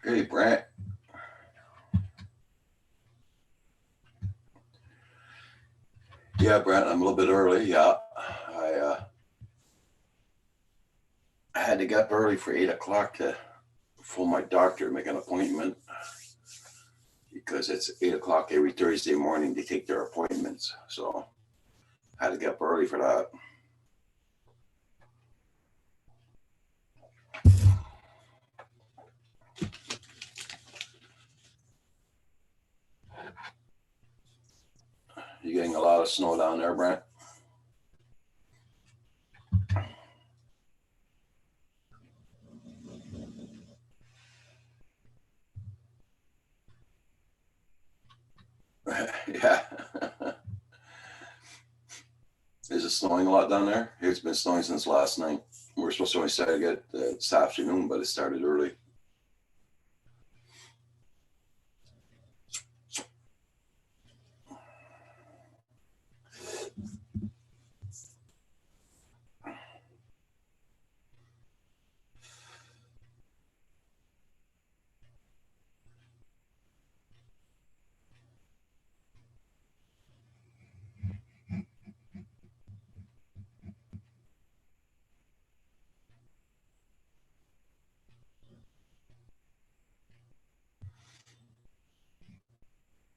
Hey, Brant. Yeah, Brant, I'm a little bit early. Yeah, I had to get up early for 8 o'clock to phone my doctor, make an appointment because it's 8 o'clock every Thursday morning. They take their appointments, so I had to get up early for that. You getting a lot of snow down there, Brant? Yeah. Is it snowing a lot down there? It's been snowing since last night. We're supposed to only start to get this afternoon, but it started early.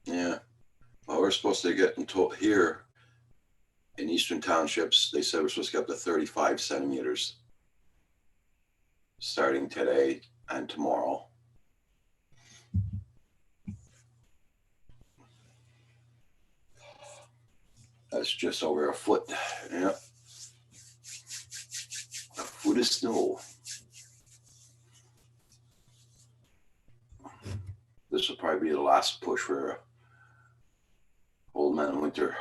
Yeah. Well, we're supposed to get until here in eastern townships. They said we're supposed to get up to 35 centimeters starting today and tomorrow. That's just over a foot. Yeah, a foot of snow. This will probably be the last push for Old Man Winter.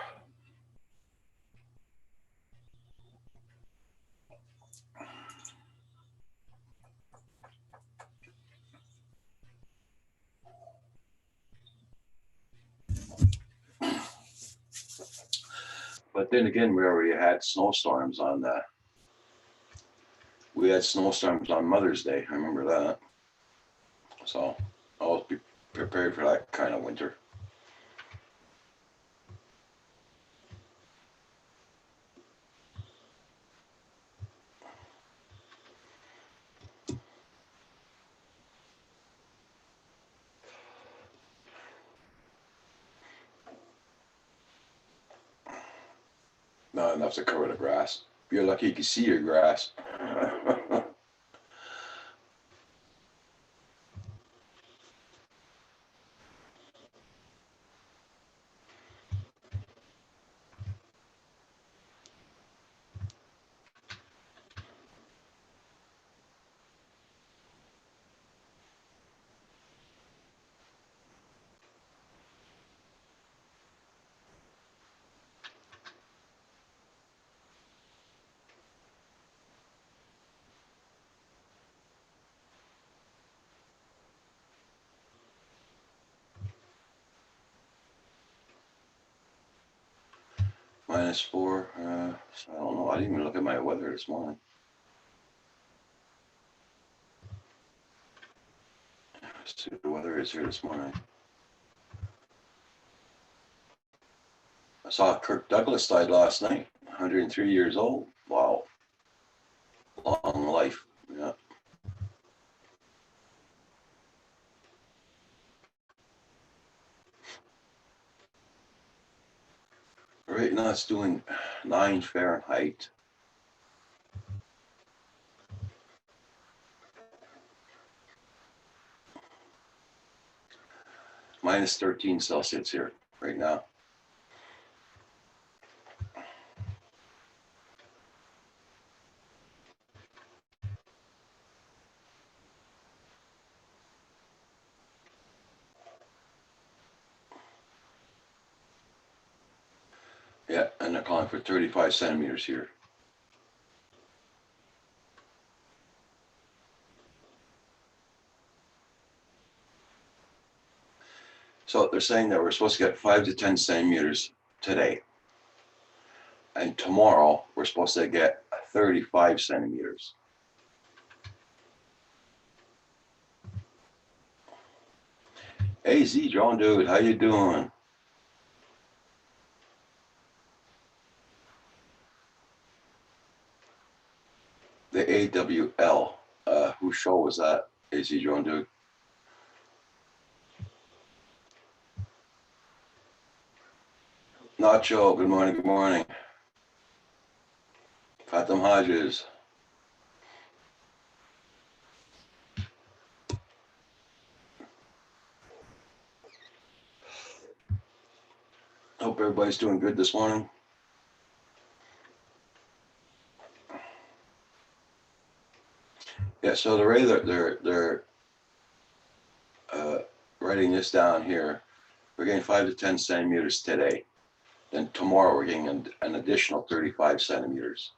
But then again, we already had snowstorms on the. We had snowstorms on Mother's Day. I remember that. So I'll be prepared for that kind of winter. Not enough to cover the grass. You're lucky you can see your grass. -4. So I don't know. I didn't even look at my weather this morning. Let's see what the weather is here this morning. I saw Kirk Douglas died last night, 103 years old. Wow. Long life. Yeah. Right now it's doing 9 Fahrenheit. -13 Celsius here right now. Yeah, and they're calling for 35 centimeters here. So they're saying that we're supposed to get 5 to 10 centimeters today. And tomorrow we're supposed to get 35 centimeters. AZ John dude, how you doing? The AWL. Whose show was that? AZ John dude. Nacho, good morning, good morning. Fatim Hodges. Hope everybody's doing good this morning. Yeah, so they're writing this down here. We're getting 5 to 10 centimeters today. Then tomorrow we're getting an additional 35 centimeters.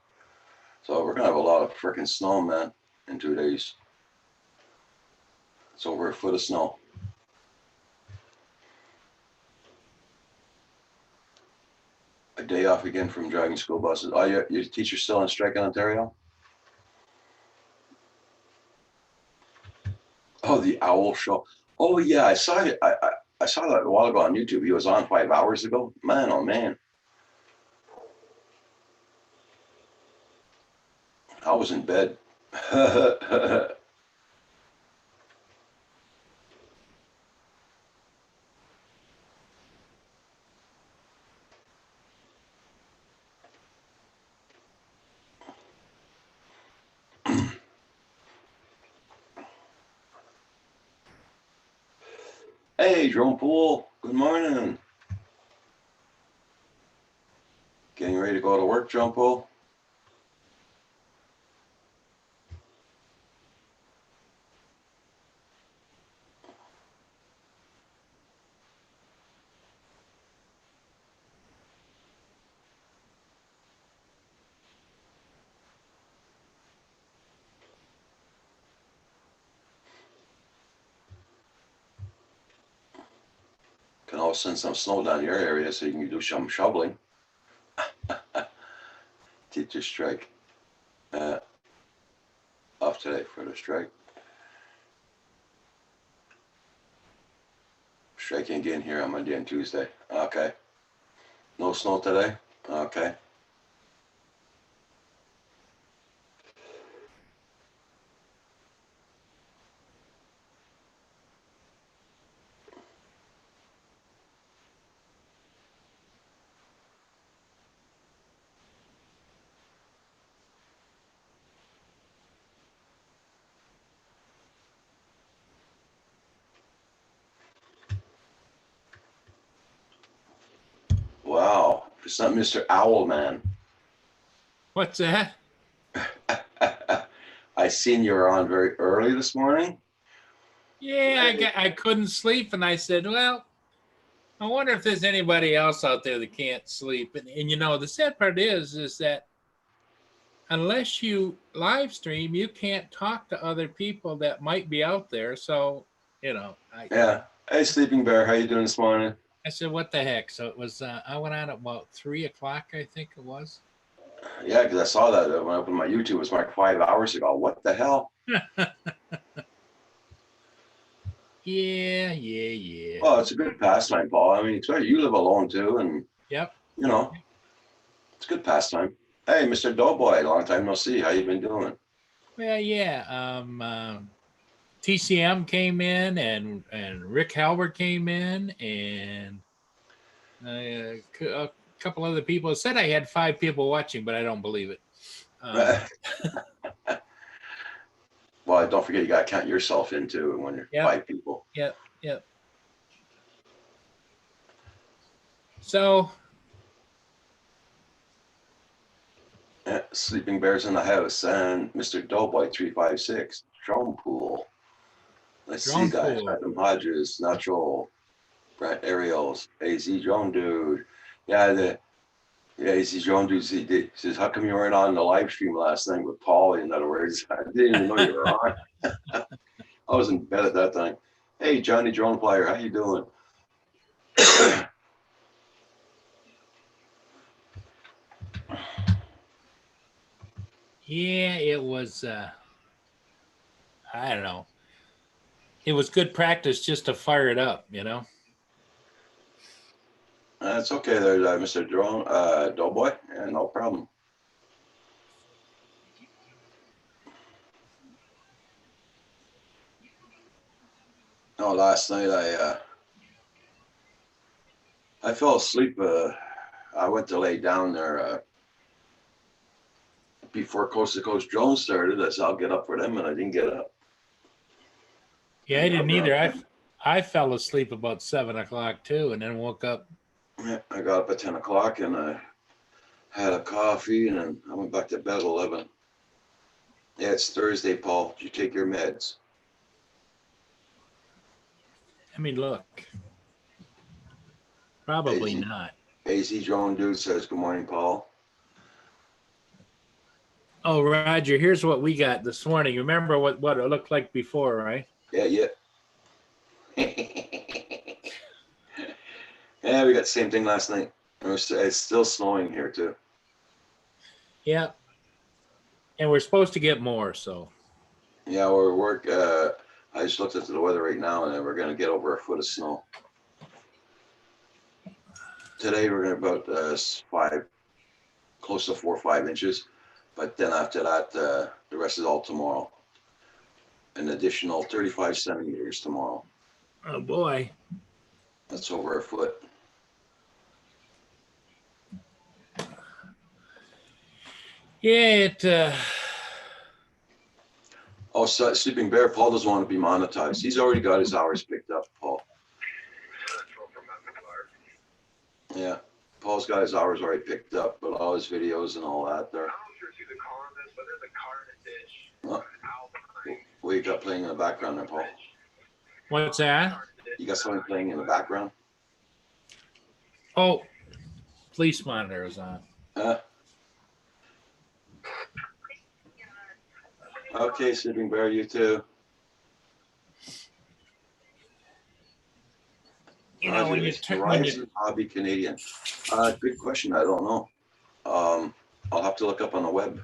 So we're gonna have a lot of freaking snow, man, in 2 days. It's over a foot of snow. A day off again from driving school buses. Oh, your teacher's still on strike in Ontario? Oh, the Owl Show. Oh yeah, I saw it. I saw that a while ago on YouTube. He was on 5 hours ago. Man, oh man. I was in bed. Hey, Drone Pool. Good morning. Getting ready to go to work, Drone Pool? Can always send some snow down your area so you can do some shoveling. Teacher strike. Off today for the strike. Striking again here on Monday and Tuesday. Okay. No snow today? Okay. Wow. It's not Mr. Owlman. What's that? I seen you were on very early this morning. Yeah, I couldn't sleep, and I said, well, I wonder if there's anybody else out there that can't sleep. And you know, the sad part is that unless you live stream, you can't talk to other people that might be out there. So, you know, Yeah. Hey, Sleeping Bear, how you doing this morning? I said, what the heck? So it was, I went on at about 3 o'clock, I think it was. Yeah, because I saw that when I opened my YouTube. It was like 5 hours ago. What the hell? Yeah. Well, it's a good pastime, Paul. I mean, especially you live alone too, and Yep. you know, it's a good pastime. Hey, Mr. Doughboy, long time no see. How you been doing? Well, yeah. TCM came in, and Rick Halbert came in, and a couple other people. It said I had 5 people watching, but I don't believe it. Well, don't forget you got to count yourself into when you're Yep. 5 people. Yep. So, Yeah, Sleeping Bears in the house and Mr. Doughboy 356 Drone Pool. Let's see, Drone guys. Pool. Adam Hodges, Nacho, Brett Ariels, AZ Drone Dude. Yeah, AZ Drone Dude he says, how come you weren't on the live stream last night with Paulie? In other words, I didn't even know you were on. I was in bed at that time. Hey, Johnny Drone Flyer, how you doing? Yeah, it was. I don't know. it was good practice just to fire it up, you know? It's okay there, Mr. Drone, Doughboy. Yeah, no problem. No, last night I fell asleep. I went to lay down there before Coast to Coast Drone started. I said I'll get up for them, and I didn't get up. Yeah, I didn't either. I fell asleep about 7 o'clock too, and then woke up. Yeah, I got up at 10 o'clock and I had a coffee, and then I went back to bed at 11. Yeah, it's Thursday, Paul. Did you take your meds? I mean, look, probably AZ, not. AZ Drone Dude says, good morning, Paul. Oh, Roger, here's what we got this morning. You remember what it looked like before, right? Yeah, yeah. Yeah, we got the same thing last night. It's still snowing here, too. Yeah. And we're supposed to get more, so. Yeah, I just looked at the weather right now, and we're going to get over a foot of snow. Today, we're going to about close to 4 or 5 inches. But then after that, the rest is all tomorrow. An additional 35 centimeters tomorrow. Oh, boy. That's over a foot. Yeah, Oh, so Sleeping Bear, Paul doesn't want to be monetized. He's already got his hours picked up, Paul. Yeah, Paul's got his hours already picked up, but all his videos and all that there. Oh, what you got playing in the background there, Paul? What's that? You got something playing in the background? Oh, police monitor is on. Okay, Sleeping Bear, you too. You know, when you Horizon Hobby Canadian. Good question. I don't know. I'll have to look up on the web.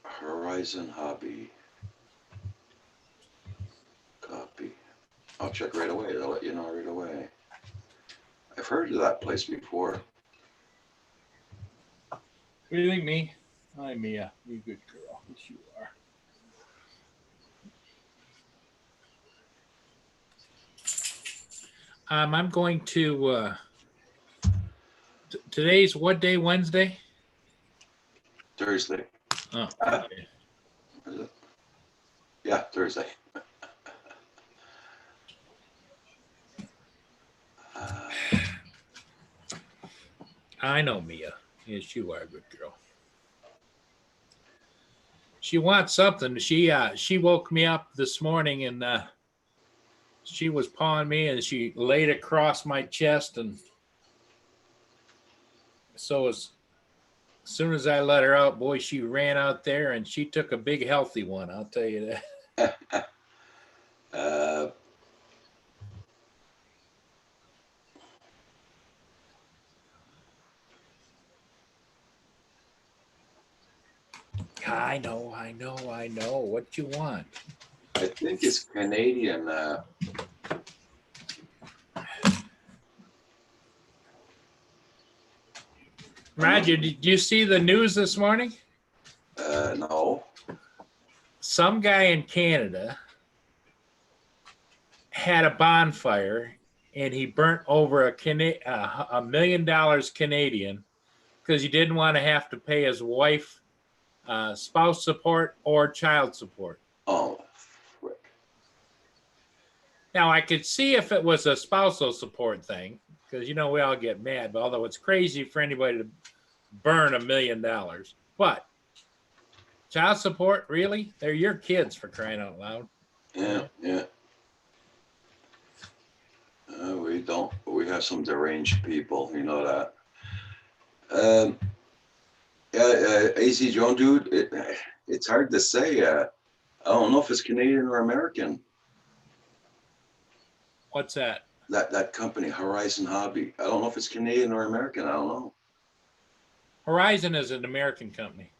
Horizon Hobby. Copy. I'll check right away. I'll let you know right away. I've heard of that place before. What do you think, me? Hi, Mia. You good girl. Yes, you are. I'm going to. Today's what day? Wednesday. Thursday. Oh. Okay. Is it? Yeah, Thursday. I know Mia. Yes, you are a good girl. She wants something. She woke me up this morning and she was pawing me and she laid across my chest, and so as soon as I let her out, boy, she ran out there and she took a big healthy one. I'll tell you that. I know. What you want? I think it's Canadian. Roger, did you see the news this morning? No. Some guy in Canada had a bonfire and he burnt over $1 million Canadian because he didn't want to have to pay his wife spouse support or child support. Oh, frick. Now, I could see if it was a spousal support thing, because, you know, we all get mad, but although it's crazy for anybody to burn $1 million. But child support, really? They're your kids, for crying out loud. Yeah, yeah. We don't. We have some deranged people. You know that. Yeah, AC Drone Dude. It's hard to say. I don't know if it's Canadian or American. What's that? That company, Horizon Hobby. I don't know if it's Canadian or American. I don't know. Horizon is an American company.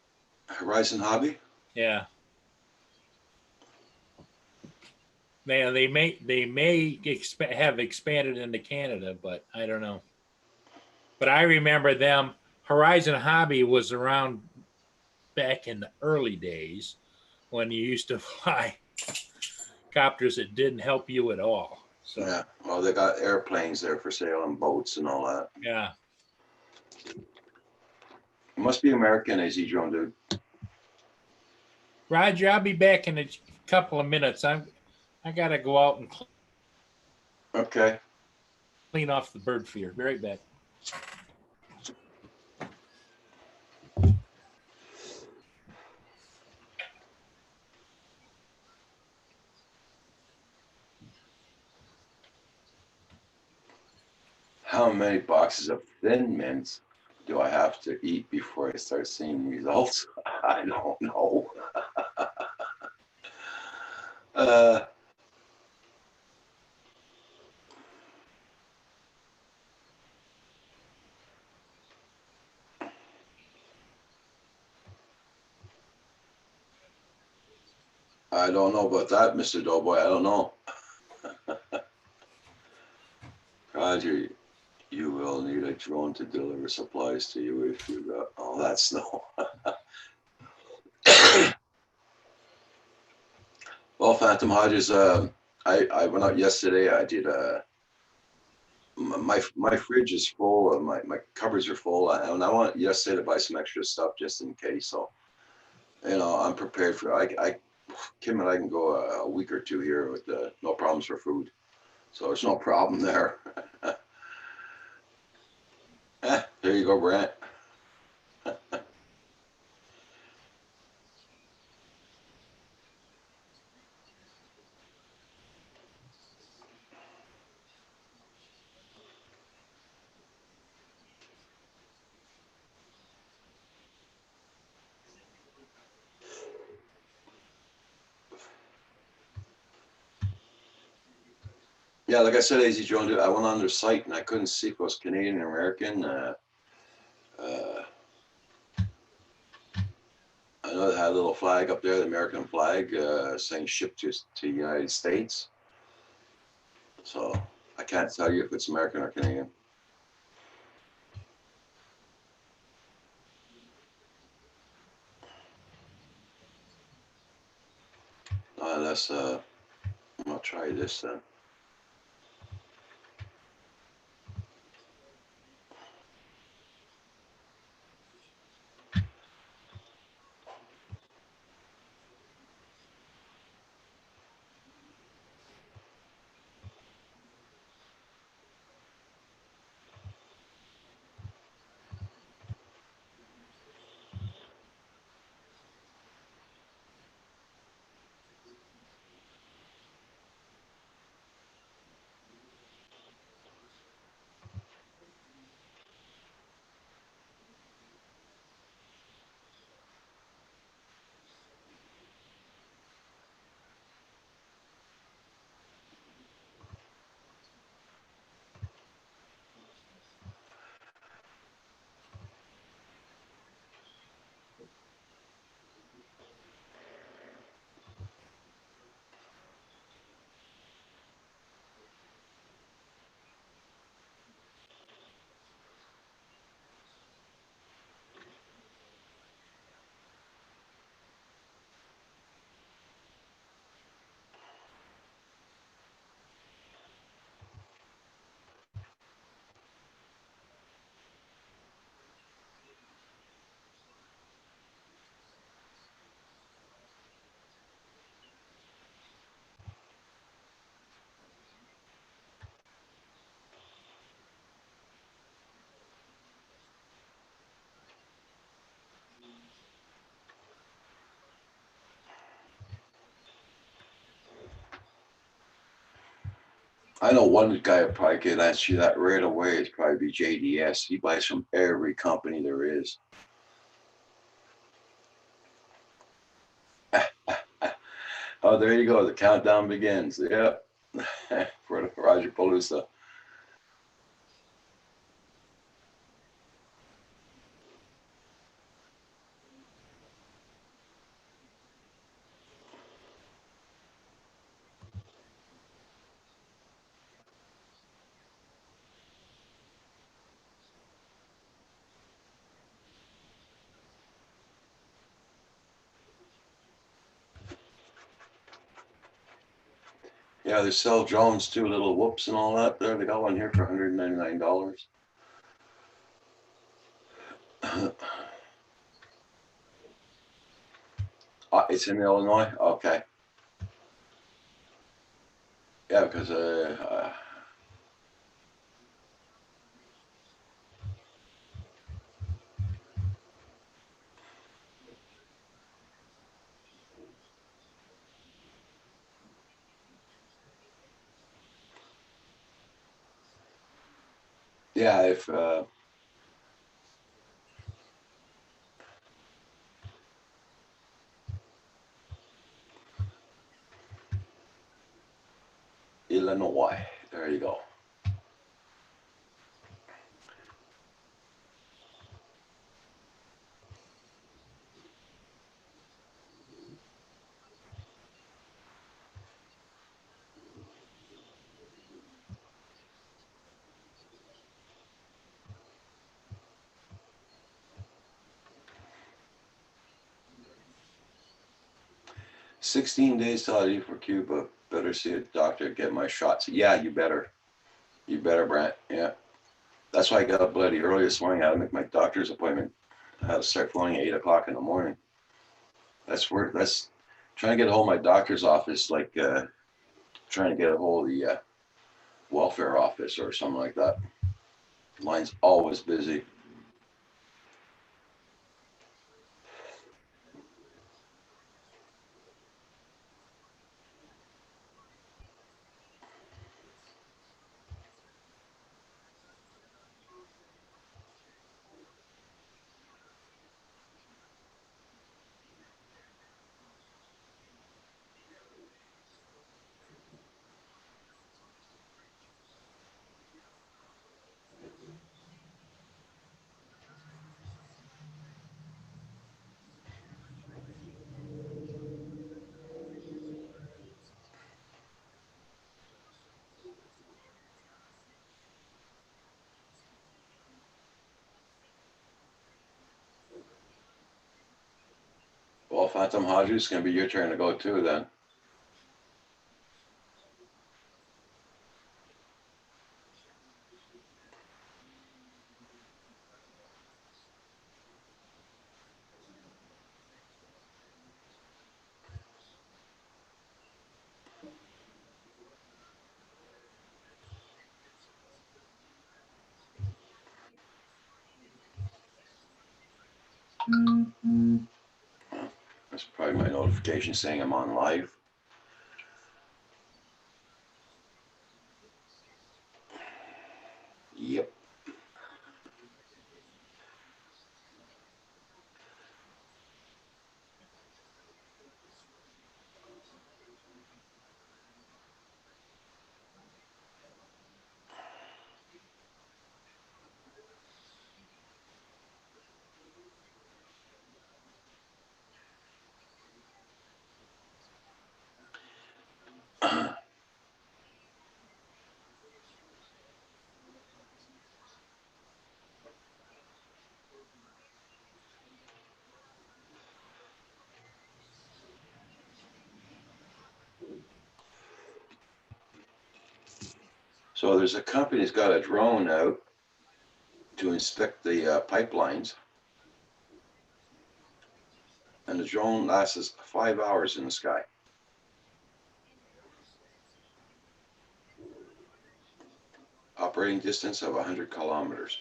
Horizon Hobby. Yeah. have expanded into Canada, but I don't know. But I remember them. Horizon Hobby was around back in the early days when you used to fly copters that didn't help you at all. So Yeah, well, they got airplanes there for sale and boats and all that. yeah. It must be American, AZ Drone, dude. Roger, I'll be back in a couple of minutes. I gotta go out and Okay. clean off the bird feeder. Be right back. How many boxes of Thin Mints do I have to eat before I start seeing results? I don't know. uh, I don't know about that, Mr. Doughboy. I don't know. Roger, you will need a drone to deliver supplies to you if you got all that snow. Well, Phantom Hodges, I went out yesterday. I did my fridge is full. My cupboards are full, and I went yesterday to buy some extra stuff just in case. So, I'm prepared for. Kim and I can go a week or two here with no problems for food. So there's no problem there. There you go, Brent. Yeah, like I said, AZ Jones, I went on their site and I couldn't see if it was Canadian or American. Uh, I know they had a little flag up there, the American flag, saying shipped to the United States. So I can't tell you if it's American or Canadian. I'll try this then. I know one guy who probably could answer you that right away. It's probably be JDS. He buys from every company there is. Oh, there you go. The countdown begins. Yep. For Roger Palooza. Yeah, they sell drones too, little whoops and all that. There, they got one here for $199. It's in Illinois. Okay. Yeah, because yeah, if Illinois, there you go. $16 till I leave for Cuba. Better see a doctor, get my shots. Yeah, you better. You better, Brent. Yeah. That's why I got up bloody early this morning. I had to make my doctor's appointment. I had to start flying at 8 o'clock in the morning. That's where that's trying to get a hold of my doctor's office, like trying to get a hold of the welfare office or something like that. Line's always busy. Well, Phantom Hodges, it's going to be your turn to go too then. That's probably my notification saying I'm on live. Yep. So there's a company that's got a drone out to inspect the pipelines, and the drone lasts 5 hours in the sky. Operating distance of 100 kilometers.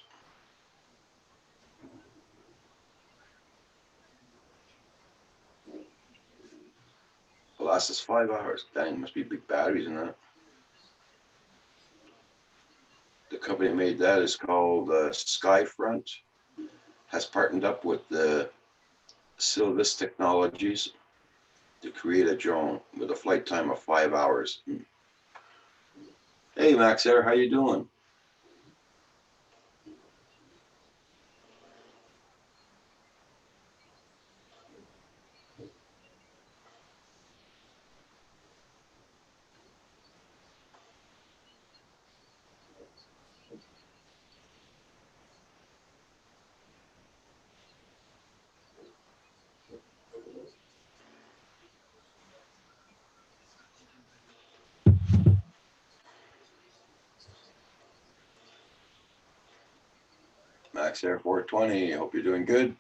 It lasts 5 hours. Dang, must be big batteries in that. The company that made that is called Skyfront. Has partnered up with the Silvus Technologies to create a drone with a flight time of 5 hours. Hey, Max, there, how you doing? Max Air 420. Hope you're doing good.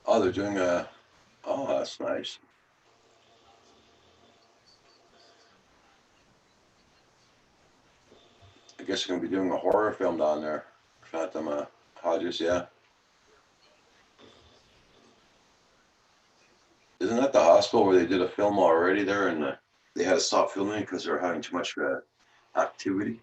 Oh, they're doing a, oh, that's nice. I guess they're going to be doing a horror film down there. Phantom Hodges, yeah. Isn't that the hospital where they did a film already there and they had to stop filming because they were having too much activity?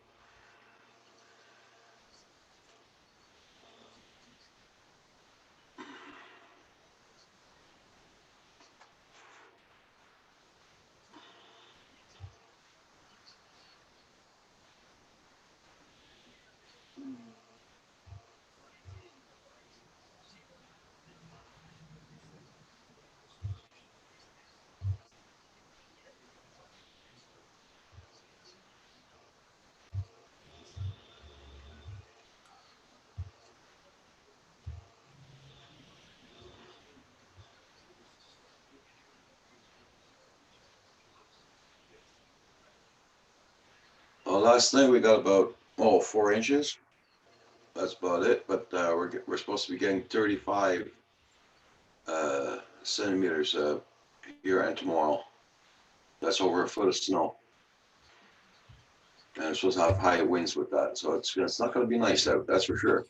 Well, last night we got about 4 inches. That's about it. But we're supposed to be getting 35 centimeters here and tomorrow. That's over a foot of snow. And it's supposed to have high winds with that. So it's not going to be nice out, that's for sure.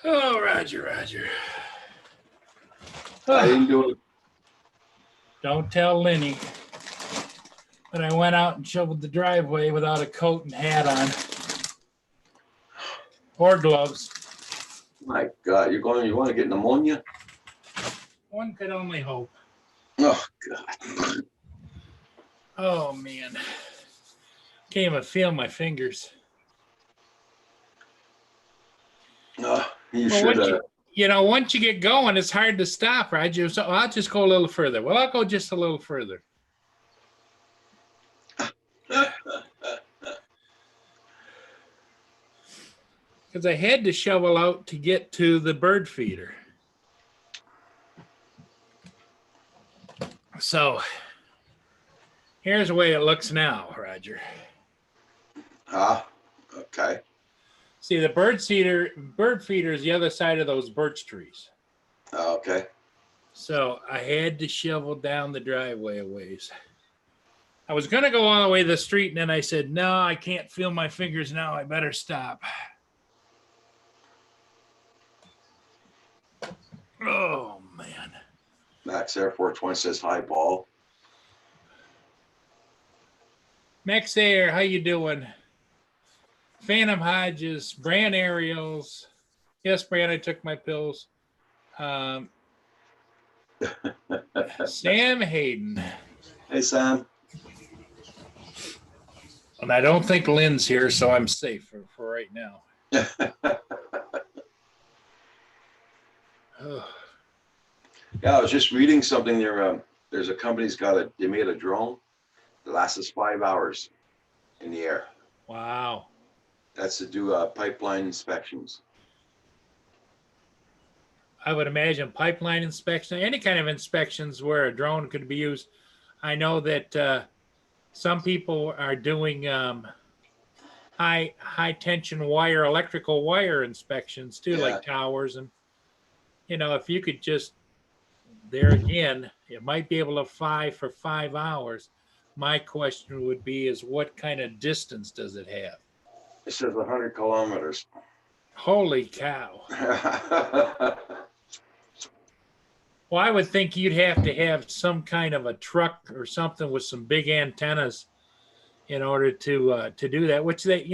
Oh, Roger. I didn't do it. Don't tell Lenny. But I went out and shoveled the driveway without a coat and hat on. Or gloves. My God, you want to get pneumonia? One could only hope. Oh, God. Oh, man. Can't even feel my fingers. You Well, should. once you get going, it's hard to stop, Roger. So I'll just go a little further. Well, I'll go just a little further. Because I had to shovel out to get to the bird feeder. So here's the way it looks now, Roger. Okay. See, the bird feeder is the other side of those birch trees. Okay. So I had to shovel down the driveway a ways. I was going to go all the way to the street, and then I said, no, I can't feel my fingers now. I better stop. Oh, man. Max Air 420 says hi, Paul. Max Air, how you doing? Phantom Hodges, Bran Ariels. Yes, Bran, I took my pills. Sam Hayden. Hey, Sam. And I don't think Lynn's here, so I'm safe for right now. Yeah, I was just reading something there. There's a company's they made a drone that lasts 5 hours in the air. Wow. That's to do pipeline inspections. I would imagine pipeline inspection, any kind of inspections where a drone could be used. I know that some people are doing high tension wire, electrical wire inspections too, like towers. And, if you could just, there again, it might be able to fly for 5 hours. My question would be is what kind of distance does it have? It says 100 kilometers. Holy cow. Well, I would think you'd have to have some kind of a truck or something with some big antennas in order to do that, which that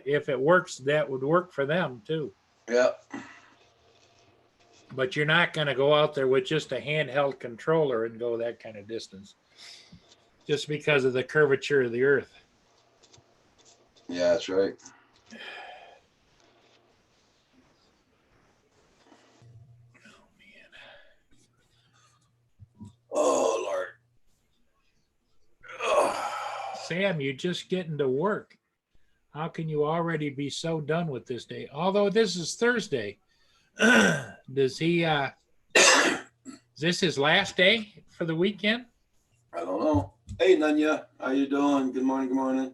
if it works, that would work for them too. Yeah. But you're not going to go out there with just a handheld controller and go that kind of distance just because of the curvature of the earth. Yeah, that's right. Oh Lord. Ugh. Sam, you're just getting to work. How can you already be so done with this day? Although this is Thursday. Does he is this his last day for the weekend? I don't know. Hey Nanya, how you doing? Good morning, good morning.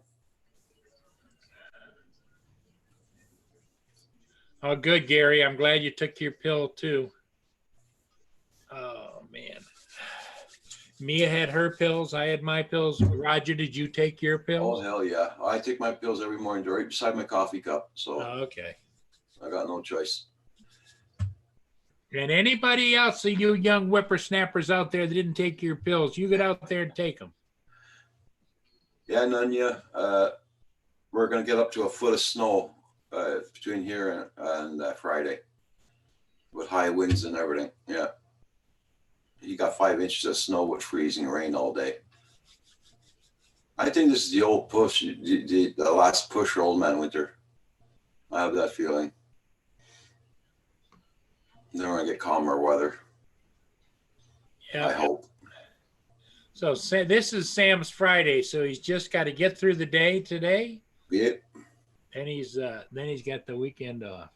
Oh, good, Gary. I'm glad you took your pill too. Oh man. Mia had her pills. I had my pills. Roger, did you take your Oh pills? hell yeah. I take my pills every morning. They're right beside my coffee cup. So Oh, okay. I got no choice. And anybody else, you young whippersnappers out there that didn't take your pills, you get out there and take them. Yeah, Nanya. We're gonna get up to a foot of snow between here and Friday with high winds and everything. Yeah. You got 5 inches of snow with freezing rain all day. I think this is the old push, the last push for Old Man Winter. I have that feeling. Then we're gonna get calmer weather. Yeah. I hope. So this is Sam's Friday, so he's just got to get through the day today, Yeah. and then he's got the weekend off.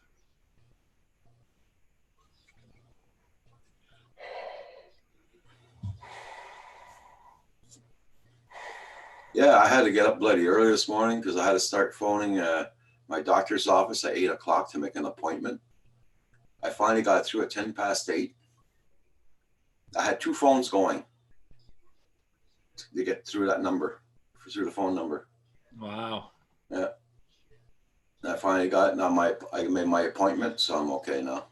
Yeah, I had to get up bloody early this morning because I had to start phoning my doctor's office at 8 o'clock to make an appointment. I finally got through at 8:10. I had 2 phones going to get through that number, through the phone number. Wow. Yeah. And I finally got it. Now I made my appointment, so I'm okay now.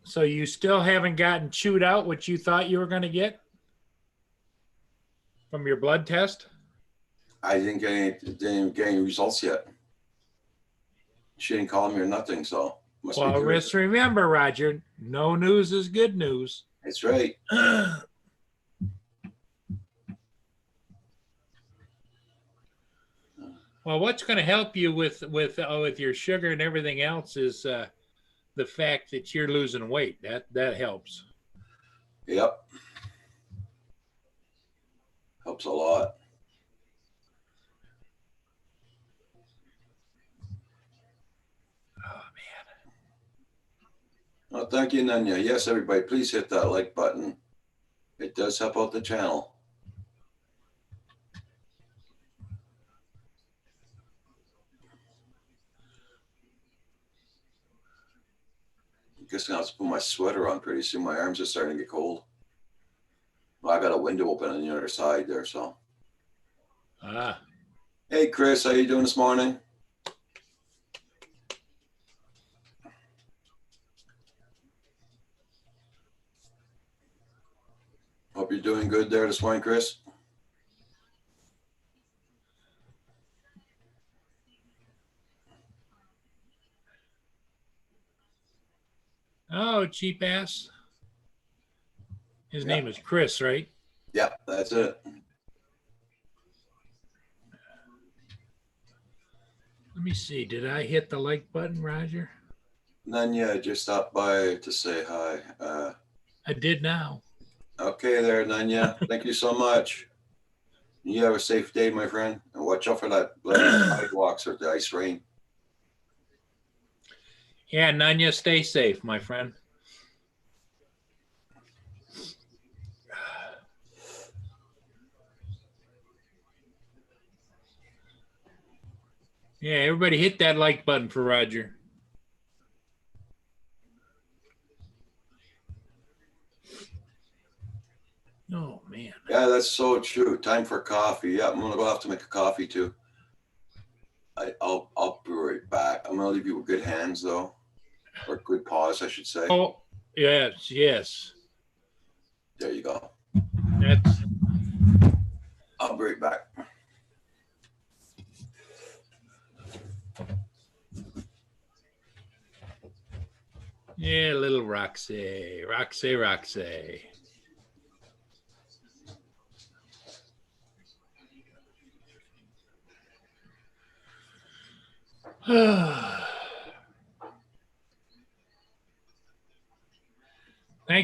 So you still haven't gotten chewed out what you thought you were going to get from your blood test? I didn't get any results yet. She didn't call me or nothing, so must be Well, good. just remember, Roger, no news is good news. That's right. Well, what's going to help you with your sugar and everything else is the fact that you're losing weight. That helps. Yep. Helps a lot. Oh man. Well, thank you, Nanya. Yes, everybody, please hit that like button. It does help out the channel. I guess I'll have to put my sweater on pretty soon. My arms are starting to get cold. Well, I got a window open on the other side there, so. Ah. Hey, Chris, how you doing this morning? Hope you're doing good there this morning, Chris. Oh, cheap ass. His Yeah. name is Chris, right? Yeah, that's it. Let me see. Did I hit the like button, Roger? Nanya just stopped by to say hi. I did now. Okay there, Nanya. Thank you so much. You have a safe day, my friend. And watch out for that sidewalks or the ice rain. Yeah, Nanya, stay safe, my friend. Yeah, everybody hit that like button for Roger. Oh, man. Yeah, that's so true. Time for coffee. Yeah, I'm gonna go have to make a coffee too. I'll be right back. I'm gonna leave you with good hands though, or good paws, I should say. Oh, yes, yes. There you go. That's I'll be right back. yeah, little Roxy. Roxy. Thank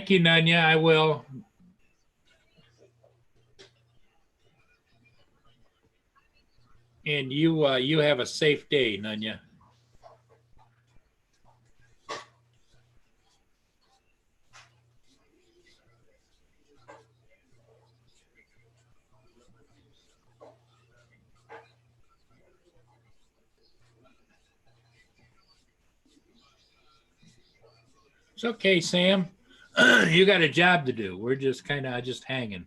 you, Nanya. I will. And you have a safe day, Nanya. It's okay, Sam. You got a job to do. We're just kind of just hanging.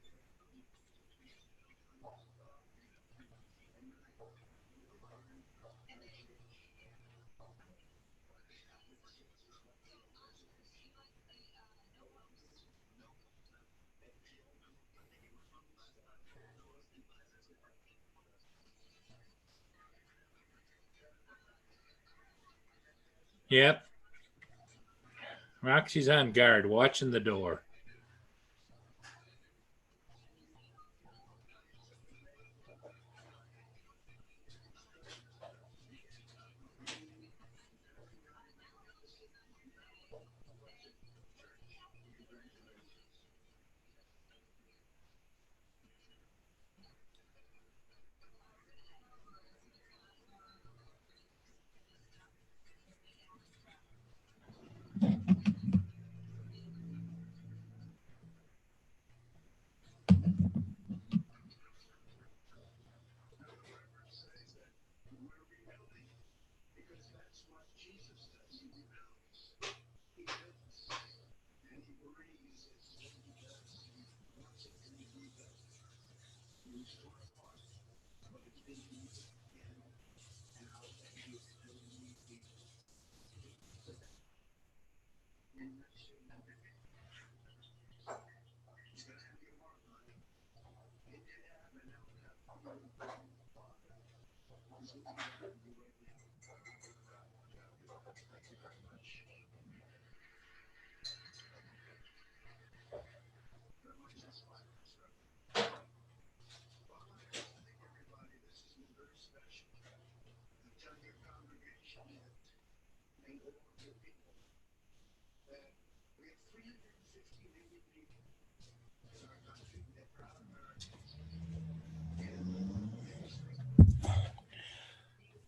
Yep. Roxy's on guard, watching the door.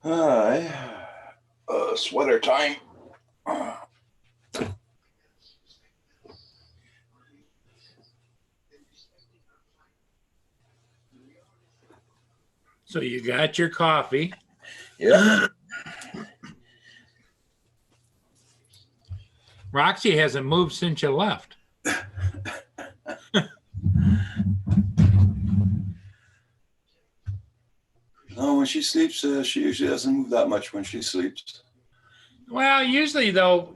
Hi. Sweater time. So you got your coffee. Yeah. Roxy hasn't moved since you left. No, when she sleeps, she usually doesn't move that much when she sleeps. Well, usually though,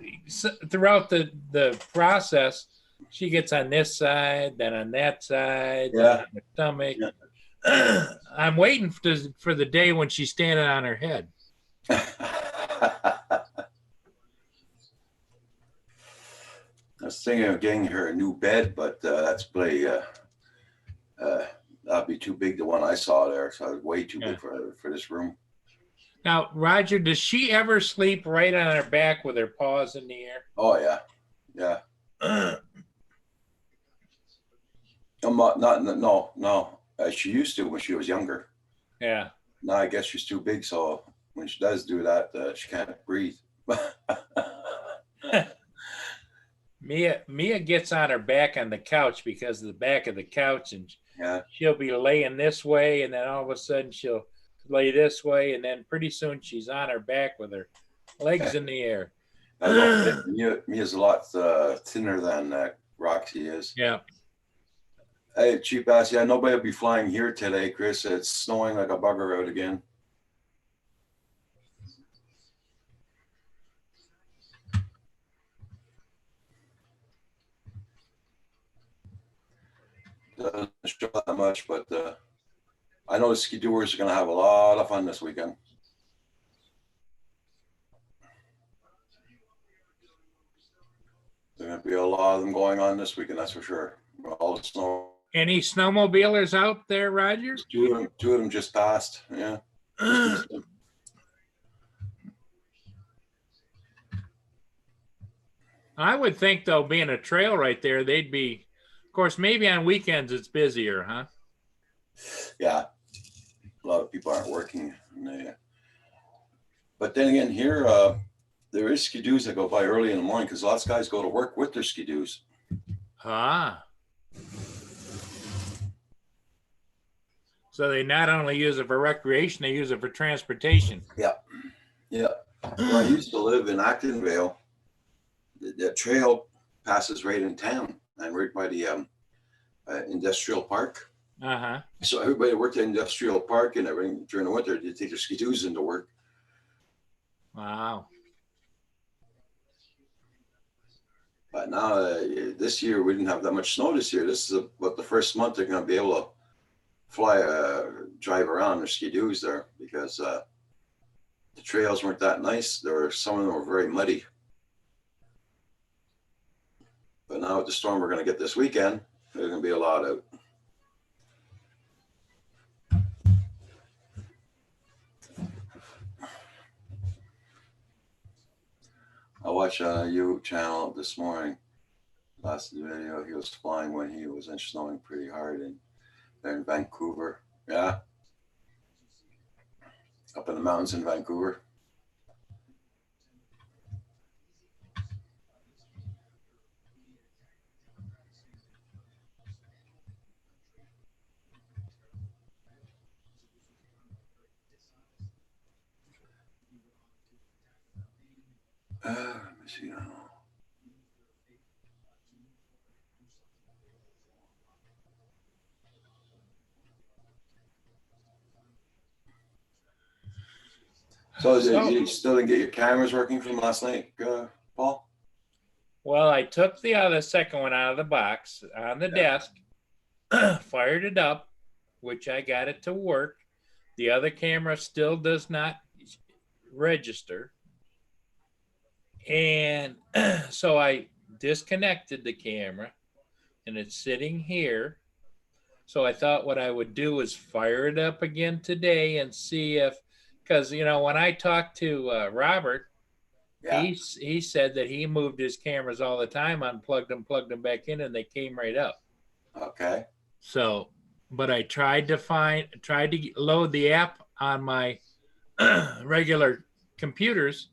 throughout the process, she gets on this side, then on that side, then Yeah. on her stomach. Yeah. I'm waiting for the day when she's standing on her head. I was thinking of getting her a new bed, but that's probably that'd be too big. The one I saw there, so it's way too big for this room. Now, Roger, does she ever sleep right on her back with her paws in the air? Oh yeah, yeah. No. She used to when she was younger. Yeah. Now I guess she's too big, so when she does do that, she can't breathe. Mia gets on her back on the couch because of the back of the couch, and Yeah. she'll be laying this way, and then all of a sudden she'll lay this way, and then pretty soon she's on her back with her legs in the air. Mia's a lot thinner than Roxy is. Yeah. Hey, cheap ass. Yeah, nobody will be flying here today, Chris. It's snowing like a bugger out again. Doesn't show that much, but I know the ski-doers are going to have a lot of fun this weekend. There's going to be a lot of them going on this weekend, that's for sure. All the snow. Any snowmobilers out there, Roger? Two of them just passed. Yeah. I would think though, being a trail right there, they'd be. Of course, maybe on weekends it's busier, huh? Yeah, a lot of people aren't working. But then again, here there is skidoos that go by early in the morning because lots of guys go to work with their skidoos. Ah. So they not only use it for recreation, they use it for transportation. Yeah, yeah. Where I used to live in Actonvale, the trail passes right in town and right by the industrial park. Uh-huh. So everybody worked at industrial park and everything during the winter. They take their skidoos into work. Wow. But now this year we didn't have that much snow this year. This is about the first month they're going to be able to fly, drive around their skidoos there because the trails weren't that nice. Some of them were very muddy. But now with the storm we're going to get this weekend, there's going to be a lot out. I watched a YouTube channel this morning. Last video, he was flying when he was snowing pretty hard there in Vancouver. Yeah. Up in the mountains in Vancouver. Let me see now. So you still didn't get your cameras working from last night, Paul? Well, I took the other second one out of the box on the desk, fired it up, which I got it to work. The other camera still does not register. And so I disconnected the camera and it's sitting here. So I thought what I would do is fire it up again today and see if, because, when I talked to Robert, Yeah. he said that he moved his cameras all the time, unplugged them, plugged them back in, and they came right up. Okay. So, but I tried to load the app on my regular computers,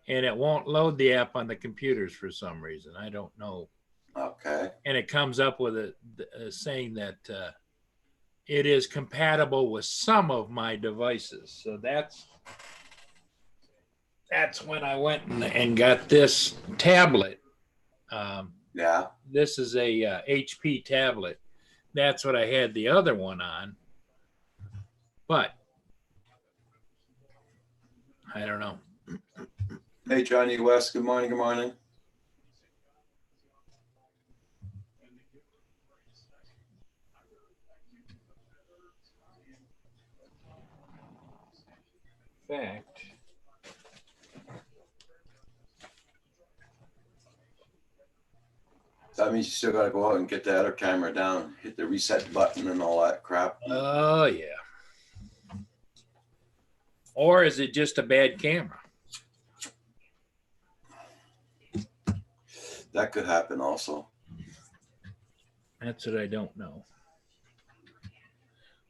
and it won't load the app on the computers for some reason. I don't know. Okay. And it comes up with a saying that it is compatible with some of my devices. So that's when I went and got this tablet. Yeah. This is a HP tablet. That's what I had the other one on. But I don't know. Hey, Johnny West. Good morning. Good morning. Fact. That means you still got to go out and get the other camera down, hit the reset button and all that crap. Oh, yeah. Or is it just a bad camera? That could happen also. That's what I don't know.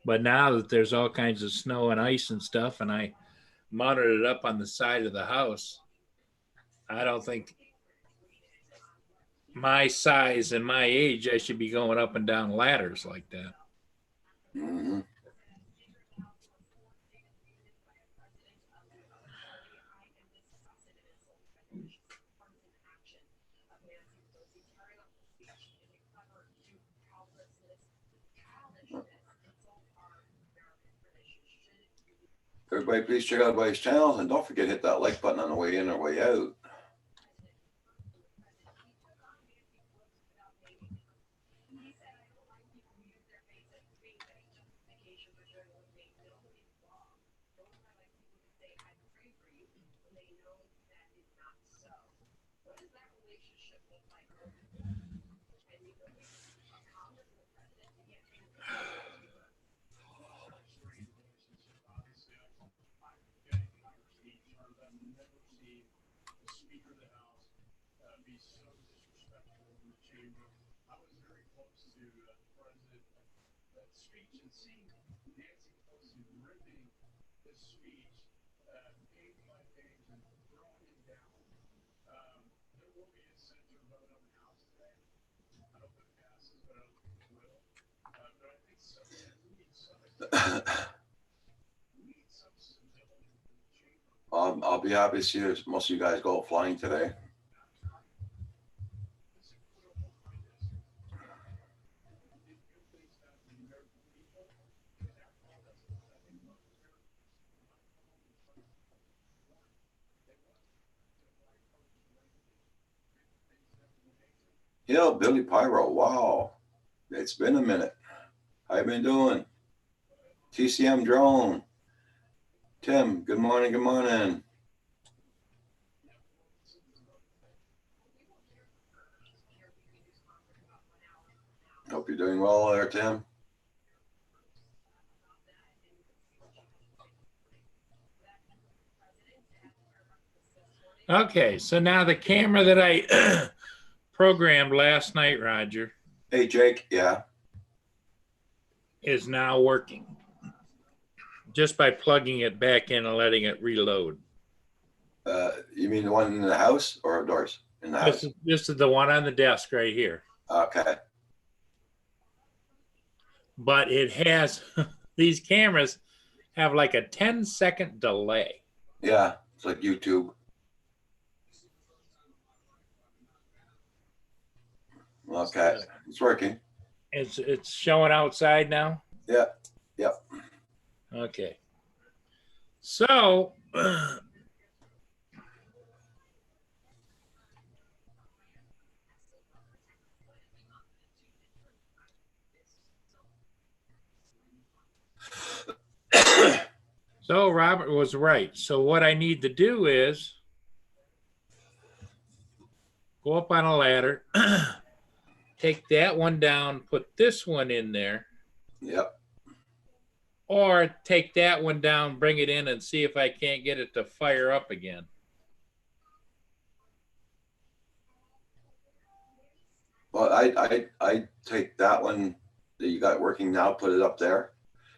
But now that there's all kinds of snow and ice and stuff, and I mounted it up on the side of the house, I don't think my size and my age, I should be going up and down ladders like that. Mm-hmm. Everybody, please check out everybody's channels and don't forget to hit that like button on the way in or way out. I'll be happy to see most of you guys go flying today. Yo, Billy Pyro, wow. It's been a minute. How you been doing? TCM Drone. Tim, good morning, good morning. Hope you're doing well there, Tim. Okay, so now the camera that I programmed last night, Roger, Hey, Jake, yeah. is now working just by plugging it back in and letting it reload. You mean the one in the house or outdoors? In the house. This is the one on the desk right here. Okay. But it has, these cameras have like a 10-second delay. Yeah, it's like YouTube. Okay, it's working. It's showing outside now? Yeah, yep. Okay. So, so Robert was right. So what I need to do is go up on a ladder, take that one down, put this one in there. Yep. Or take that one down, bring it in, and see if I can't get it to fire up again. Well, I take that one that you got working now, put it up there,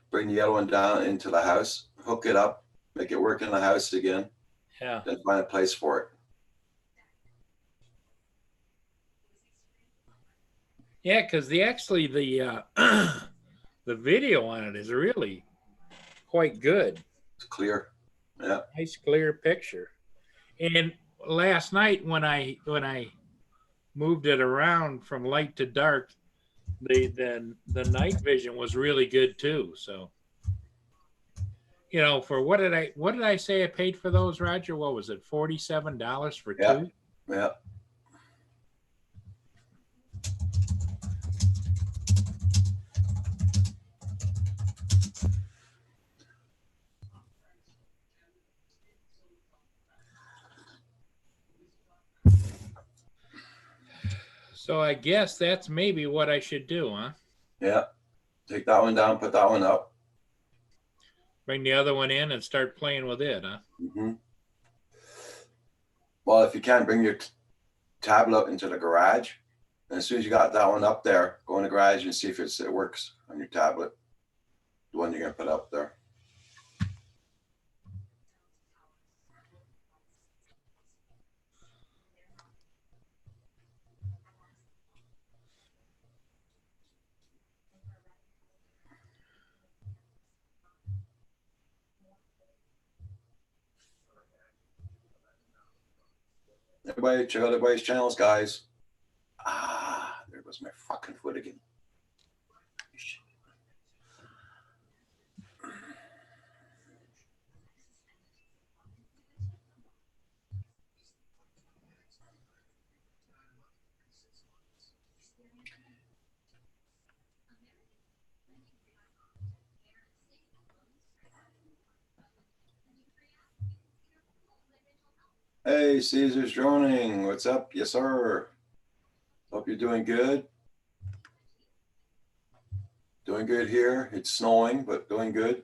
bring the other one down into the house, hook it up, make it work in the house again. Yeah. Then find a place for it. Yeah, because the the video on it is really quite good. It's clear. Yeah. Nice clear picture. And last night when I moved it around from light to dark, the night vision was really good too. So, you know, for what did I say I paid for those, Roger? What was it? $47 for Yeah. two? Yeah. So I guess that's maybe what I should do, huh? Yeah. Take that one down, put that one up. Bring the other one in and start playing with it, huh? Mm-hmm. Well, if you can't bring your tablet into the garage, and as soon as you got that one up there, go in the garage and see if it works on your tablet, the one you're going to put up there. Everybody, check out everybody's channels, guys. Ah, there goes my fucking foot again. Hey, Caesar's droning. What's up? Yes, sir. Hope you're doing good. Doing good here. It's snowing, but doing good.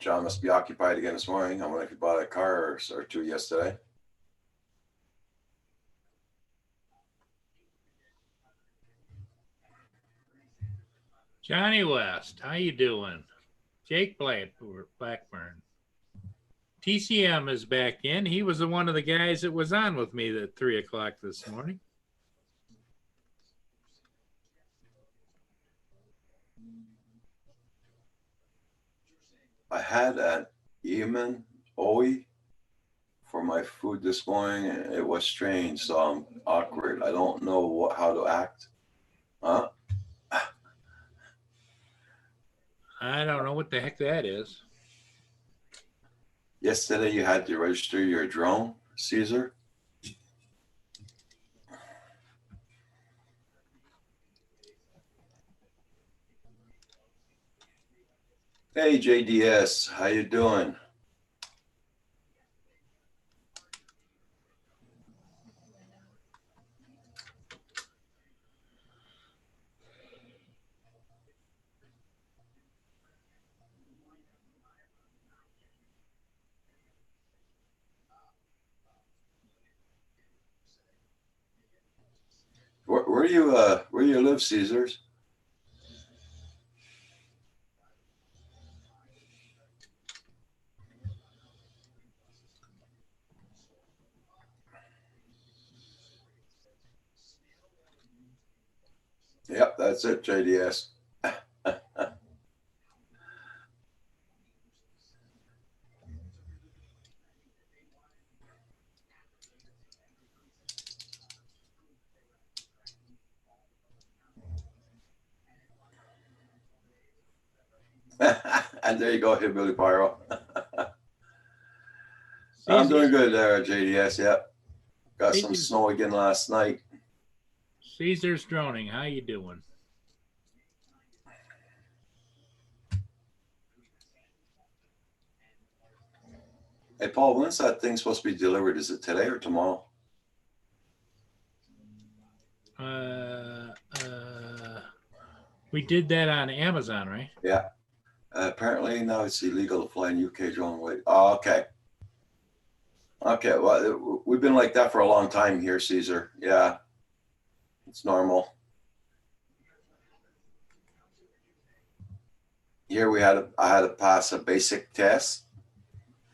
John must be occupied again this morning. I wonder if he bought a car or two yesterday. Johnny West, how you doing? Jake Blackburn. TCM is back in. He was one of the guys that was on with me at 3 o'clock this morning. I had an Eamon Owie for my food this morning. It was strange, so I'm awkward. I don't know how to act. Huh? I don't know what the heck that is. Yesterday you had to register your drone, Caesar. Hey JDS, how you doing? Where do you live, Caesars? Yep, that's it, JDS. And there you go, Hillbilly Pyro. I'm doing good there, JDS. Yep. Got some snow again last night. Caesar's droning. How you doing? Hey, Paul, when's that thing supposed to be delivered? Is it today or tomorrow? We did that on Amazon, right? Yeah. Apparently now it's illegal to fly in UK drone weight. Oh, okay. Okay. Well, we've been like that for a long time here, Caesar. Yeah. It's normal. Here I had to pass a basic test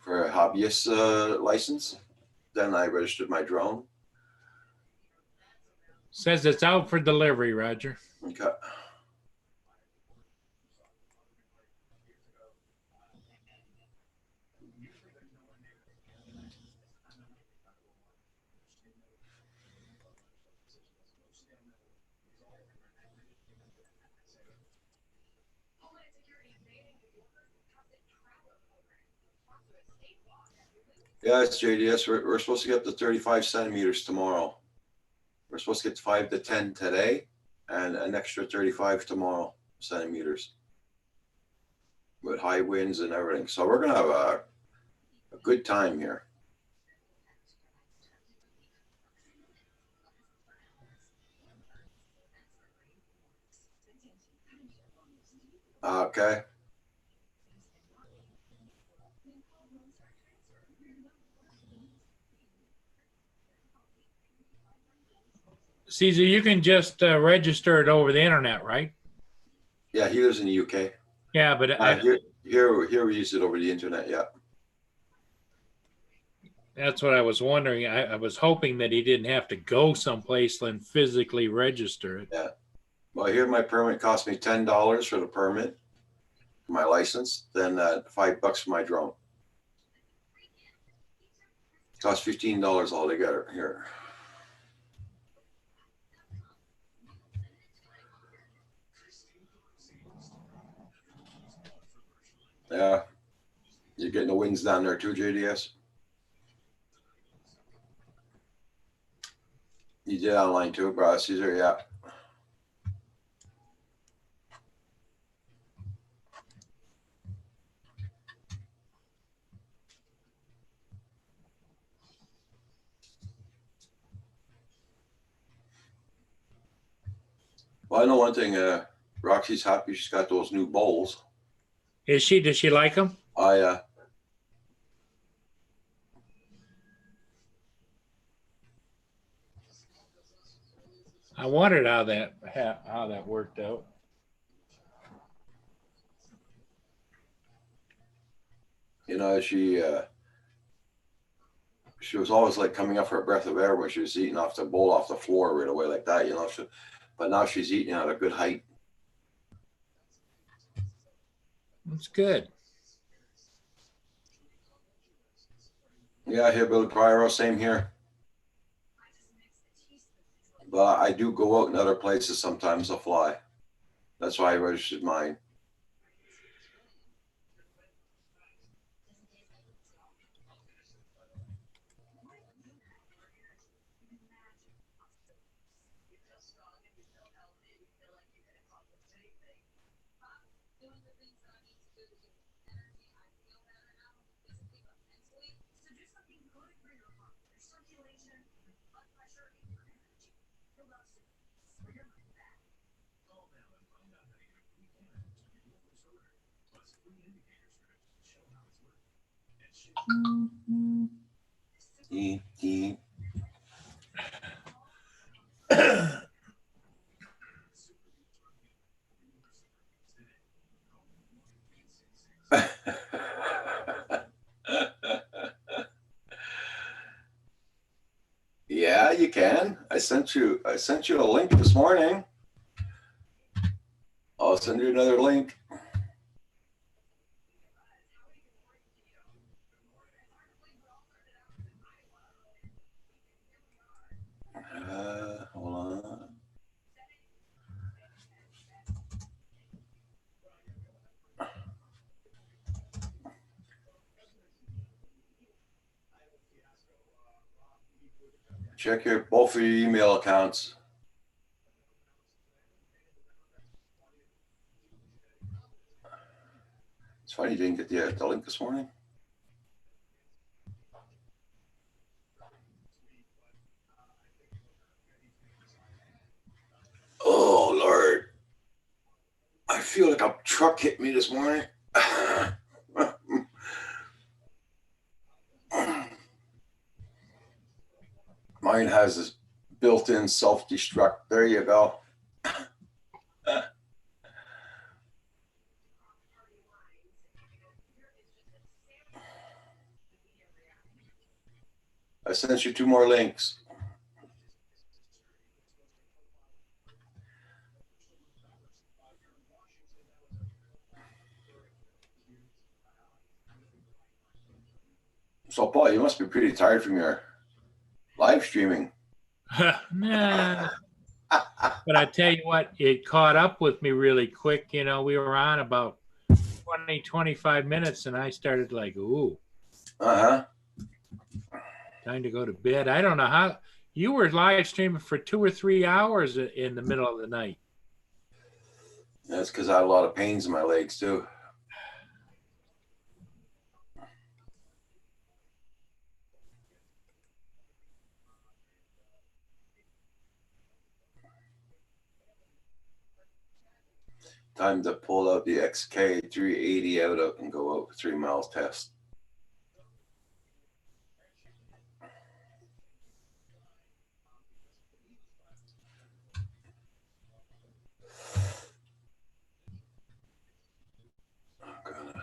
for a hobbyist license. Then I registered my drone. Says it's out for delivery, Roger. Okay. Yeah, it's JDS. We're supposed to get up to 35 centimeters tomorrow. We're supposed to get 5 to 10 today and an extra 35 tomorrow centimeters with high winds and everything. So we're going to have a good time here. Okay. Caesar, you can just register it over the internet, right? Yeah, he lives in the UK. Yeah, but here we use it over the internet. Yeah. That's what I was wondering. I was hoping that he didn't have to go someplace and physically register it. Yeah. Well, here my permit cost me $10 for the permit, my license, then $5 for my drone. Cost $15 altogether here. Yeah. You're getting the winds down there too, JDS? You did online too, bro, Caesar, yeah. Well, I know one thing, Roxy's happy she's got those new bowls. Is she? Does she like them? I I wondered how that worked out. you know, she was always like coming up for a breath of air when she was eating off the bowl off the floor right away like that, you know. But now she's eating at a good height. That's good. Yeah, here, Billy Pyro, same here. But I do go out in other places sometimes to fly. That's why I registered mine. Eat, eat. Yeah, you can. I sent you a link this morning. I'll send you another link. Hold on. Check both of your email accounts. It's funny you didn't get the link this morning. Oh Lord, I feel like a truck hit me this morning. Mine has this built-in self-destruct. There you go. I sent you 2 more links. So Paul, you must be pretty tired from your live streaming. Nah. But I tell you what, it caught up with me really quick. You know, we were on about 20, 25 minutes, and I started like, ooh, Uh-huh. time to go to bed. I don't know how you were live streaming for 2 or 3 hours in the middle of the night. That's because I had a lot of pains in my legs too. Time to pull out the XK380 out and go out for 3 miles test. I'm gonna...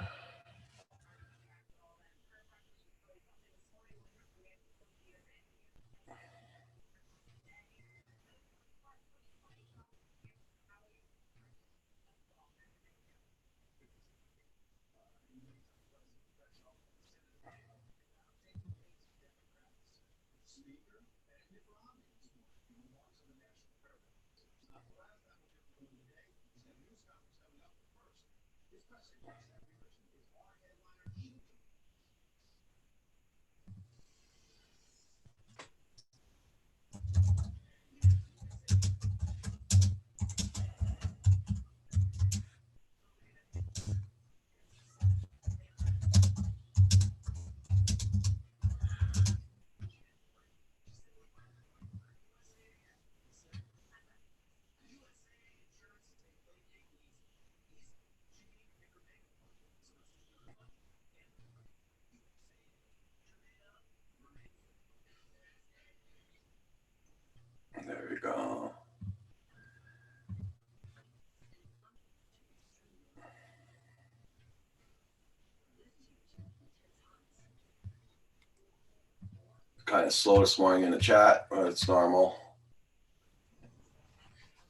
kind of slow this morning in the chat, but it's normal.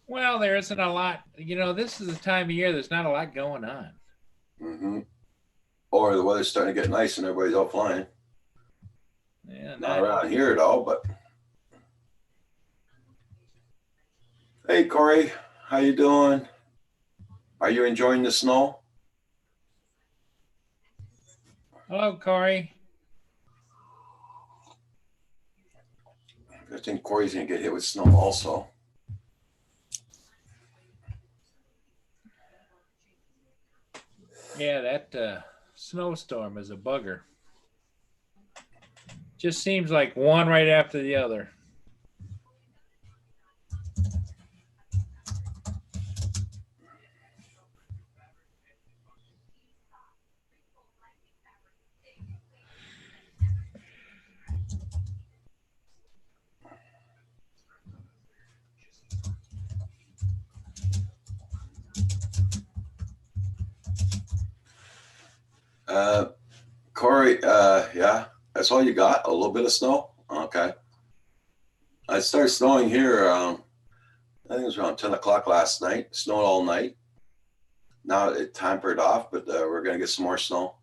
Well, there isn't a lot. You know, this is the time of year there's not a lot going on. Mm-hmm. Or the weather's starting to get nice and everybody's out flying. Yeah, Not around here at all, but. Hey, Corey, how you doing? Are you enjoying the snow? Hello, Corey. I think Corey's gonna get hit with snow also. Yeah, that snowstorm is a bugger. Just seems like one right after the other. Corey, yeah, that's all you got? A little bit of snow? Okay. It started snowing here, I think it was around 10 o'clock last night. Snowed all night. Now it tempered off, but we're going to get some more snow.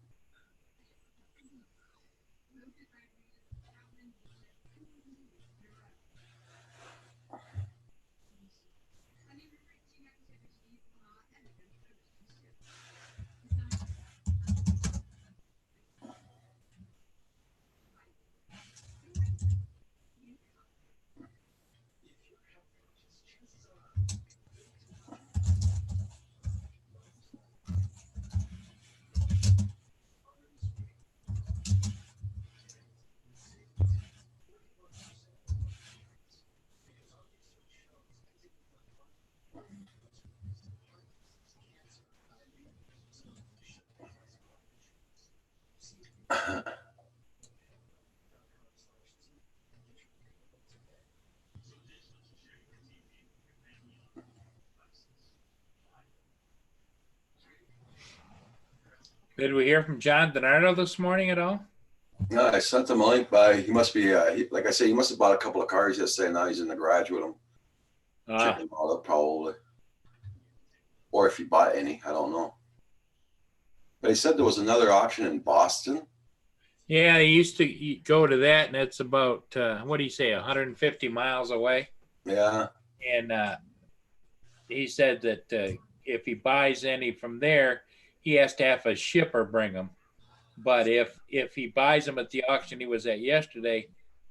Did we hear from John DiNardo this morning at all? No, I sent him a link by, he must be, like I said, he must have bought a couple of cars yesterday. Now he's in the garage with them. Checking them all up probably. Or if he bought any, I don't know. But he said there was another auction in Boston. Yeah, he used to go to that, and it's about, what do you say, 150 miles away? Yeah. And he said that if he buys any from there, he has to have a shipper bring them. But if he buys them at the auction he was at yesterday,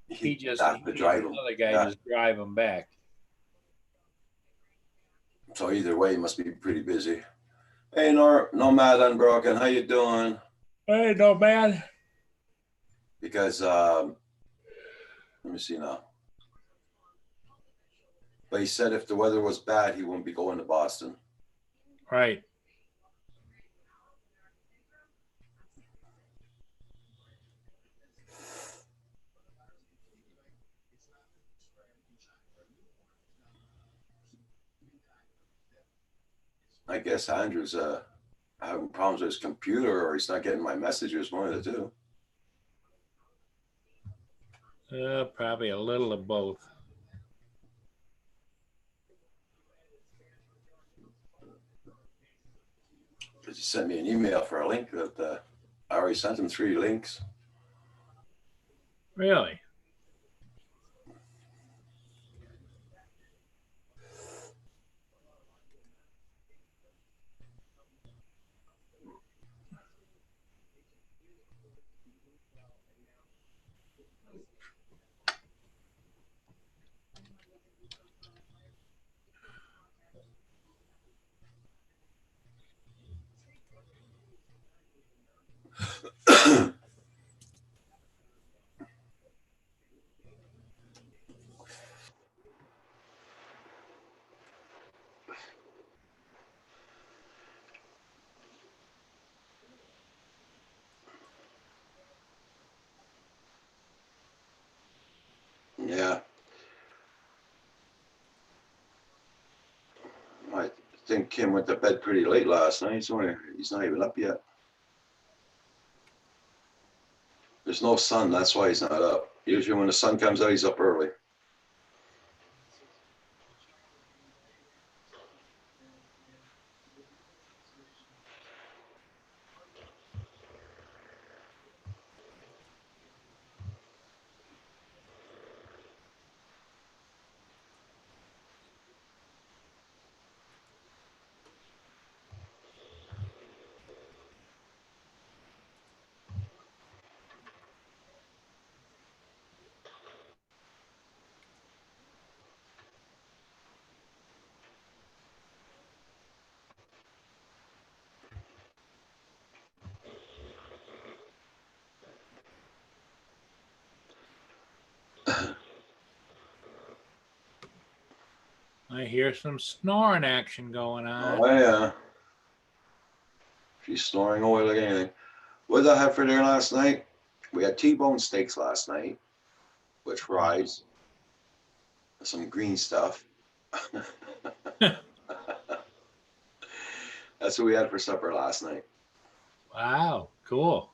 he just have to drive them. Another guy just drive them back. So either way, he must be pretty busy. Hey, Nomad Unbroken, how you doing? Hey, Nomad. Because let me see now. But he said if the weather was bad, he wouldn't be going to Boston. Right. I guess Andrew's having problems with his computer, or he's not getting my messages, one of the two. Probably a little of both. He sent me an email for a link that I already sent him 3 links. Really? Yeah. I think Kim went to bed pretty late last night. He's not even up yet. There's no sun, that's why he's not up. Usually when the sun comes out, he's up early. I hear some snoring action going on. Oh yeah. She's snoring away like anything. What did I have for dinner last night? We had T-bone steaks last night with fries, some green stuff. That's what we had for supper last night. Wow, cool.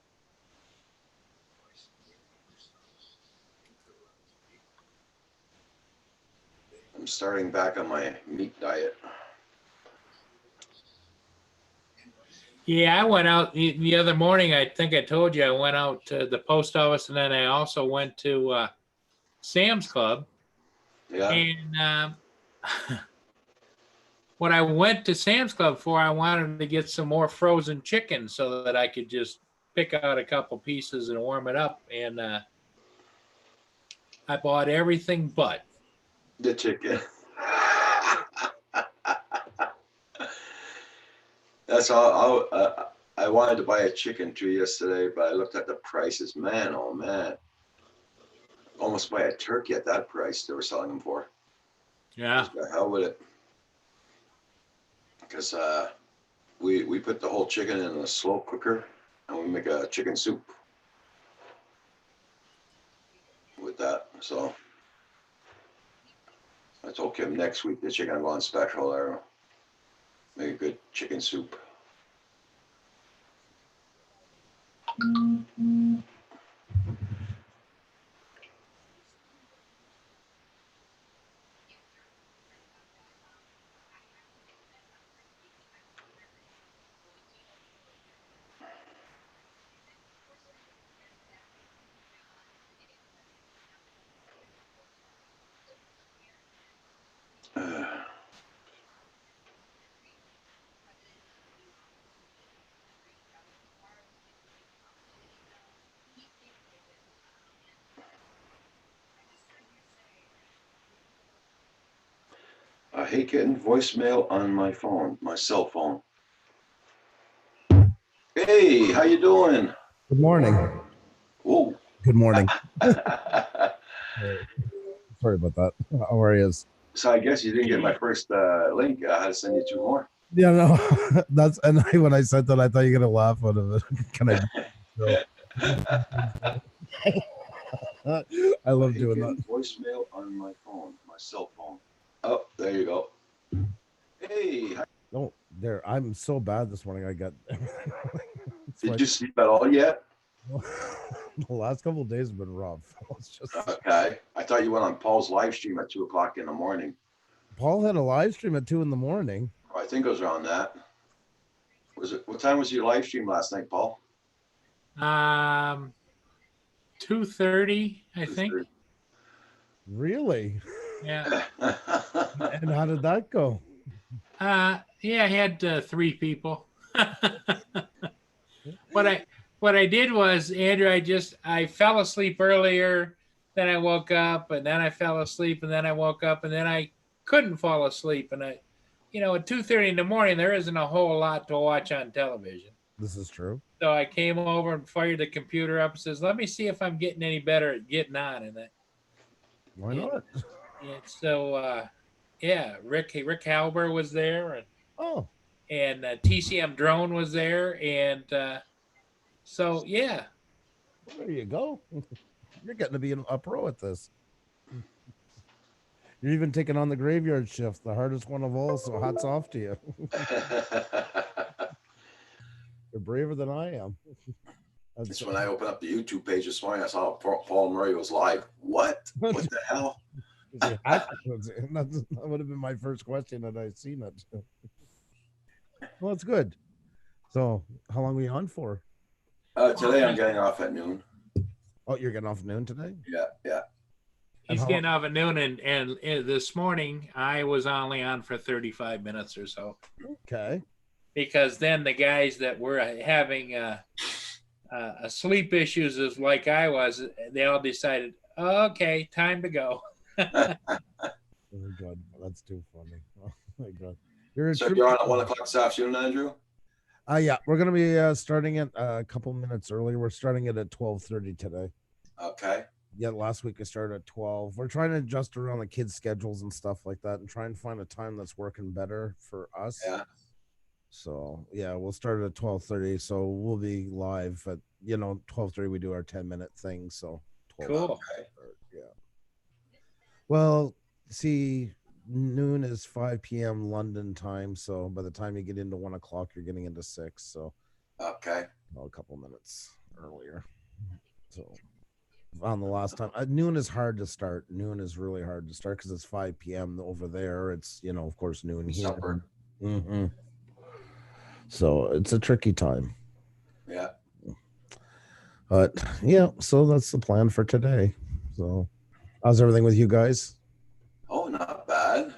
I'm starting back on my meat diet. Yeah, I went out the other morning. I think I told you I went out to the post office, and then I also went to Sam's Club. Yeah. And what I went to Sam's Club for, I wanted to get some more frozen chicken so that I could just pick out a couple pieces and warm it up. And I bought everything but The chicken. That's all. I wanted to buy a chicken too yesterday, but I looked at the prices. Man, oh man. Almost buy a turkey at that price they were selling them for. yeah. The hell with it. Because we put the whole chicken in a slow cooker and we make a chicken soup with that. So I told Kim next week the chicken will go on special there. Make a good chicken soup. I hate getting voicemail on my phone, my cell phone. Hey, how you doing? Good morning. Whoa. Good morning. Sorry about that. How are you? So I guess you didn't get my first link. I had to send you two more. Yeah, no, that's when I said that, I thought you were gonna laugh out of it. Can I? I love doing that. Voicemail on my phone, my cell phone. Oh, there you go. Hey, No, there. I'm so bad this morning. I got. did you sleep at all yet? The last couple of days have been rough. It's just Okay. I thought you went on Paul's live stream at 2:00 in the morning. Paul had a live stream at 2 a.m. I think it was around that. Was it? What time was your live stream last night, Paul? 2:30, I think. Really? Yeah. And how did that go? Yeah, I had 3 people. What I did was, Andrew, I fell asleep earlier, then I woke up, and then I fell asleep, and then I woke up, and then I couldn't fall asleep. And at 2:30 in the morning, there isn't a whole lot to watch on television. This is true. So I came over and fired the computer up and says, let me see if I'm getting any better at getting on. And Why not? Yeah, so Rick Halber was there, and TCM Drone was there, and so yeah. Well, there you go. You're getting to be a pro at this. You're even taking on the graveyard shift, the hardest one of all. So hats off to you. You're braver than I am. It's when I opened up the YouTube page this morning, I saw Paul Murray was live. What? What the hell? That would have been my first question had I seen it. Well, it's good. So, how long were you on for? Today I'm getting off at noon. Oh, you're getting off noon today? Yeah. He's how- getting off at noon, and this morning I was only on for 35 minutes or so, Okay. because then the guys that were having sleep issues, as like I was, they all decided, okay, time to go. Oh my God, that's too funny. Oh my God. You're a So true- you're on at 1 o'clock this afternoon, Andrew? Yeah, we're gonna be starting it a couple minutes early. We're starting it at 12:30 today. Okay. Yeah, last week I started at 12. We're trying to adjust around the kids' schedules and stuff like that and try and find a time that's working better for us. Yeah. So yeah, we'll start at 12:30. So we'll be live at 12:30 we do our 10-minute thing. So 12 Cool. Okay. yeah. Well, see, noon is 5 p.m. London time. So by the time you get into 1 o'clock, you're getting into 6. So Okay. a couple minutes earlier. So on the last time, noon is hard to start. Noon is really hard to start because it's 5 p.m. over there. It's of course noon here. Supper. Mm-hmm. So it's a tricky time. Yeah. But yeah, so that's the plan for today. So how's everything with you guys? Oh, not bad.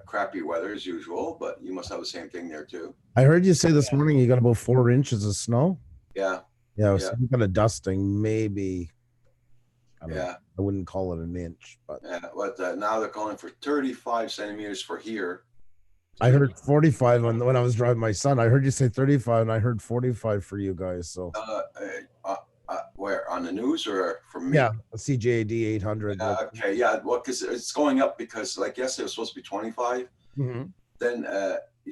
Crappy weather as usual, but you must have the same thing there too. I heard you say this morning you got about 4 inches of snow. Yeah. Yeah, Yeah. so you got a dusting, maybe. I don't know. Yeah. I wouldn't call it an inch, but Yeah. But now they're calling for 35 centimeters for here. I heard 45 when I was driving my son. I heard you say 35, and I heard 45 for you guys. So Where on the news or from me? yeah, a CJAD 800. Okay. Yeah. Well, because it's going up because like yesterday it was supposed to be 25. Mhm. Then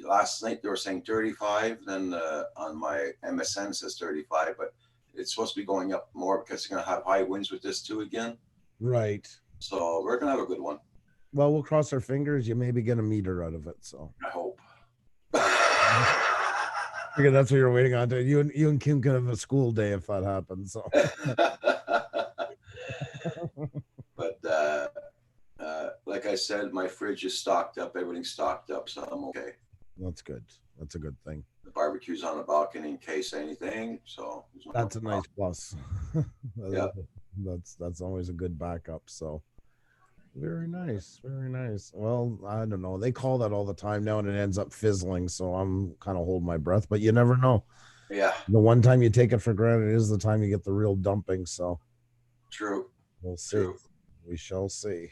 last night they were saying 35. Then on my MSN it says 35, but it's supposed to be going up more because they're going to have high winds with this too again. Right. So we're going to have a good one. Well, we'll cross our fingers. You maybe get a meter out of it. So I hope. okay, that's what you're waiting on. You and Kim can have a school day if that happens. So But like I said, my fridge is stocked up. Everything's stocked up, so I'm okay. that's good. That's a good thing. The barbecue's on the balcony in case anything. So there's no That's a problem. nice plus. Yeah. That's always a good backup. So very nice, very nice. Well, I don't know. They call that all the time now, and it ends up fizzling. So I'm kind of holding my breath, but you never know. Yeah, The one time you take it for granted is the time you get the real dumping. So true. we'll see. True. We shall see.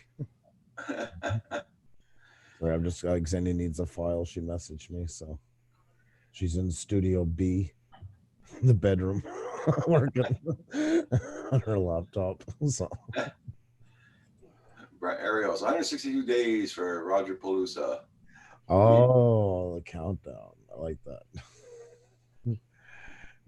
Sorry, I'm just like Xenia needs a file. She messaged me, so she's in Studio B, the bedroom, working on her laptop. So Ariel's 162 days for Roger Palooza. oh, the countdown. I like that.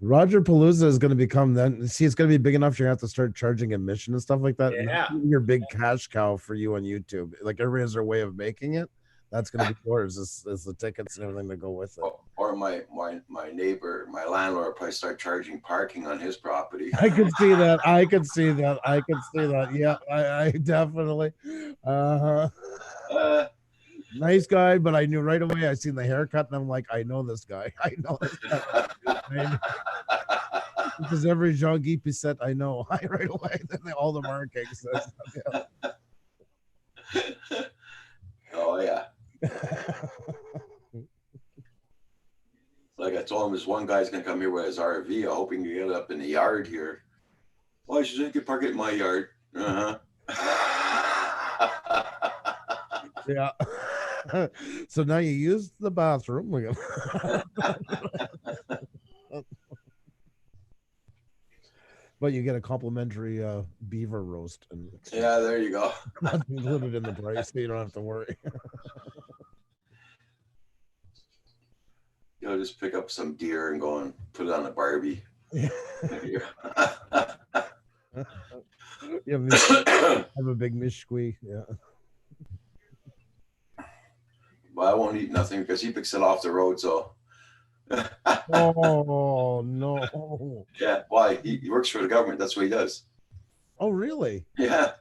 Roger Palooza is going to become then. See, it's going to be big enough. You're going to have to start charging admission and stuff like that. Yeah. Your big cash cow for you on YouTube. Like everybody has their way of making it. That's going to be yours. Is the tickets and everything to go with it. Or my neighbor, my landlord, will probably start charging parking on his property. I could see that. I could see that. I could see that. Yeah, I definitely. Nice guy, but I knew right away. I seen the haircut, and I'm like, I know this guy. I know this guy. Because every Jean-Guy Pisset I know right away. Then all the markings. Yeah. Oh yeah. Like I told him, this one guy's gonna come here with his RV, hoping to get it up in the yard here. Well, you could park it in my yard. Yeah. So now you use the bathroom. But you get a complimentary beaver roast, and Yeah, there you go. that's included in the price, so you don't have to worry. You know, just pick up some deer and go and put it on a Barbie. You have a big mishqui. Yeah. But I won't eat nothing because he picks it off the road. So Oh no. Yeah, why? He works for the government. That's what he does. Oh really? Yeah.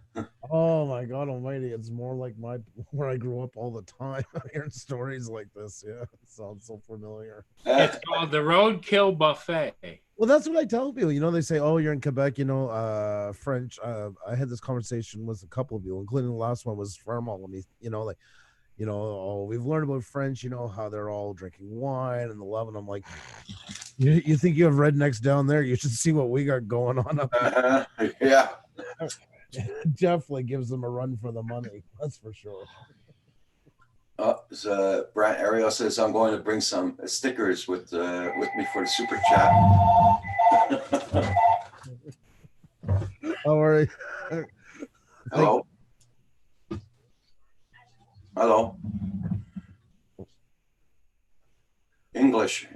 Oh my God Almighty! It's more like my where I grew up all the time. Hearing stories like this, yeah, it sounds so familiar. It's called the Roadkill Buffet. Well, that's what I tell people. You know, they say, "Oh, you're in Quebec." You know, French. I had this conversation with a couple of you, including the last one was Farmall. You know, like, you know, oh, we've learned about French. You know how they're all drinking wine and the love. And I'm like, you think you have rednecks down there? You should see what we got going on up here. Yeah. Definitely gives them a run for the money. That's for sure. So Brant Ariel says I'm going to bring some stickers with me for the super chat. How are you? Hello. Hello. English.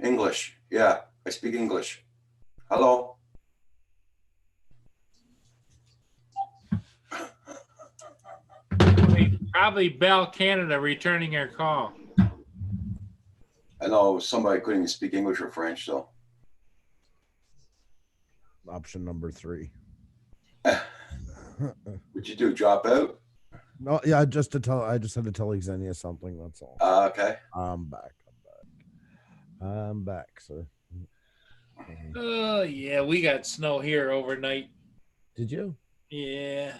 Yeah, I speak English. Hello. Probably Bell Canada returning her call. I know somebody couldn't even speak English or French, so. Option number 3. What'd you do? Drop out? No, yeah, I just had to tell Xenia something. That's all. Okay. I'm back, sir. Oh yeah, we got snow here overnight. Did you? Yeah.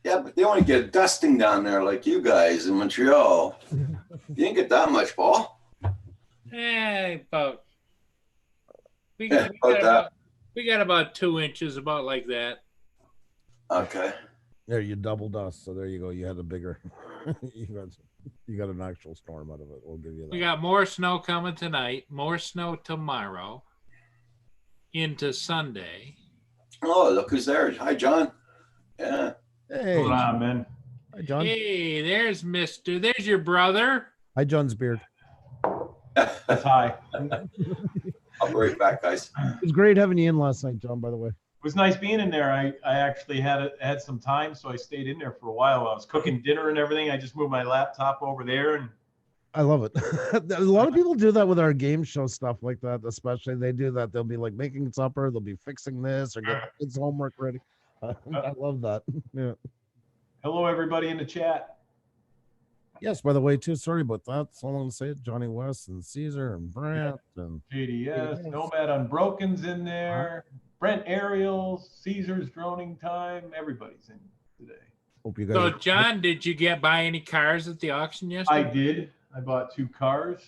Yeah, but they only get dusting down there like you guys in Montreal. You didn't get that much, Paul. About we got about 2 inches, about like that. Okay. There, you double dust. So there you go. You had a bigger. you got an actual storm out of it. We'll give you that. We got more snow coming tonight. More snow tomorrow. Into Sunday. Oh, look who's there. Hi, John. Yeah. Hey, Hold on, man. Hi, John. Hey, there's there's your brother. Hi, John's beard. That's high. I'll be right back, guys. It was great having you in last night, John. By the way, It was nice being in there. I actually had some time, so I stayed in there for a while. I was cooking dinner and everything. I just moved my laptop over there, and I love it. A lot of people do that with our game show stuff like that. Especially they do that. They'll be like making supper. They'll be fixing this or get kids' homework ready. I love that. Yeah. hello everybody in the chat. Yes, by the way, too, sorry about that. So long to say Johnny West and Caesar and Brant and JDS, Nomad Unbroken's in there. Brent Ariel, Caesar's Droning Time. Everybody's in today. hope you guys. So, John, did you buy any cars at the auction yesterday? I did. I bought 2 cars.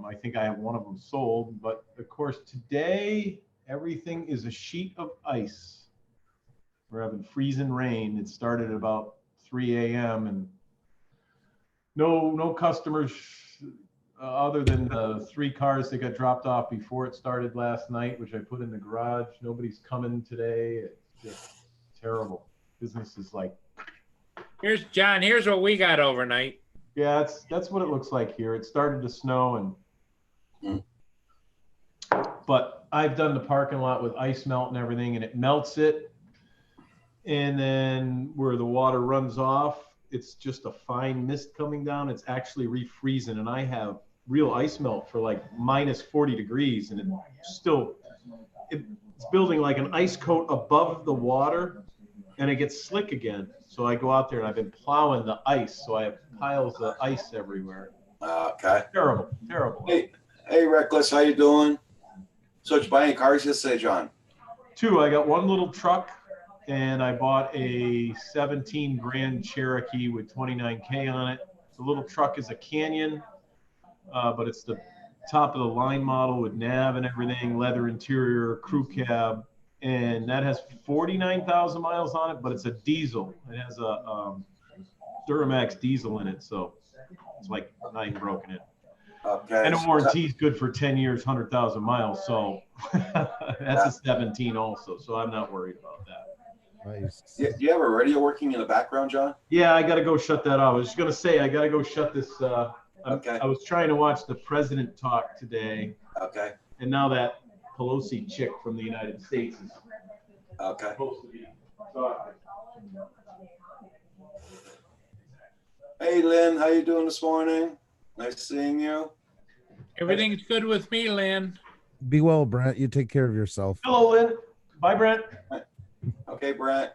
I think I have one of them sold, but of course today everything is a sheet of ice. We're having freezing rain. It started at about 3 a.m. and no customers other than the 3 cars that got dropped off before it started last night, which I put in the garage. Nobody's coming today. It's just terrible. Business is like. Here's John. Here's what we got overnight. Yeah, that's what it looks like here. It started to snow but I've done the parking lot with ice melt and everything, and it melts it. And then where the water runs off, it's just a fine mist coming down. It's actually refreezing, and I have real ice melt for like minus 40 degrees, and it's building like an ice coat above the water, and it gets slick again. So I go out there and I've been plowing the ice, so I have piles of ice everywhere. Okay. Terrible. Hey, Reckless, how you doing? So did you buy any cars yesterday, John? 2, I got one little truck, and I bought a 17 Grand Cherokee with 29K on it. The little truck is a Canyon, but it's the top of the line model with nav and everything, leather interior, crew cab, and that has 49,000 miles on it, but it's a diesel. It has a Duramax diesel in it, so it's like not even broken in. Okay. And the warranty is good for 10 years, 100,000 miles, so that's a 17 also, so I'm not worried about that. Nice. Do you have a radio working in the background, John? Yeah, I got to go shut that off. I was just going to say, I got to go shut this. Okay. I was trying to watch the president talk today, Okay. and now that Pelosi chick from the United States is Okay. supposed to be talking. Hey, Lynn, how you doing this morning? Nice seeing you. Everything's good with me, Lynn. Be well, Brent. You take care of yourself. Hello, Lynn. Bye, Brent. Okay, Brent.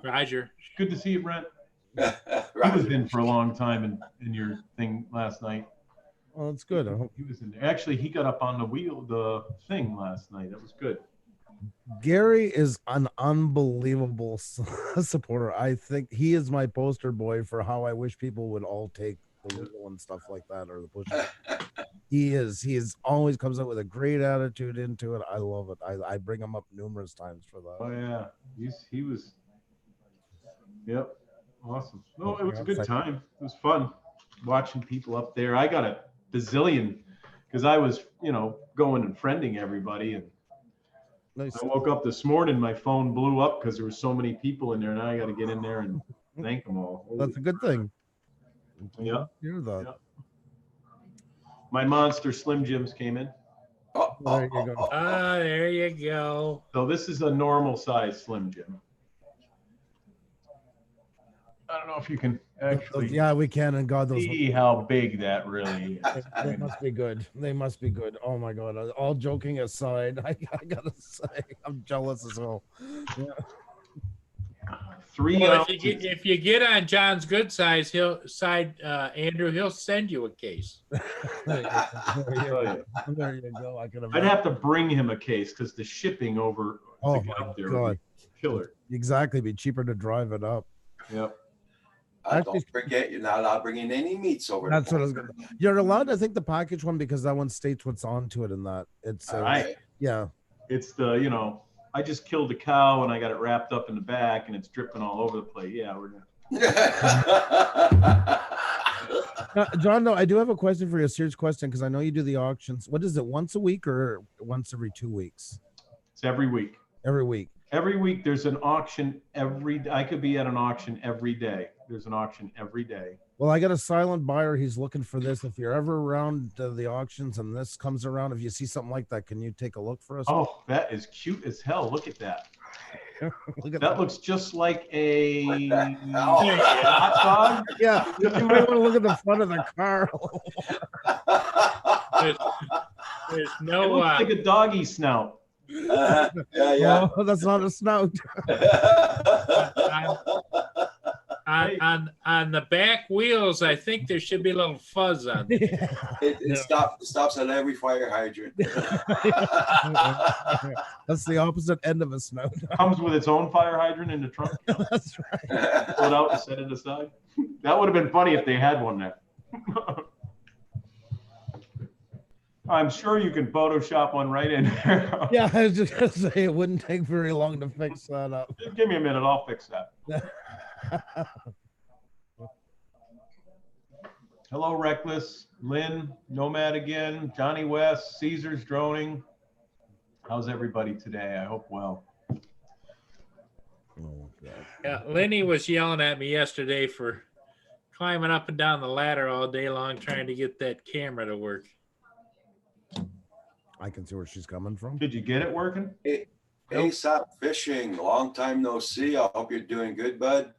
Roger. Good to see you, Brent. He was Roger. in for a long time in your thing last night. Well, that's good. I hope He was in there. Actually, he got up on the thing last night. That was good. Gary is an unbelievable supporter. I think he is my poster boy for how I wish people would all take the wheel and stuff like that, or the push. He is always comes up with a great attitude into it. I love it. I bring him up numerous times for that. Oh yeah, he was. Yep, awesome. No, it was a good time. It was fun watching people up there. I got a bazillion because I was, going and friending everybody, and Nice. I woke up this morning, my phone blew up because there were so many people in there. Now I got to get in there and thank them all. That's a good thing. Yeah. Hear that. Yeah. My Monster Slim Jims came in. Oh, There you go. Ah, there you go. So this is a normal size Slim Jim. I don't know if you can actually Yeah, we can, and God, those see how big that really is. they must be good. They must be good. Oh my God! All joking aside, I gotta say, I'm jealous as hell. Yeah. 3 Well, ounces. if you get on John's good side, Andrew, he'll send you a case. There you Oh, yeah. go. There you go. I could I'd have to bring him a case because the shipping over Oh to get my up there God! would be killer. Exactly, be cheaper to drive it up. Yep. Don't forget, you're not allowed bringing any meats over. That's what I was gonna. You're allowed, I think, the package one because that one states what's onto it, and that it's All right. yeah. It's the, I just killed a cow and I got it wrapped up in the back and it's dripping all over the place. Yeah, we're gonna. John, though, I do have a question for you, a serious question, because I know you do the auctions. What is it, once a week or once every 2 weeks? It's every week. Every week. Every week there's an auction I could be at an auction every day. There's an auction every day. Well, I got a silent buyer. He's looking for this. If you're ever around the auctions and this comes around, if you see something like that, can you take a look for us? Oh, that is cute as hell. Look at that. Look at That looks just like a hell? hot dog. Yeah, you might want to look at the front of the car. There's It no looks like a doggy snout. Yeah. Oh, that's not a snout. on the back wheels. I think there should be a little fuzz on them. It stops at every fire hydrant. That's the opposite end of a snout. Comes with its own fire hydrant in the trunk. That's right. Pull it out and set it aside. That would have been funny if they had one there. I'm sure you can Photoshop one right in there. Yeah, I was just gonna say it wouldn't take very long to fix that up. Just give me a minute, I'll fix that. Hello, Reckless, Lynn, Nomad again, Johnny West, Caesar's droning. How's everybody today? I hope well. Oh, God. Yeah, Lenny was yelling at me yesterday for climbing up and down the ladder all day long trying to get that camera to work. I can see where she's coming from. Did you get it working? Hey, Sop Fishing, long time no see. I hope you're doing good, bud.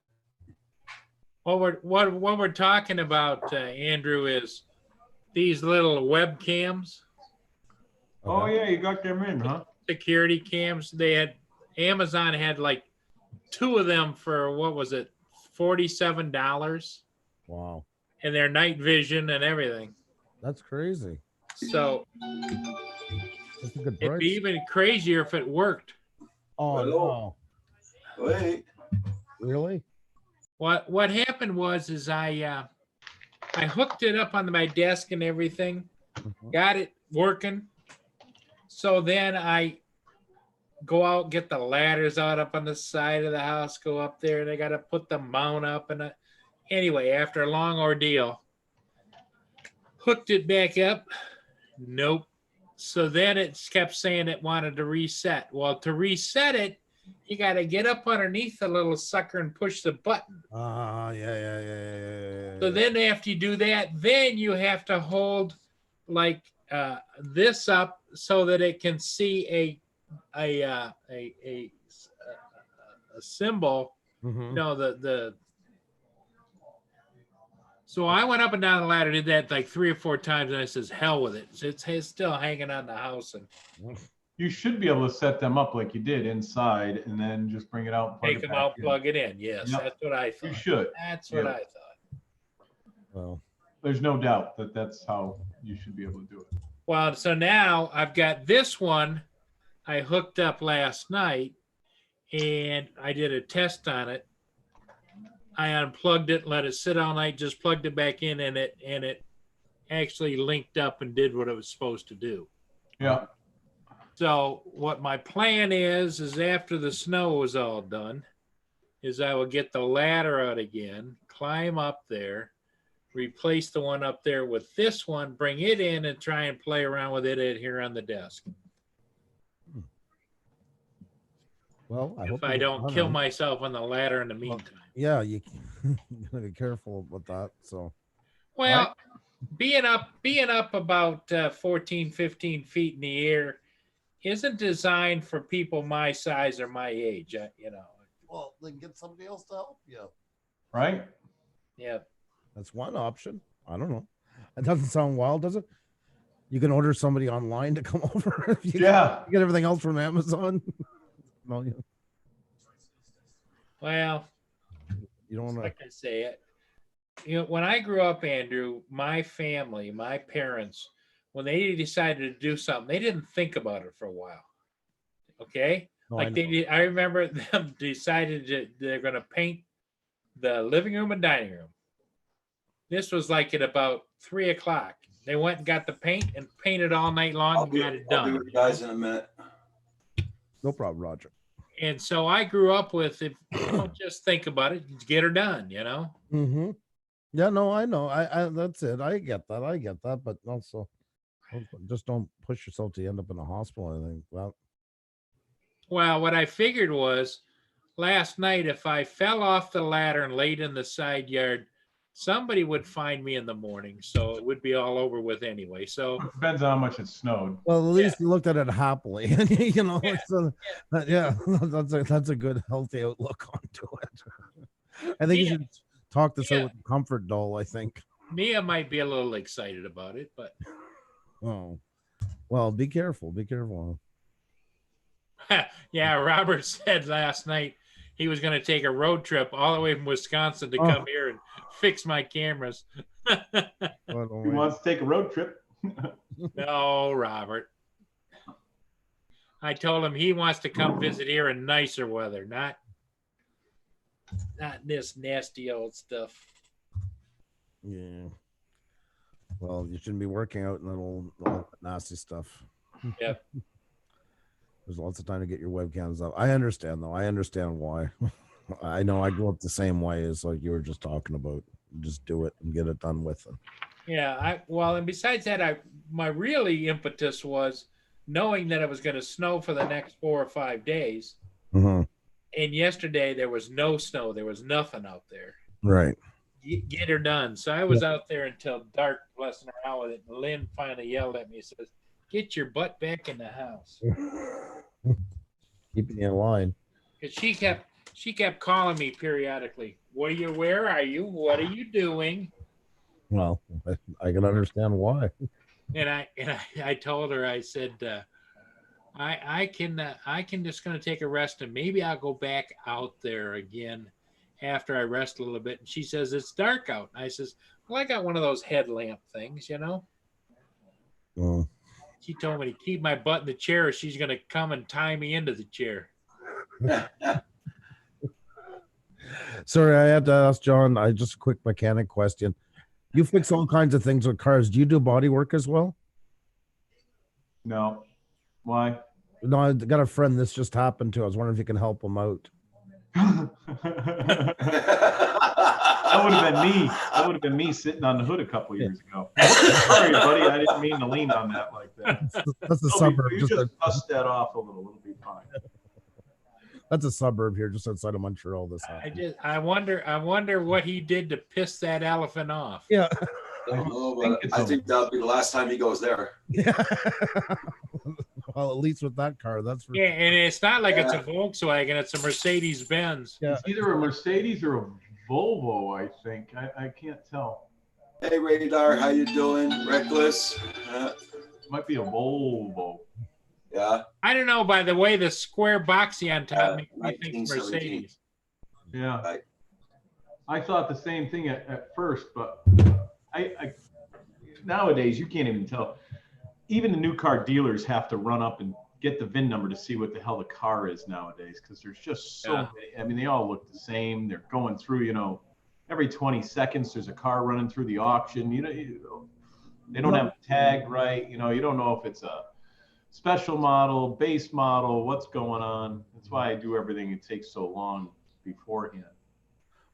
What we're talking about, Andrew, is these little webcams, Oh yeah, you got them in, huh? security cams. Amazon had like 2 of them for what was it, $47, Wow, and they're night vision and everything. that's crazy. So That's a good it'd price. be even crazier if it worked. Oh no, Wait. really? What happened was I hooked it up on my desk and everything, got it working. So then I go out, get the ladders out up on the side of the house, go up there, and I got to put the mount up. And anyway, after a long ordeal, hooked it back up. Nope. So then it kept saying it wanted to reset. Well, to reset it, you got to get up underneath the little sucker and push the button. Yeah. So then after you do that, then you have to hold like this up so that it can see a symbol. Mhm. You know, the So I went up and down the ladder, did that like 3 or 4 times, and I says, hell with it. So it's still hanging on the house, and You should be able to set them up like you did inside and then just bring it out and plug take it them back out, in. plug it in. Yes, Yep. that's what I You thought. should. That's what Yep. I thought. Well, There's no doubt that that's how you should be able to do it. Well, so now I've got this one I hooked up last night, and I did a test on it. I unplugged it, let it sit all night, just plugged it back in, and it actually linked up and did what it was supposed to do. Yeah. So what my plan is after the snow is all done, is I will get the ladder out again, climb up there, replace the one up there with this one, bring it in, and try and play around with it here on the desk. well, I hope If you I get don't done kill on it. myself on the ladder in the meantime. Yeah, you gotta be careful about that. So Well, being up about 14, 15 feet in the air isn't designed for people my size or my age. You know, well, then get somebody else to help you. Right? yeah. That's one option. I don't know. It doesn't sound wild, does it? You can order somebody online to come over. You Yeah. get everything else from Amazon. No, you Well, don't want to. like I say, when I grew up, Andrew, my family, my parents, when they decided to do something, they didn't think about it for a while. Okay, No, like I remember them decided they're going to paint the living room and dining room. This was like at about 3 o'clock. They went and got the paint and painted all night long and got it I'll be done. with you guys in a minute. No problem, Roger. And so I grew up with, if you don't just think about it, just get her done, you know? Mm-hmm. Yeah, no, I know. I that's it. I get that. But also, just don't push yourself to end up in a hospital. I think. Well, Well, what I figured was last night, if I fell off the ladder and laid in the side yard, somebody would find me in the morning. So it would be all over with anyway. So Depends on how much it snowed. well, at least you looked at it happily, and you know, Yeah. so, that's a good healthy outlook onto it. I think you Yeah. should talk this Yeah. out with Comfort Doll. I think. Mia might be a little excited about it, but Oh, well, be careful. Be careful. yeah, Robert said last night he was going to take a road trip all the way from Wisconsin to Oh. come here and fix my cameras. He wants to take a road trip. No, Robert. I told him he wants to come visit here in nicer weather, not this nasty old stuff. Yeah. Well, you shouldn't be working out in all that nasty stuff. Yep. There's lots of time to get your webcams up. I understand, though. I understand why. I know I grew up the same way as like you were just talking about. Just do it and get it done with. Yeah, and besides that, my really impetus was knowing that it was going to snow for the next 4 or 5 days. Mm-hmm. And yesterday there was no snow. There was nothing out there. Right. Get her done. So I was out there until dark, blessing her out with it. And Lynn finally yelled at me and says, "Get your butt back in the house." Keeping you in line. Because she kept calling me periodically. Where are you? What are you doing? Well, I can understand why. And I told her, I said, I can just going to take a rest, and maybe I'll go back out there again after I rest a little bit. And she says, it's dark out. And I says, well, I got one of those headlamp things, you know. Mm. She told me to keep my butt in the chair, or she's going to come and tie me into the chair. Sorry, I had to ask John. Just a quick mechanic question. You fix all kinds of things with cars. Do you do body work as well? No. Why? No, I got a friend this just happened to. I was wondering if you can help him out. That would have been me. That would have been me sitting on the hood a couple years ago. Sorry, buddy. I didn't mean to lean on that like that. That's a No, suburb. you Just just dust that off a little. It'll be fine. that's a suburb here, just outside of Montreal. This happened. I wonder what he did to piss that elephant off. Yeah. I think that'll be the last time he goes there. Yeah. Well, at least with that car, that's for Yeah, and it's not like it's a Volkswagen; it's a Mercedes Benz. Yeah. It's either a Mercedes or a Volvo, I think. I can't tell. Hey, Radar, how you doing? Reckless? Might be a Volvo. Yeah. I don't know. By the way, the square boxy on top makes me think 1917. Mercedes. Yeah. Right. I thought the same thing at first, but I nowadays you can't even tell. Even the new car dealers have to run up and get the VIN number to see what the hell the car is nowadays, because there's just so Yeah. many. I mean, they all look the same. They're going through, every 20 seconds there's a car running through the auction. They don't have the tag right. You don't know if it's a special model, base model, what's going on. That's why I do everything. It takes so long beforehand.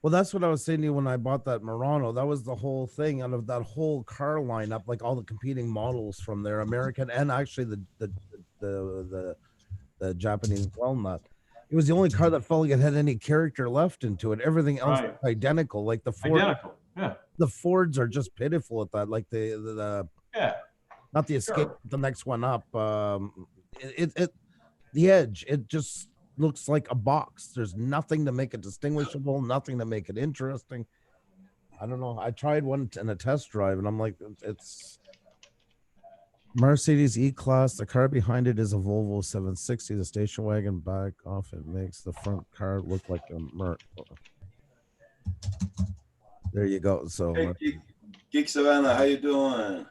Well, that's what I was saying to you when I bought that Murano. That was the whole thing out of that whole car lineup, like all the competing models from there, American and actually the Japanese walnut. It was the only car that felt like it had any character left into it. Everything else Right. was identical. Like the Ford, Identical. Yeah. the Fords are just pitiful at that. Like the Yeah. not the Escape, Sure. the next one up. The Edge. It just looks like a box. There's nothing to make it distinguishable, nothing to make it interesting. I don't know. I tried one in a test drive, and I'm like, it's Mercedes E-Class. The car behind it is a Volvo 760. The station wagon back off it makes the front car look like a Merc. There you go. So, Hey, Geek Savannah, how you doing?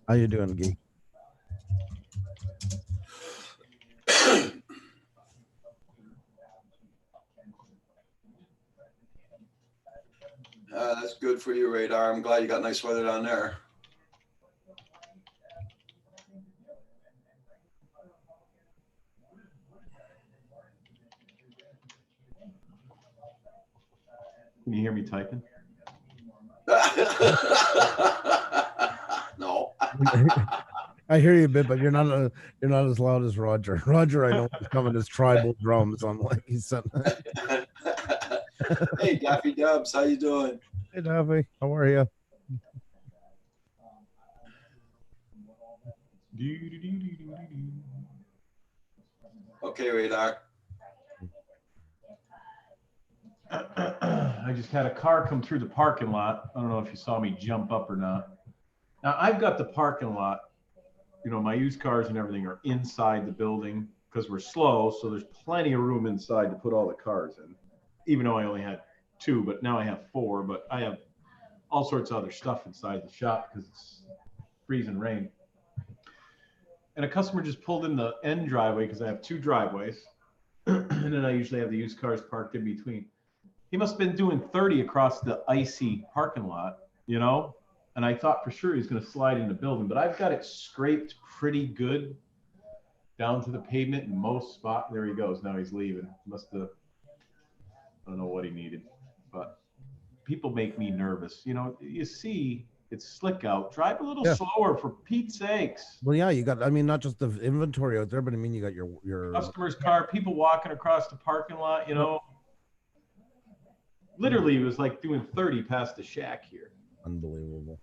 how you doing, Geek? That's good for you, Radar. I'm glad you got nice weather down there. Can you hear me typing? No. I hear you a bit, but you're not as loud as Roger. Roger, I know is coming as tribal drums. I'm like, he said, Hey, Daffy Dubs, how you doing? "Hey, Daffy, how are you?" Okay, Radar. I just had a car come through the parking lot. I don't know if you saw me jump up or not. Now I've got the parking lot, my used cars and everything are inside the building because we're slow. So there's plenty of room inside to put all the cars in, even though I only had 2, but now I have 4, but I have all sorts of other stuff inside the shop because it's freezing rain. And a customer just pulled in the end driveway because I have 2 driveways. And then I usually have the used cars parked in between. He must have been doing 30 across the icy parking lot, and I thought for sure he was going to slide in the building, but I've got it scraped pretty good down to the pavement in most spot. There he goes. Now he's leaving. Must have, I don't know what he needed, but people make me nervous. You see it's slick out. Drive a little slower for Pete's sakes. Well, yeah, you got. I mean, not just the inventory out there, but I mean, you got your customer's car. People walking across the parking lot. Literally, it was like doing 30 past the shack here. Unbelievable.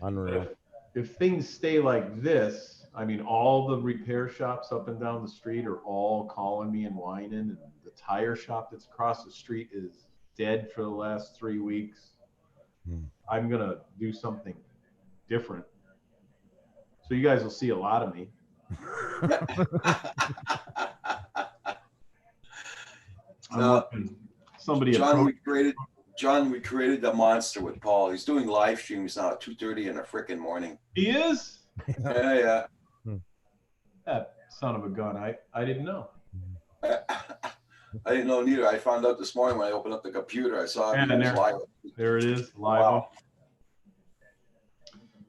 Unreal. If things stay like this, I mean, all the repair shops up and down the street are all calling me and whining, and the tire shop that's across the street is dead for the last 3 weeks. I'm gonna do something different, so you guys will see a lot of me. Somebody John, we created the monster with Paul. He's doing live streams now at 2:30 in the frickin' morning. He is? Yeah. That son of a gun. I didn't know. I didn't know neither. I found out this morning when I opened up the computer. I saw it was live. There it is, live. Wow.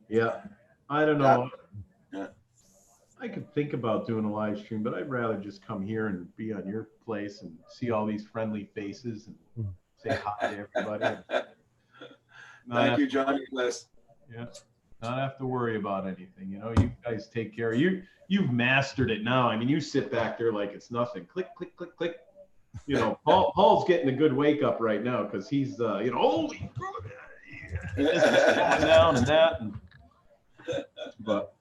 Yeah. I don't know. Yeah. I could think about doing a live stream, but I'd rather just come here and be on your place and see all these friendly faces and say hi to everybody. Thank you, John. Yeah. Not have to worry about anything. You guys take care. You've mastered it now. I mean, you sit back there like it's nothing. Click, click, click, click. Paul's getting a good wake up right now because he's, holy down and that. But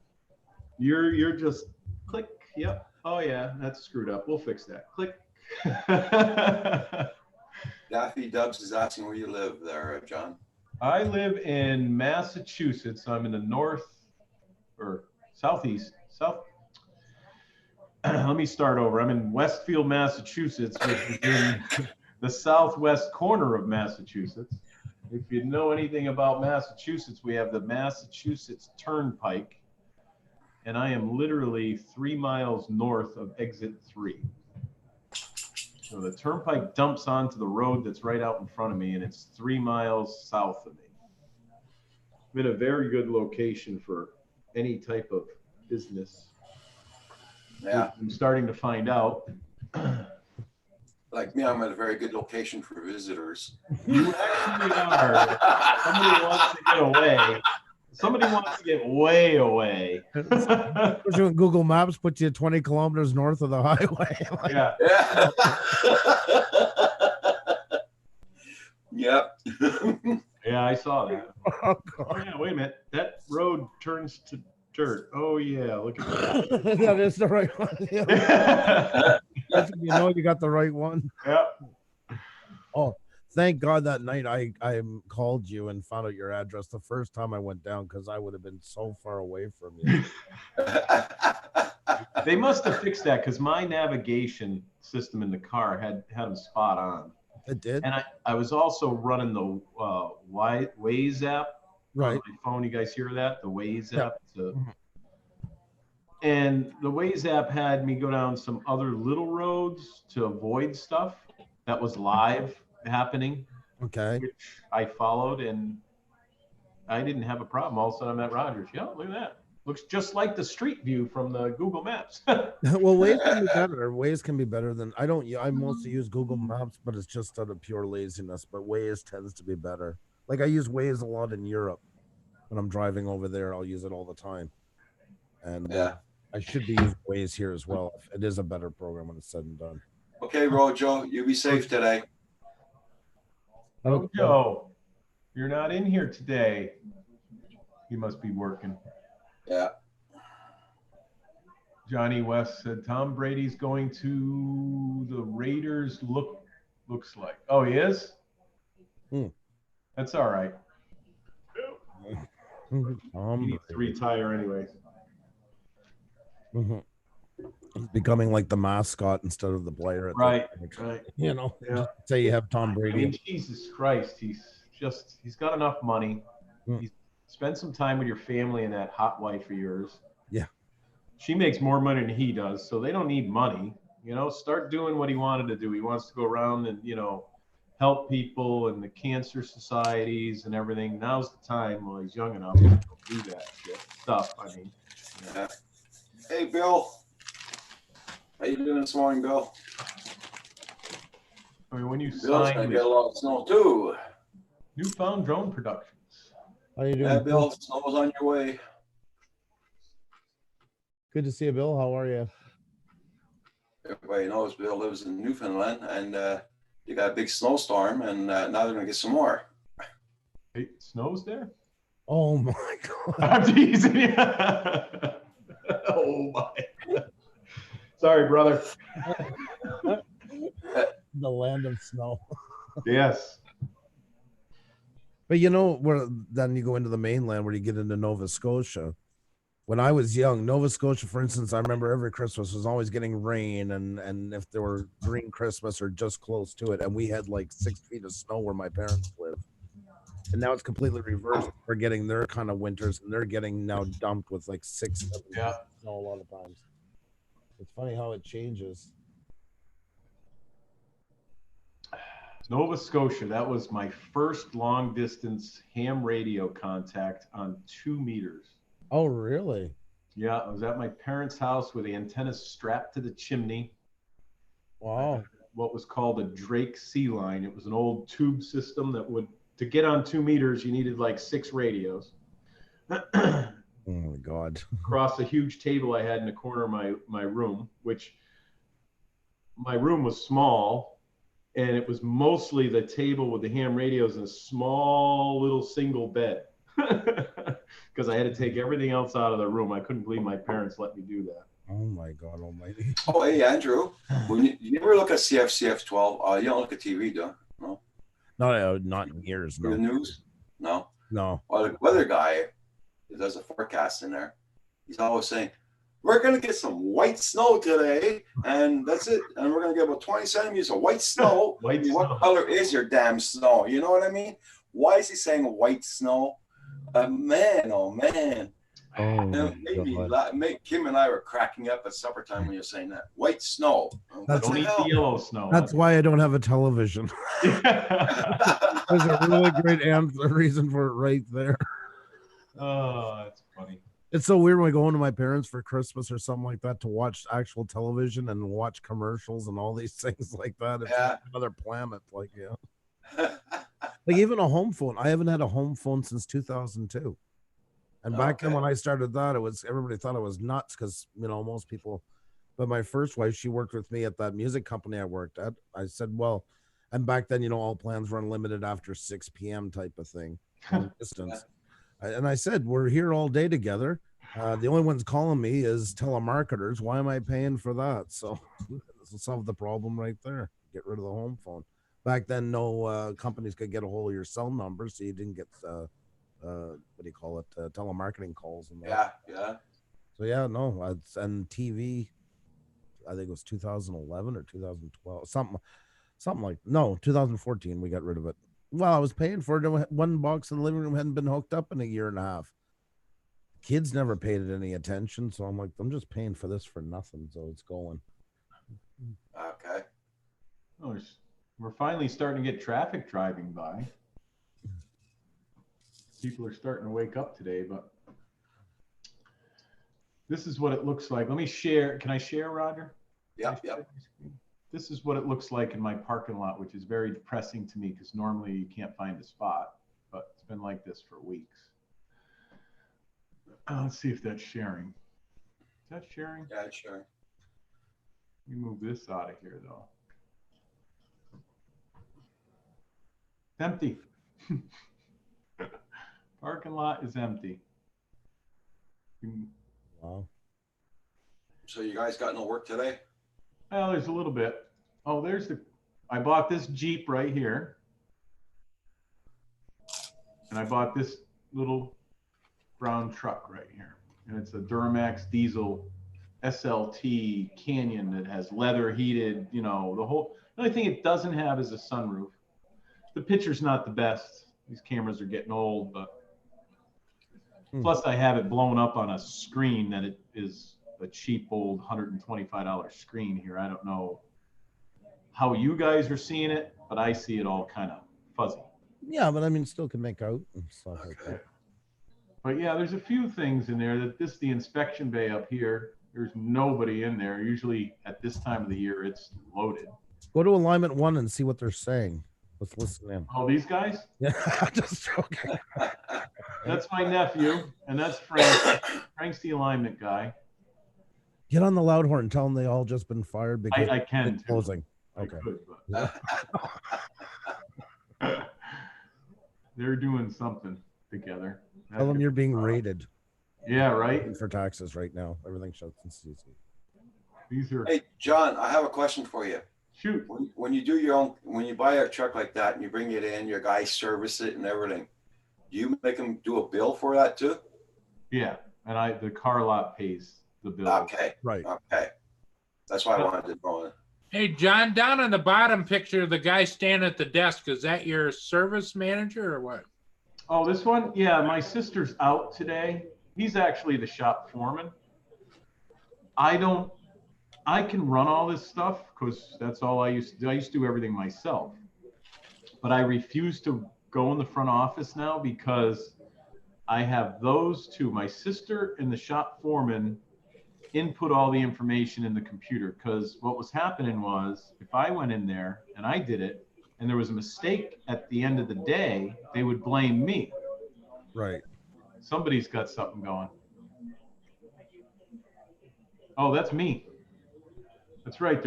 you're just click. Yep. Oh yeah, that's screwed up. We'll fix that. Click. Daffy Dubs is asking where you live there, John. I live in Massachusetts. I'm in the north or southeast. Let me start over. I'm in Westfield, Massachusetts, which is in the southwest corner of Massachusetts. If you know anything about Massachusetts, we have the Massachusetts Turnpike, and I am literally 3 miles north of exit 3. So the turnpike dumps onto the road that's right out in front of me, and it's 3 miles south of me. I'm in a very good location for any type of business. Yeah. I'm starting to find out. Like me, I'm at a very good location for visitors. You actually are. Somebody wants to get away. Somebody wants to get way away. Puts you in Google Maps, puts you 20 kilometers north of the highway. Like, Yeah. Yeah. Yep. Yeah, I saw that. oh, Oh, God. yeah, wait a minute. That road turns to dirt. Oh, yeah, look at that. That is the right one. Yeah. Yeah. That's when you know you got the right one. Oh, thank God that night I called you and found out your address the first time I went down, because I would have been so far away from you. They must have fixed that because my navigation system in the car had them spot on. It did? And I was also running the Waze app Right. on my phone. You guys hear that? The Waze Yeah. app. Mhm. And the Waze app had me go down some other little roads to avoid stuff that was live happening, Okay. which I followed, and I didn't have a problem. All of a sudden I'm at Rogers. Yeah, look at that. Looks just like the street view from the Google Maps. Well, Waze can be better. Waze can be better than I mostly use Google Maps, but it's just out of pure laziness. But Waze tends to be better. Like I use Waze a lot in Europe. When I'm driving over there, I'll use it all the time. And Yeah. I should be using Waze here as well. It is a better program when it's said and done. Okay, Rojo, you be safe today. Oh, Joe, you're not in here today. You must be working. Yeah. Johnny West said Tom Brady's going to the Raiders. Looks like. Oh, he is? That's all right. He needs to retire anyway. Mhm. He's becoming like the mascot instead of the player. At Right. the, Right. You know, Yeah. say you have Tom I Brady. mean, Jesus Christ, he's got enough money. Mm. Spend some time with your family and that hot wife of yours. Yeah. She makes more money than he does, so they don't need money. You know, start doing what he wanted to do. He wants to go around and, help people and the cancer societies and everything. Now's the time while he's young enough to do that stuff. I mean, Yeah. Hey, Bill. How you doing this morning, Bill? when you Bill's gonna sign get a with lot of snow too. Newfound Drone Productions. How you doing? Yeah, Bill, snow's on your way. Good to see you, Bill. How are you? Everybody knows Bill lives in Newfoundland, and you got a big snowstorm, and now they're gonna get some more. Hey, snows there? Oh my God. I'm teasing you. Oh my. Sorry, brother. The land of snow. Yes. But where then you go into the mainland where you get into Nova Scotia. When I was young, Nova Scotia, for instance, I remember every Christmas was always getting rain, and if there were green Christmas or just close to it, and we had like 6 feet of snow where my parents live. And now it's completely reversed. We're getting their kind of winters, and they're getting now dumped with like 6, 7 feet of snow a lot of times. It's funny how it changes. Nova Scotia, that was my first long distance ham radio contact on 2 meters. Oh, really? Yeah, I was at my parents' house with the antennas strapped to the chimney. Wow. What was called a Drake Sea Line. It was an old tube system that to get on 2 meters, you needed like 6 radios. Oh my God. Across a huge table I had in the corner of my room, which my room was small, and it was mostly the table with the ham radios and a small little single bed. Because I had to take everything else out of the room. I couldn't believe my parents let me do that. Oh my God Almighty. Oh, hey, Andrew. When you ever look at CFCF 12? You don't look at TV, do you? No. Not in years. The No. news? No. No. Well, the weather guy that does the forecast in there, he's always saying, we're going to get some white snow today, and that's it. And we're going to get about 20 centimeters of white snow. White I mean, snow. what color is your damn snow? You know what I mean? Why is he saying white snow? Man, oh man. Oh, And it made me laugh. Kim and I were cracking up at supper time when you're saying that. White snow. What That's- Don't the eat hell? the yellow snow. That's why I don't have a television. There's a really great answer, reason for it right there. Oh, that's funny. It's so weird when we go into my parents for Christmas or something like that to watch actual television and watch commercials and all these things like that. It's Yeah. like another planet. Like, yeah. Like even a home phone. I haven't had a home phone since 2002. And back then Okay. when I started that, it was everybody thought it was nuts because most people. But my first wife, she worked with me at that music company I worked at. I said, well, and back then, all plans were unlimited after 6 p.m. type of thing, long distance. And I said, we're here all day together. The only ones calling me is telemarketers. Why am I paying for that? So this will solve the problem right there. Get rid of the home phone. Back then, no companies could get a hold of your cell number, so you didn't get what do you call it? Telemarketing calls and that. Yeah. So yeah, no, and TV. I think it was 2011 or 2012, something like 2014. We got rid of it. Well, I was paying for it. One box in the living room hadn't been hooked up in a year and a half. Kids never paid it any attention, so I'm like, I'm just paying for this for nothing. So it's going. Okay. Oh, we're finally starting to get traffic driving by. People are starting to wake up today, but this is what it looks like. Let me share. Can I share, Roger? Yeah. This is what it looks like in my parking lot, which is very depressing to me because normally you can't find a spot, but it's been like this for weeks. Let's see if that's sharing. Is that sharing? Yeah, sure. Let me move this out of here, though. It's empty. Parking lot is empty. Wow. So you guys got no work today? Well, there's a little bit. Oh, I bought this Jeep right here. And I bought this little brown truck right here. And it's a Duramax diesel SLT Canyon that has leather heated, the only thing it doesn't have is a sunroof. The picture's not the best. These cameras are getting old, but plus I have it blown up on a screen that it is a cheap old $125 screen here. I don't know how you guys are seeing it, but I see it all kind of fuzzy. Yeah, but I mean, still can make out and stuff like that. But yeah, there's a few things in there the inspection bay up here, there's nobody in there. Usually at this time of the year, it's loaded. Go to alignment 1 and see what they're saying. Let's listen in. Oh, these guys? Yeah, just joking. That's my nephew, and that's Frank. Frank's the alignment guy. Get on the loud horn and tell them they all just been fired because I can it's too. closing. I Okay. could, but they're doing something together. Tell them you're being rated Yeah, right. for taxes right now. Everything shuts and sees. These are Hey, John, I have a question for you. shoot. When you buy a truck like that and you bring it in, your guys service it and everything, do you make them do a bill for that too? Yeah, and the car lot pays the bill. Okay. Right. Okay. That's why I wanted to know. Hey, John, down on the bottom picture, the guy standing at the desk, is that your service manager or what? Oh, this one? Yeah, my sister's out today. He's actually the shop foreman. I can run all this stuff because that's all I used to do. I used to do everything myself. But I refuse to go in the front office now because I have those two, my sister and the shop foreman, input all the information in the computer. Because what was happening was if I went in there and I did it and there was a mistake at the end of the day, they would blame me. Right. Somebody's got something going. Oh, that's me. That's right.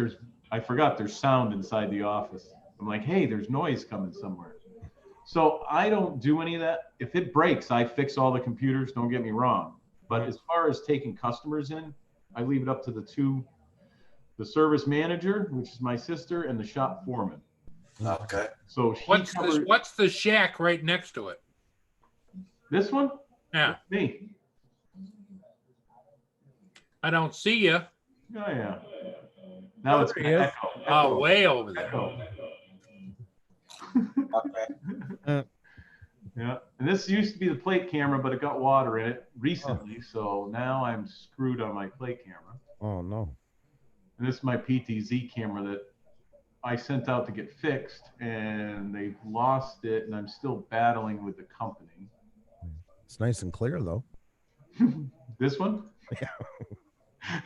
I forgot there's sound inside the office. I'm like, hey, there's noise coming somewhere. So I don't do any of that. If it breaks, I fix all the computers. Don't get me wrong. But as far as taking customers in, I leave it up to the service manager, which is my sister, and the shop foreman. Okay. So What's the shack right next to it? This one? Yeah, Me. I don't see you. Oh, yeah. Now it's There going he to is. echo. Oh, way over there. Echo. Okay. Yeah. And this used to be the plate camera, but it got water in it recently. So now I'm screwed on my plate camera. Oh no. And this is my PTZ camera that I sent out to get fixed, and they've lost it, and I'm still battling with the company. It's nice and clear though. This one?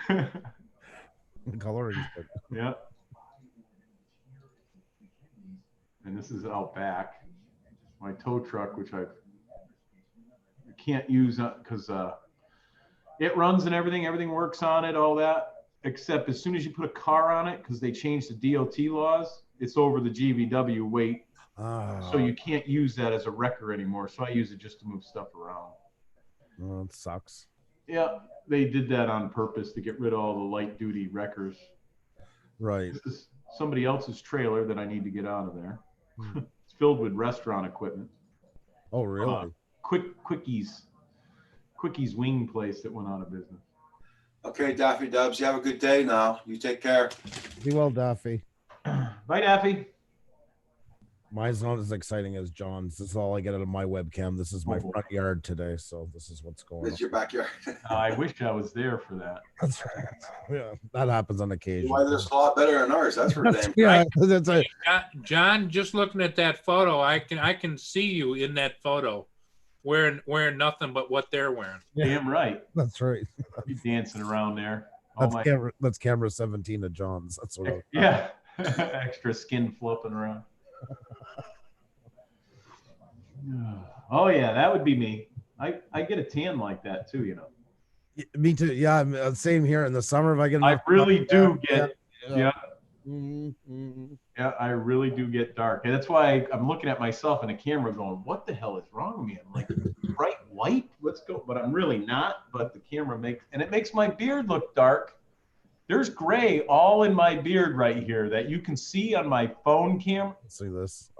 The coloring's good. Yeah. And this is out back. My tow truck, which I can't use because it runs and everything works on it, all that. Except as soon as you put a car on it, because they changed the DOT laws, it's over the GVW weight. So you can't use that as a wrecker anymore. So I use it just to move stuff around. Oh, it sucks. Yeah, they did that on purpose to get rid of all the light duty wreckers. Right. This is somebody else's trailer that I need to get out of there. Hmm. It's filled with restaurant equipment. Oh really? Quickies wing place that went out of business. Okay, Daffy Dubs, you have a good day now. You take care. Be well, Daffy. Bye, Daffy. Mine's not as exciting as John's. This is all I get out of my webcam. This is my Oh. front yard today, so this is what's going on. It's your backyard. I wish I was there for that. That's right. Yeah, that happens on occasion. Why this a lot better than ours? That's for damn. Yeah, that's a, John, just looking at that photo, I can see you in that photo, wearing nothing but what they're wearing. Damn right. that's right. Be dancing around there. Oh That's camera 17 of John's. That's what. Yeah. Extra skin flipping around. Oh yeah, that would be me. I get a tan like that too, you know. Me too. Yeah, same here. In the summer, if I get, I enough really do yeah, get, yeah, Mhm. yeah, I really do get dark. And that's why I'm looking at myself in the camera going, what the hell is wrong with me? I'm like, bright white? Let's go. But I'm really not. But the camera makes my beard look dark. There's gray all in my beard right here that you can see on my phone camera. See this?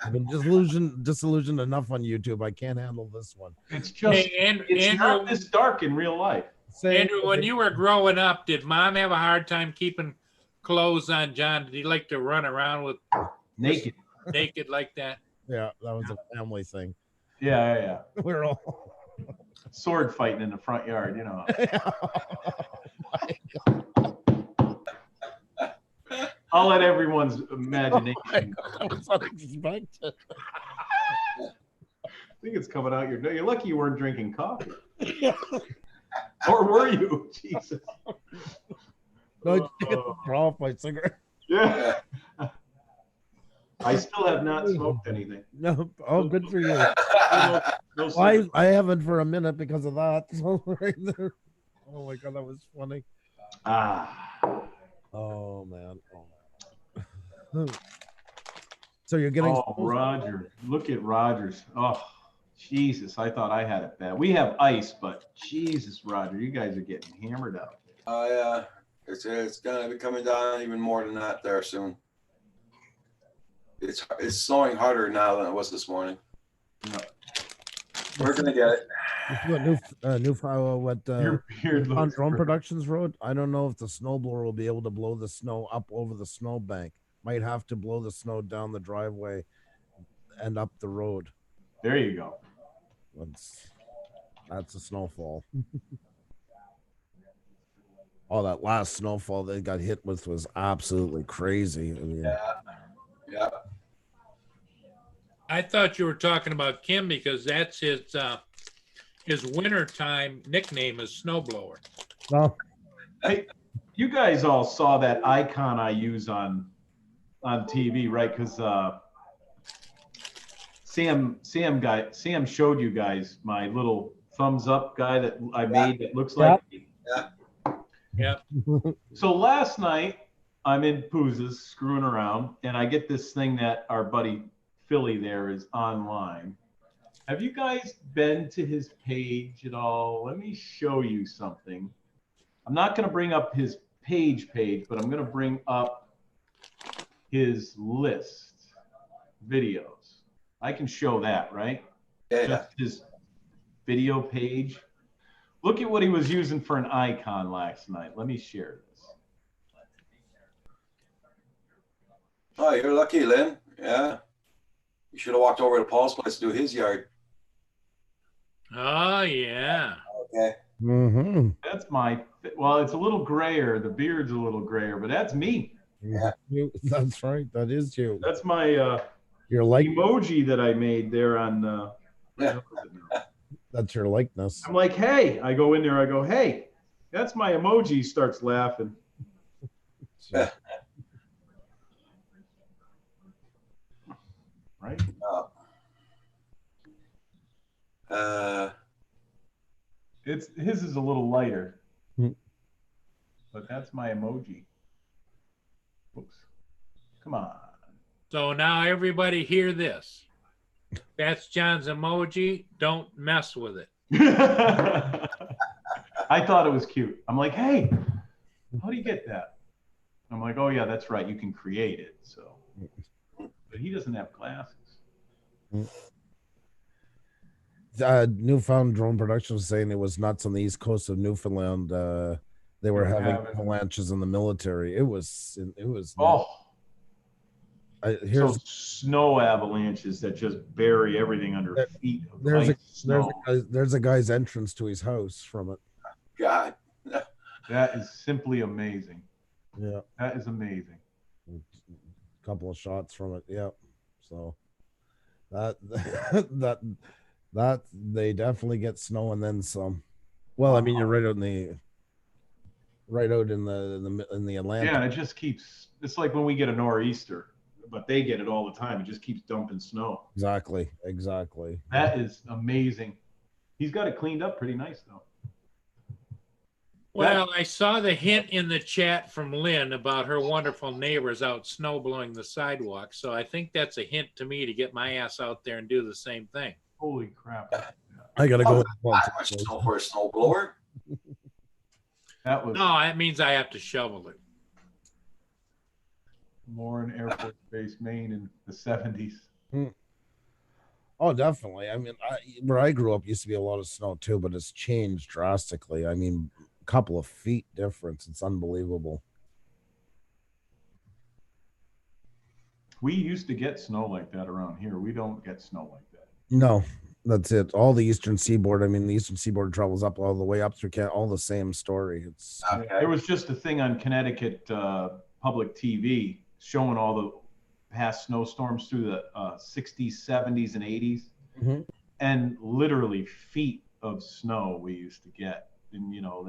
I've been disillusioned enough on YouTube. I can't handle this one. It's just, Hey, it's Andrew, not this dark in real life. Andrew, when you were growing up, did Mom have a hard time keeping clothes on John? Did he like to run around with Naked. naked like that? Yeah, that was a family thing. Yeah. We're all. Sword fighting in the front yard, you know. I'll let everyone's imagination. I was unexpected. I think it's coming out. You're lucky you weren't drinking coffee. Or were you? Jesus. No, I just get to draw off my cigarette. Yeah. I still have not smoked anything. No, oh, good for you. No Well, cigarette. I haven't for a minute because of that. So right there. Oh my god, that was funny. Oh man. Oh. So you're getting. Oh, Roger. Look at Rogers. Oh, Jesus. I thought I had it bad. We have ice, but Jesus, Roger, you guys are getting hammered out. It's gonna be coming down even more than that there soon. It's snowing harder now than it was this morning. Yeah. We're gonna get it. What new what Your beard on looks Drone great. Productions Road? I don't know if the snowblower will be able to blow the snow up over the snowbank. Might have to blow the snow down the driveway and up the road. There you go. That's a snowfall. Oh, that last snowfall they got hit with was absolutely crazy. I mean, Yeah. I thought you were talking about Kim because that's his wintertime nickname is Snowblower. well, Hey, you guys all saw that icon I use on TV, right? Because Sam showed you guys my little thumbs up guy that I made that looks like me. Yeah. So last night I'm in Pooza's screwing around, and I get this thing that our buddy Philly there is online. Have you guys been to his page at all? Let me show you something. I'm not going to bring up his page, but I'm going to bring up his list videos. I can show that, right? Yeah, Just his video page. Look at what he was using for an icon last night. Let me share this. oh, you're lucky, Lynn. Yeah. You should have walked over to Paul's place to do his yard. Oh yeah. Okay. Mm-hmm. That's well, it's a little grayer. The beard's a little grayer, but that's me. Yeah. That's right. That is you. That's my Your like. emoji that I made there on. Yeah. That's your likeness. I'm like, hey, I go in there, I go, hey, that's my emoji. He starts laughing. Yeah. Right? His is a little lighter, but that's my emoji. Oops. Come on. So now everybody hear this. That's John's emoji. Don't mess with it. I thought it was cute. I'm like, hey, how do you get that? I'm like, oh yeah, that's right. You can create it. So, but he doesn't have glasses. Newfound Drone Production was saying it was nuts on the east coast of Newfoundland. They were having avalanches in the military. It was. Oh. Here's so snow avalanches that just bury everything under feet. There's a guy's entrance to his house from it. God. That is simply amazing. Yeah. That is amazing. A couple of shots from it. Yeah. So that they definitely get snow and then some. Well, I mean, you're right out in the Atlantic. Yeah, it just keeps. It's like when we get a nor'easter, but they get it all the time. It just keeps dumping snow. Exactly. That is amazing. He's got it cleaned up pretty nice though. Well, I saw the hint in the chat from Lynn about her wonderful neighbors out snow blowing the sidewalk. So I think that's a hint to me to get my ass out there and do the same thing. Holy crap. I gotta go. That much snow for a snow blower? That was No, that means I have to shovel it. Lauren Air Force Base, Maine in the 70s. Oh, definitely. I mean, where I grew up used to be a lot of snow too, but it's changed drastically. I mean, a couple of feet difference. It's unbelievable. We used to get snow like that around here. We don't get snow like that. No, that's it. All the Eastern Seaboard. I mean, the Eastern Seaboard travels up all the way up through Canada. All the same story. It's Okay. There was just a thing on Connecticut public TV showing all the past snowstorms through the 60s, 70s, and 80s, and literally feet of snow we used to get. And you know,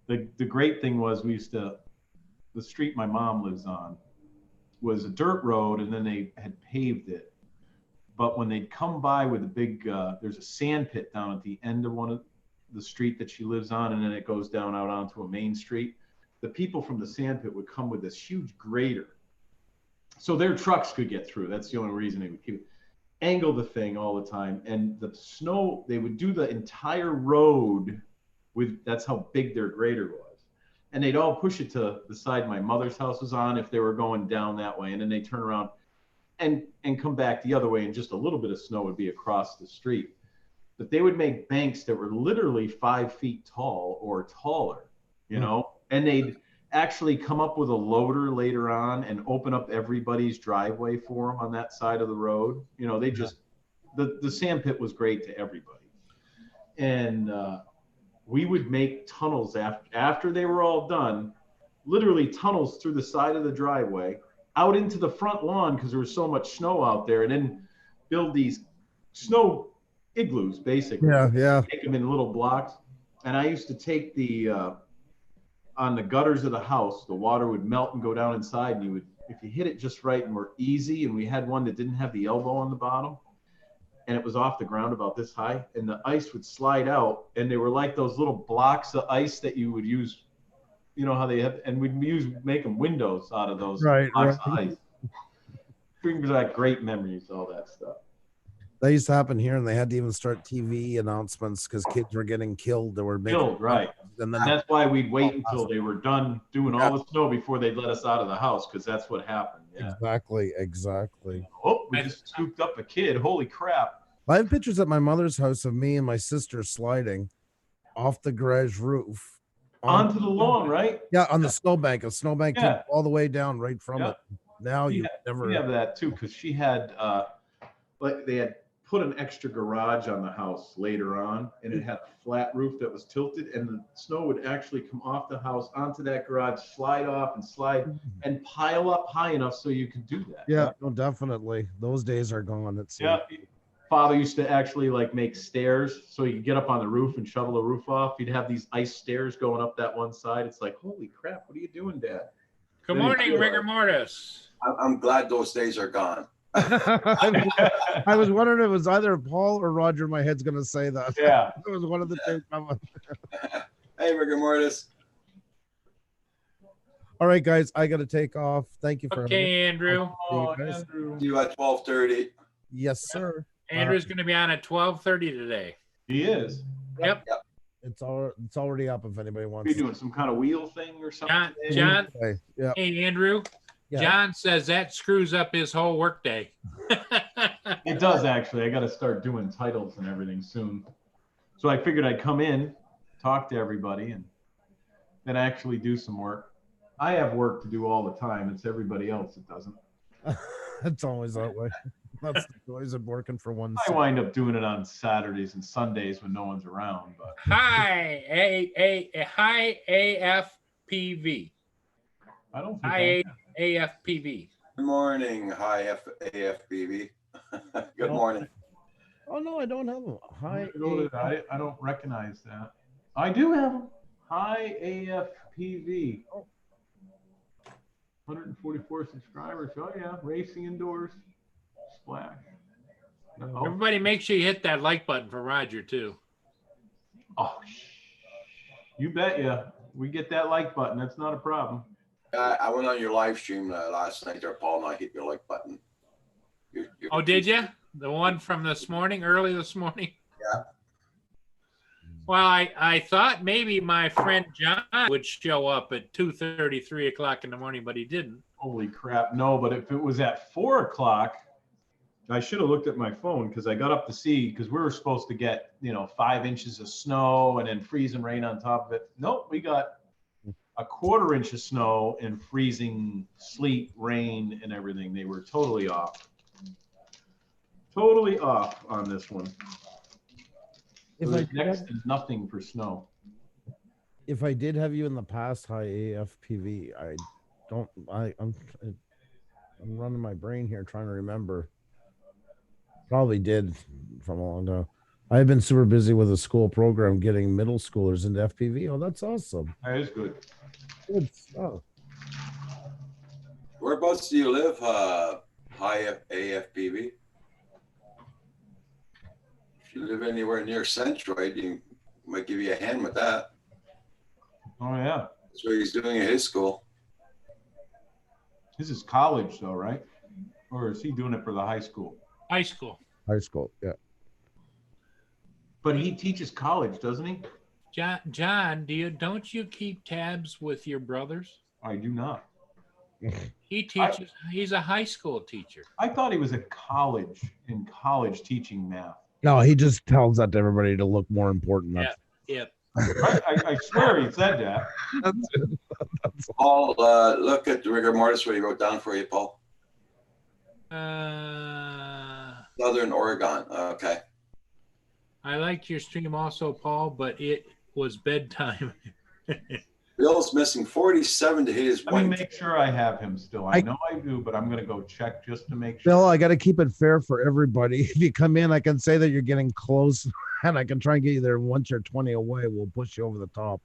the great thing was the street my mom lives on was a dirt road, and then they had paved it. But when they'd come by with a big, there's a sand pit down at the end of one of the street that she lives on, and then it goes down out onto a main street. The people from the sand pit would come with this huge grader, so their trucks could get through. That's the only reason they would keep angle the thing all the time. And the snow, they would do the entire road with, that's how big their grader was. And they'd all push it to the side my mother's house was on if they were going down that way. And then they turn around and come back the other way, and just a little bit of snow would be across the street. But they would make banks that were literally 5 feet tall or taller, you know, and they'd actually come up with a loader later on and open up everybody's driveway for them on that side of the road. You know, they just, the sand pit was great to everybody. And we would make tunnels after they were all done, literally tunnels through the side of the driveway out into the front lawn because there was so much snow out there, and then build these snow igloos basically. Yeah. Take them in little blocks. And I used to take on the gutters of the house, the water would melt and go down inside, and you would, if you hit it just right and were easy, and we had one that didn't have the elbow on the bottom, and it was off the ground about this high, and the ice would slide out, and they were like those little blocks of ice that you would use, you know how they have, and we'd make them windows out of those blocks of ice. Brings back great memories, all that stuff. That used to happen here, and they had to even start TV announcements because kids were getting killed. They were making Killed, right. and then And that's why we'd wait until they were done doing all the snow before they'd let us out of the house, because that's what happened. Yeah. exactly. Oh, we just scooped up a kid. Holy crap. I have pictures at my mother's house of me and my sister sliding off the garage roof Onto the lawn, right? Yeah, on the snowbank. A snowbank came Yeah. all the way down right from Yeah. it. Now you never. We have that too, because she had, like they had put an extra garage on the house later on, and it had a flat roof that was tilted, and the snow would actually come off the house onto that garage, slide off and slide and pile up high enough so you could do that. Yeah, no, definitely. Those days are gone. It's Yeah. Father used to actually like make stairs so you could get up on the roof and shovel the roof off. You'd have these ice stairs going up that one side. It's like, holy crap, what are you doing, Dad? Good morning, rigor mortis. I'm glad those days are gone. I was wondering if it was either Paul or Roger. My head's gonna say that. Yeah. It was one of the two. Hey, rigor mortis. All right, guys, I gotta take off. Thank you for Okay, Andrew. Oh, guys. Andrew. See you at 12:30. Yes, sir. Andrew's going to be on at 12:30 today. He is. Yep. It's already up if anybody Are wants. you doing some kind of wheel thing or something? John, today? John, Okay, yeah. hey, Andrew. Yeah. John says that screws up his whole workday. It does actually. I got to start doing titles and everything soon. So I figured I'd come in, talk to everybody, and then actually do some work. I have work to do all the time. It's everybody else that doesn't. It's always that way. That's the joys of working for one. I wind up doing it on Saturdays and Sundays when no one's around. But Hi, hi, AFPV. I don't think Hi, AFPV. Good morning. Hi, AFBB. Good morning. Oh no, I don't have them. Hi. I don't recognize that. I do have them. Hi AFPV. 144 subscribers. Oh yeah, racing indoors. Splash. No. Everybody, make sure you hit that like button for Roger too. Oh, you bet you. We get that like button. That's not a problem. I went on your live stream last night there, Paul, and I hit your like button. Oh, did you? The one from this morning, early this morning? Yeah. Well, I thought maybe my friend John would show up at 2:30, 3 o'clock in the morning, but he didn't. Holy crap. No, but if it was at 4 o'clock, I should have looked at my phone because I got up to see, because we were supposed to get, 5 inches of snow and then freezing rain on top of it. Nope, we got a 1/4 inch of snow and freezing sleet, rain, and everything. They were totally off. Totally off on this one. It was next to nothing for snow. If I did have you in the past, hi AFPV, I'm running my brain here trying to remember. Probably did from a long time. I've been super busy with a school program getting middle schoolers into FPV. Oh, that's awesome. That is good. Good stuff. Whereabouts do you live, Hi AFBB? If you live anywhere near Centroid, you might give you a hand with that. Oh, yeah. That's what he's doing at his school. This is college, though, right? Or is he doing it for the high school? High school. High school, yeah. But he teaches college, doesn't he? John, don't you keep tabs with your brothers? I do not. He teaches. He's a high school teacher. I thought he was in college teaching math. No, he just tells that to everybody to look more important. That's, Yeah. I swear he said that. that's it. That's Paul, look at the rigor mortis what he wrote down for you, Paul. Southern Oregon. Okay. I liked your stream also, Paul, but it was bedtime. Bill's missing 47 to hit his Let me one. make sure I have him still. I know I do, but I'm going to go check just to make sure. Bill, I got to keep it fair for everybody. If you come in, I can say that you're getting close, and I can try and get you there. Once you're 20 away, we'll push you over the top.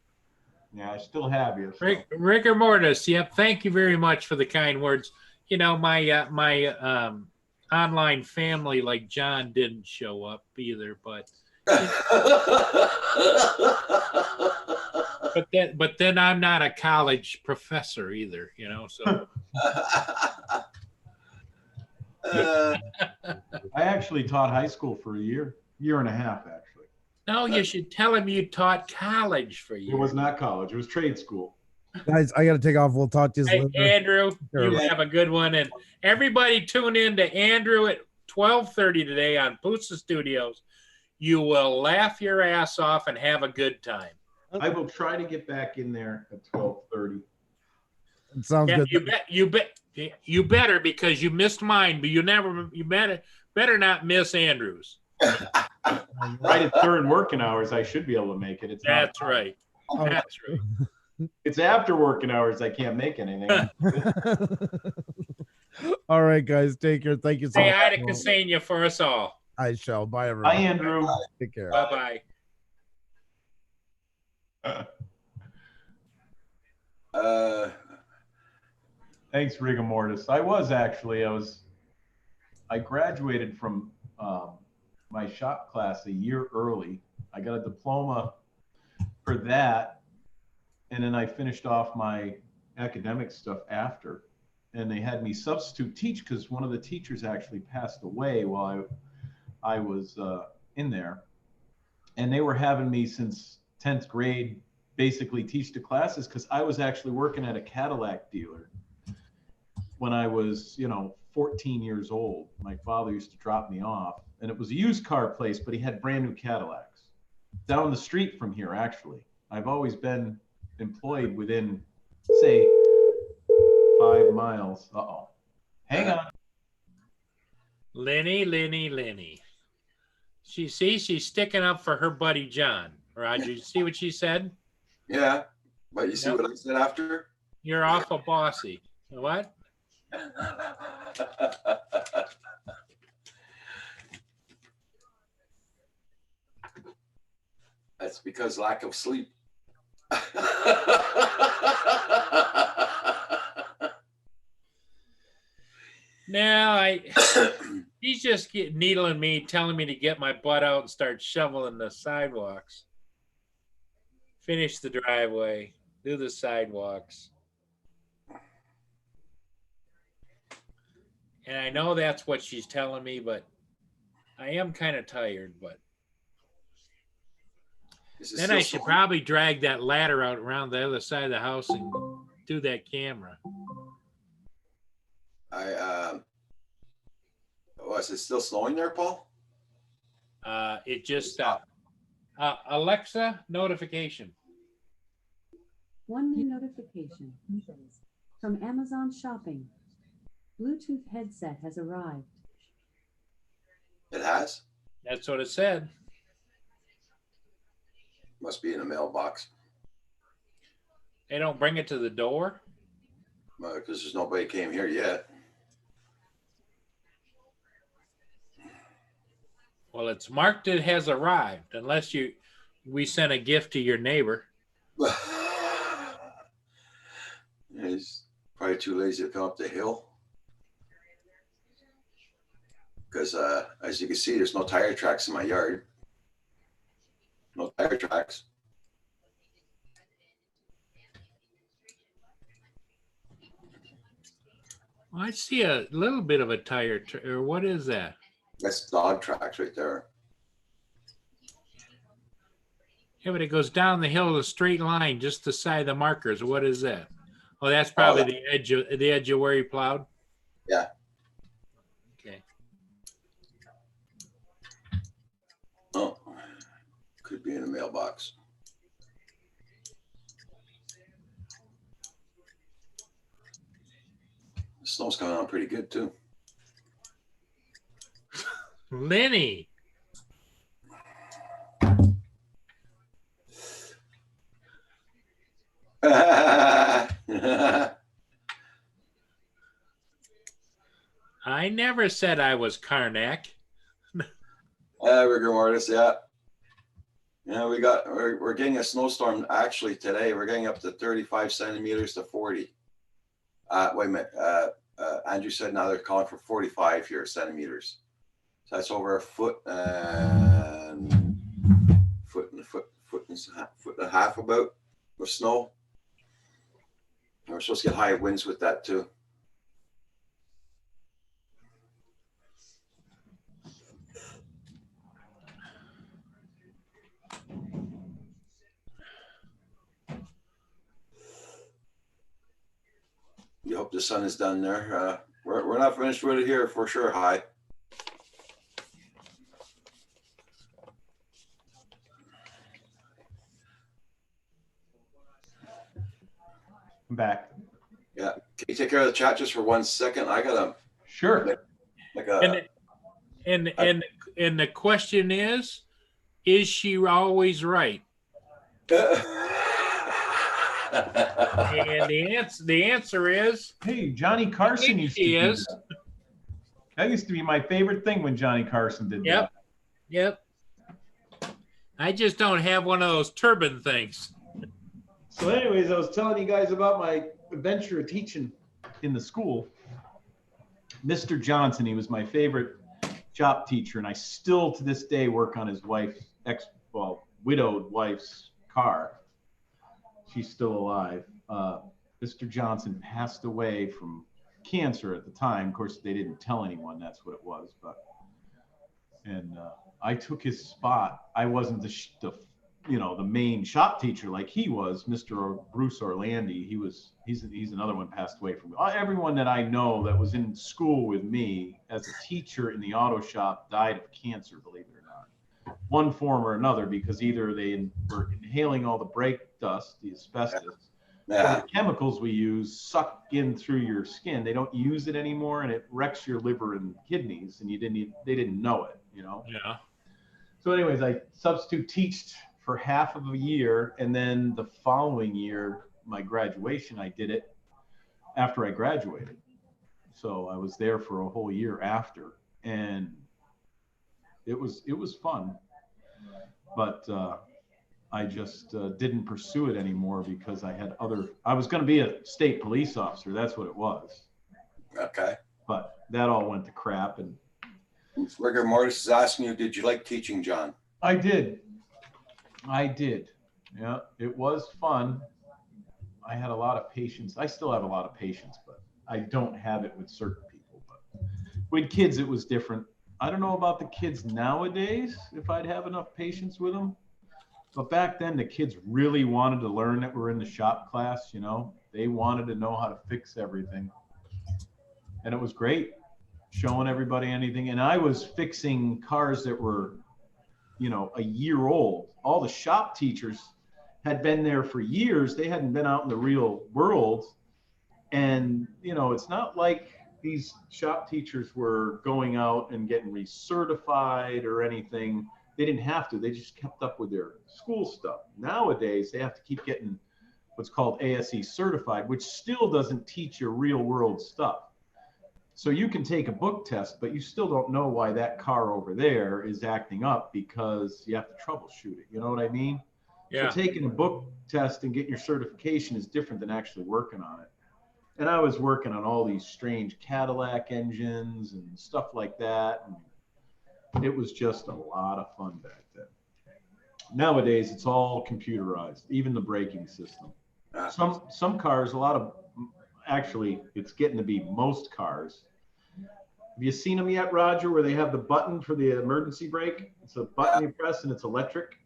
Yeah, I still have you. So. Rigor mortis. Yep. Thank you very much for the kind words. My online family, like John, didn't show up either, but then I'm not a college professor either, so Uh, I actually taught high school for a year and a half, actually. No, you should tell him you taught college for It was years. not college. It was trade school. Guys, I gotta take off. We'll talk to you Hey, later. Andrew, you Yeah. have a good one. And everybody tune in to Andrew at 12:30 today on Pusa Studios. You will laugh your ass off and have a good time. I will try to get back in there at 12:30. It sounds Yeah, good. you better, because you missed mine, but you better not miss Andrew's. Right at during working hours, I should be able to make it. It's not- That's right. That's right. It's after working hours. I can't make anything. All right, guys, take care. Thank you so Say much. hi to Ksenia for us all. I shall. Bye, Hi, everyone. Andrew. Take care. Bye bye. Thanks, rigor mortis. I graduated from my shop class a year early. I got a diploma for that, and then I finished off my academic stuff after. And they had me substitute teach because one of the teachers actually passed away while I was in there. And they were having me since 10th grade basically teach the classes because I was actually working at a Cadillac dealer when I was, 14 years old. My father used to drop me off, and it was a used car place, but he had brand new Cadillacs down the street from here, actually. I've always been employed within, say, 5 miles. Uh-oh. Hang on. Lenny. She's sticking up for her buddy John. Roger, you see what she said? yeah, but you see Yep. what I said after? You're awful bossy. What? That's because lack of sleep. No, he's just needling me, telling me to get my butt out and start shoveling the sidewalks. Finish the driveway, do the sidewalks. And I know that's what she's telling me, but I am kind of tired. But Is it then still I should snowing? probably drag that ladder out around the other side of the house and do that camera. Is it still snowing there, Paul? It just stopped. Alexa, notification. One new notification from Amazon Shopping. Bluetooth headset has arrived. It has? That's what it said. Must be in a mailbox. They don't bring it to the door. Because there's nobody came here yet. Well, it's marked it has arrived, unless we sent a gift to your neighbor. He's probably too lazy to come up the hill. Because as you can see, there's no tire tracks in my yard. No tire tracks. Well, I see a little bit of a tire, or what is that? That's dog tracks right there. Yeah, but it goes down the hill, a straight line, just the side of the markers. What is that? Oh, that's probably the edge of where you plowed. Yeah. Okay. Oh, could be in a mailbox. The snow's coming on pretty good too. Lenny. I never said I was Karnak. Rigor mortis, yeah. Yeah, we're getting a snowstorm actually today. We're getting up to 35 centimeters to 40. Wait a minute. Andrew said now they're calling for 45 here centimeters. So that's over a foot and foot and a half about of snow. And we're supposed to get high winds with that too. You hope the sun is done there. We're not finished with it here for sure. Hi. I'm back. Yeah. Can you take care of the chat just for 1 second? I gotta Sure. like And the question is she always right? And the answer is Hey, Johnny Carson used to she do is. that. That used to be my favorite thing when Johnny Carson did Yep. that. Yep. I just don't have one of those turban things. So anyways, I was telling you guys about my adventure of teaching in the school. Mr. Johnson, he was my favorite shop teacher, and I still to this day work on his wife's widowed wife's car. She's still alive. Mr. Johnson passed away from cancer at the time. Of course, they didn't tell anyone that's what it was, and I took his spot. I wasn't the main shop teacher like he was. Mr. Bruce Orlandi, he's another one passed away from me. Everyone that I know that was in school with me as a teacher in the auto shop died of cancer, believe it or not, one form or another, because either they were inhaling all the brake dust, the asbestos, or the chemicals we use suck in through your skin. They don't use it anymore, and it wrecks your liver and kidneys, and they didn't know it, Yeah. So anyways, I substitute teached for half of a year, and then the following year, my graduation, I did it after I graduated. So I was there for a whole year after, and it was fun, but I just didn't pursue it anymore because I was going to be a state police officer. That's what it was. Okay. But that all went to crap. And Rigor Mortis is asking you, did you like teaching, John? I did. Yeah, it was fun. I had a lot of patience. I still have a lot of patience, but I don't have it with certain people. But with kids, it was different. I don't know about the kids nowadays, if I'd have enough patience with them. But back then, the kids really wanted to learn that we're in the shop class, They wanted to know how to fix everything. And it was great, showing everybody anything. And I was fixing cars that were, a year old. All the shop teachers had been there for years. They hadn't been out in the real world. And, it's not like these shop teachers were going out and getting recertified or anything. They didn't have to. They just kept up with their school stuff. Nowadays, they have to keep getting what's called ASE certified, which still doesn't teach you real world stuff. So you can take a book test, but you still don't know why that car over there is acting up because you have to troubleshoot it. You know what I mean? Yeah. So taking a book test and getting your certification is different than actually working on it. And I was working on all these strange Cadillac engines and stuff like that. And it was just a lot of fun back then. Nowadays, it's all computerized, even the braking system. Some cars, actually, it's getting to be most cars. Have you seen them yet, Roger, where they have the button for the emergency brake? It's a button you press and it's electric.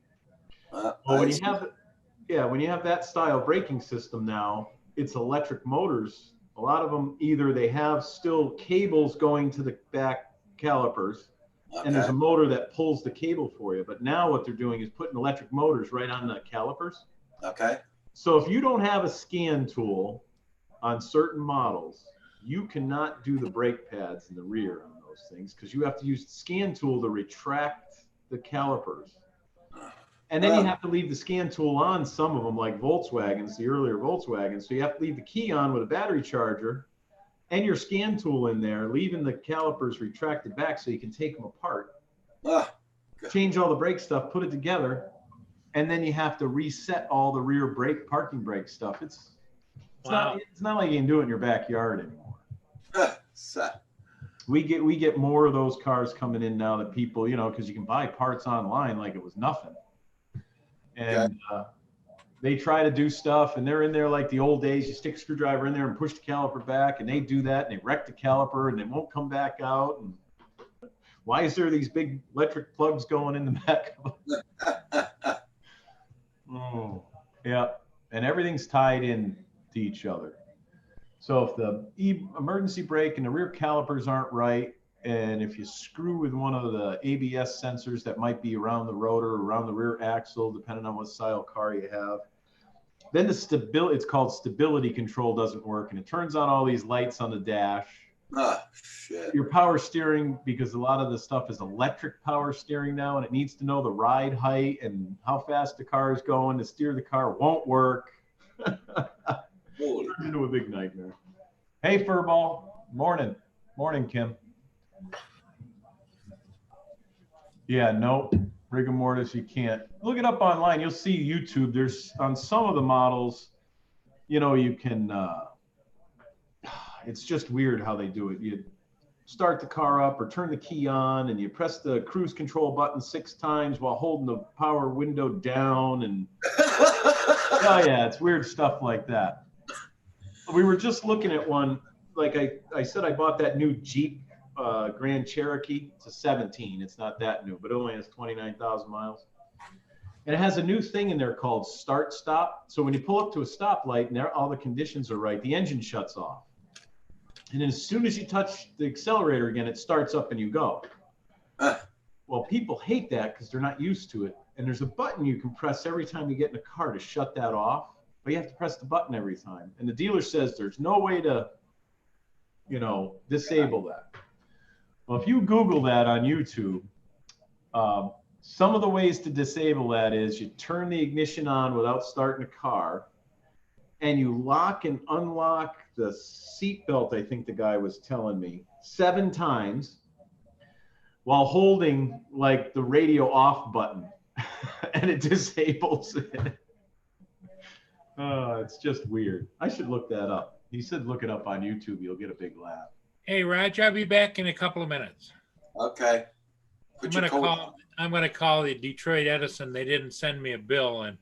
When you have that style braking system now, it's electric motors. A lot of them, either they have still cables going to the back calipers, and there's a motor that pulls the cable for you. But now what they're doing is putting electric motors right on the calipers. Okay. So if you don't have a scan tool on certain models, you cannot do the brake pads in the rear on those things because you have to use the scan tool to retract the calipers. And then you have to leave the scan tool on some of them, like Volkswagens, the earlier Volkswagens. So you have to leave the key on with a battery charger and your scan tool in there, leaving the calipers retracted back so you can take them apart, change all the brake stuff, put it together, and then you have to reset all the rear parking brake stuff. It's not like you can do it in your backyard anymore. We get more of those cars coming in now that people, because you can buy parts online like it was nothing. And they try to do stuff, and they're in there like the old days. You stick a screwdriver in there and push the caliper back, and they do that, and they wreck the caliper, and they won't come back out. And why is there these big electric plugs going in the back of them? Oh, yeah. And everything's tied in to each other. So if the emergency brake and the rear calipers aren't right, and if you screw with one of the ABS sensors that might be around the rotor, around the rear axle, depending on what style car you have, then the stability, it's called stability control, doesn't work, and it turns on all these lights on the dash. Ah, shit. Your power steering, because a lot of the stuff is electric power steering now, and it needs to know the ride height and how fast the car is going to steer the car, won't work. Holy. Turned into a big nightmare. Hey, Furball. Morning. Morning, Kim. Yeah, no, rigor mortis, you can't. Look it up online. You'll see YouTube. There's on some of the models, you know, you can, it's just weird how they do it. You start the car up or turn the key on and you press the cruise control button 6 times while holding the power window down. And oh yeah, it's weird stuff like that. We were just looking at one, like I said, I bought that new Jeep Grand Cherokee. It's a 17. It's not that new, but it only has 29,000 miles. And it has a new thing in there called start stop. So when you pull up to a stoplight and all the conditions are right, the engine shuts off. And then as soon as you touch the accelerator again, it starts up and you go. Well, people hate that because they're not used to it. And there's a button you can press every time you get in a car to shut that off. But you have to press the button every time. And the dealer says there's no way to, you know, disable that. Well, if you Google that on YouTube, some of the ways to disable that is you turn the ignition on without starting a car, and you lock and unlock the seat belt, I think the guy was telling me, 7 times while holding like the radio off button, and it disables it. It's just weird. I should look that up. He said look it up on YouTube. You'll get a big laugh. Hey, Roger, I'll be back in a couple of minutes. Okay. I'm gonna call the Detroit Edison. They didn't send me a bill, and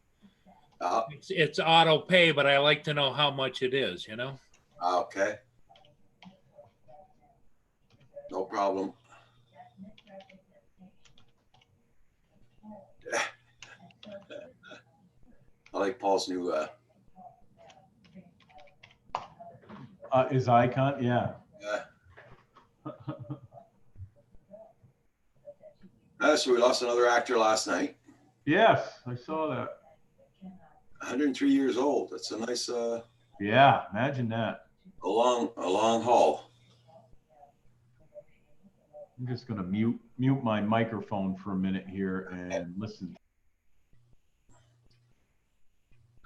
it's auto pay, but I like to know how much it is, you know? Okay. No problem. I like Paul's new His icon, yeah. So we lost another actor last night. Yes, I saw that. 103 years old. That's a nice Yeah, imagine that. a long haul. I'm just gonna mute my microphone for a minute here and listen.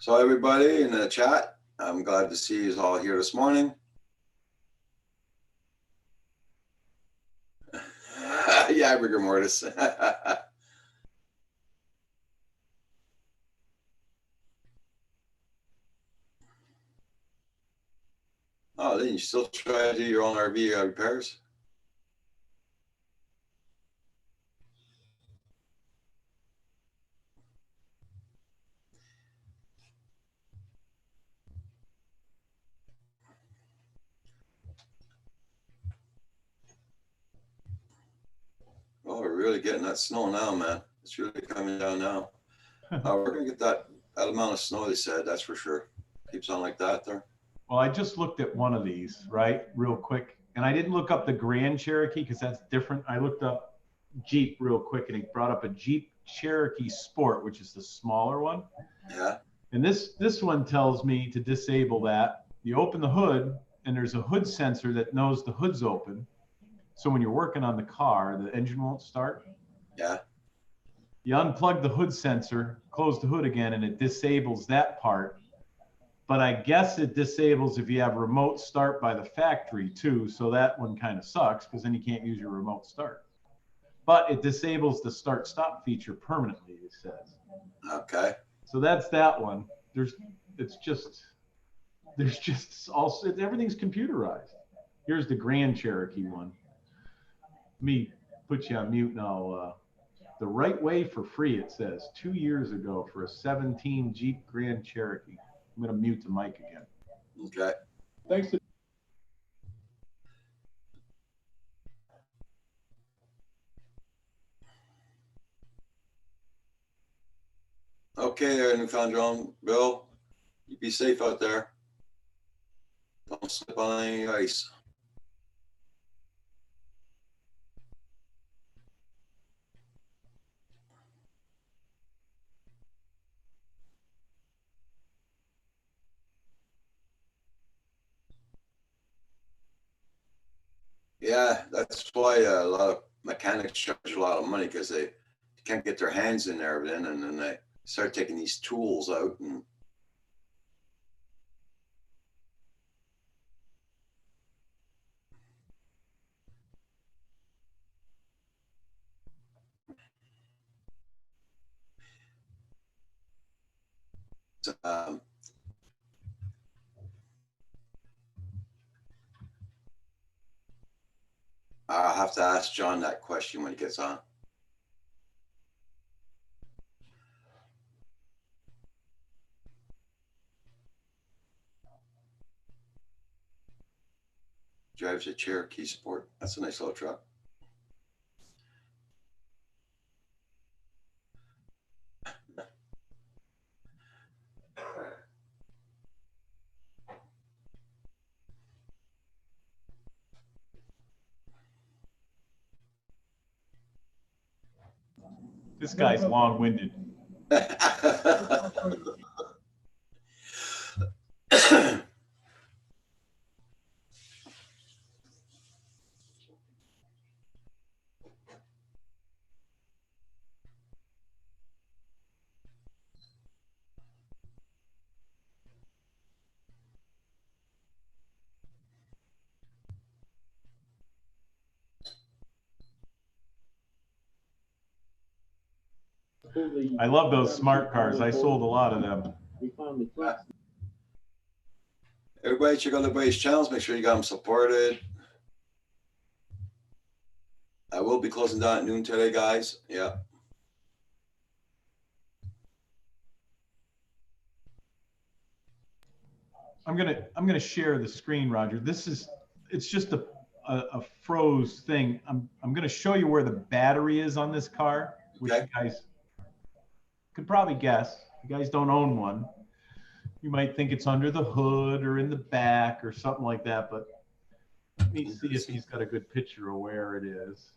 So everybody in the chat, I'm glad to see you all here this morning. Yeah, rigor mortis. Oh, then you still try to do your own RV repairs? Oh, we're really getting that snow now, man. It's really coming down now. We're gonna get that amount of snow, they said, that's for sure. Keeps on like that there. Well, I just looked at one of these, right, real quick. And I didn't look up the Grand Cherokee because that's different. I looked up Jeep real quick and it brought up a Jeep Cherokee Sport, which is the smaller one. Yeah. And this one tells me to disable that. You open the hood and there's a hood sensor that knows the hood's open. So when you're working on the car, the engine won't start. Yeah. You unplug the hood sensor, close the hood again, and it disables that part. But I guess it disables if you have remote start by the factory too. So that one kind of sucks because then you can't use your remote start. But it disables the start stop feature permanently, it says. Okay. So that's that one. Everything's computerized. Here's the Grand Cherokee one. Let me put you on mute now. The right way for free, it says, 2 years ago for a 17 Jeep Grand Cherokee. I'm going to mute the mic again. Okay. Thanks to Okay, Newfoundland, Bill, you be safe out there. Don't slip on any ice. Yeah, that's why a lot of mechanics charge a lot of money, because they can't get their hands in there then, and then they start taking these tools out and um, I'll have to ask John that question when he gets on. Drives a Cherokee Sport. That's a nice little truck. This guy's long-winded. I love those smart cars. I sold a lot of them. Everybody check out everybody's channels. Make sure you got them supported. I will be closing down at noon today, guys. Yeah. I'm gonna share the screen, Roger. It's just a froze thing. I'm gonna show you where the battery is on this car, which Okay. you guys could probably guess. If you guys don't own one, you might think it's under the hood or in the back or something like that, but let me see if he's got a good picture of where it is.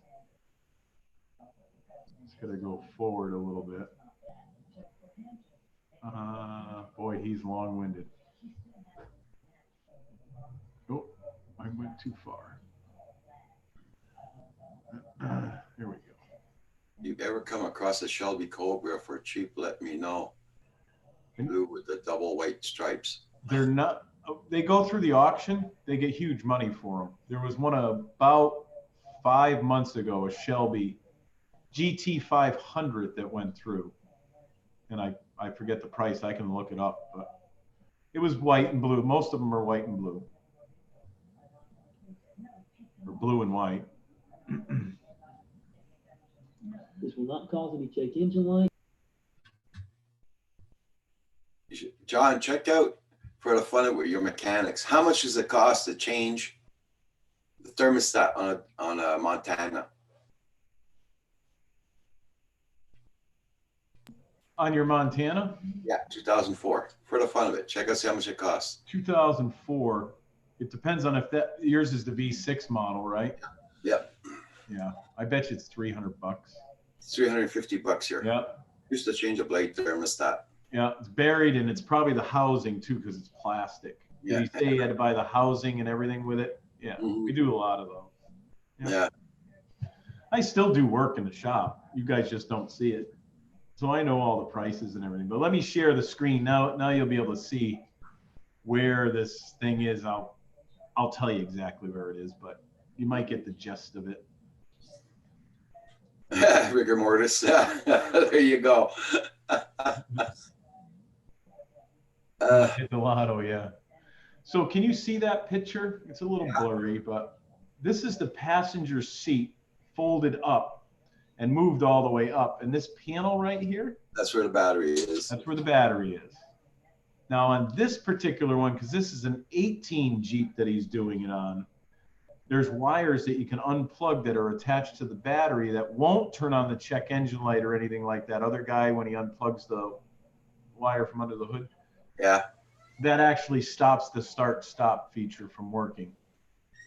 Just gonna go forward a little bit. Boy, he's long-winded. Oh, I went too far. There we go. You ever come across a Shelby Cobra for cheap, let me know. Blue with the double white stripes. They're not, they go through the auction, they get huge money for them. There was one about 5 months ago, a Shelby GT 500 that went through. And I forget the price, I can look it up, but it was white and blue. Most of them are white and blue. Or blue and white. This will not cause any check engine light. John, check out for the fun of it your mechanics. How much does it cost to change the thermostat on a Montana? On your Montana? Yeah, 2004. For the fun of it, check out see how much it costs. 2004. It depends on if that yours is the V6 model, right? Yep. Yeah, I bet you it's $300. It's $350 here. Yeah, Used to change a blade thermostat. yeah, it's buried and it's probably the housing too because it's plastic. Did you say you had to buy the housing and everything with it? Yeah, we do a lot of those. Yeah. I still do work in the shop. You guys just don't see it. So I know all the prices and everything. But let me share the screen now. Now you'll be able to see where this thing is. I'll tell you exactly where it is, but you might get the gist of it. Rigor mortis. There you go. Hit the lotto, yeah. So can you see that picture? It's a little blurry, but this is the passenger seat folded up and moved all the way up. And this panel right here, That's where the battery is. that's where the battery is. Now on this particular one, because this is an 18 Jeep that he's doing it on, there's wires that you can unplug that are attached to the battery that won't turn on the check engine light or anything like that other guy when he unplugs the wire from under the hood. Yeah. that actually stops the start-stop feature from working.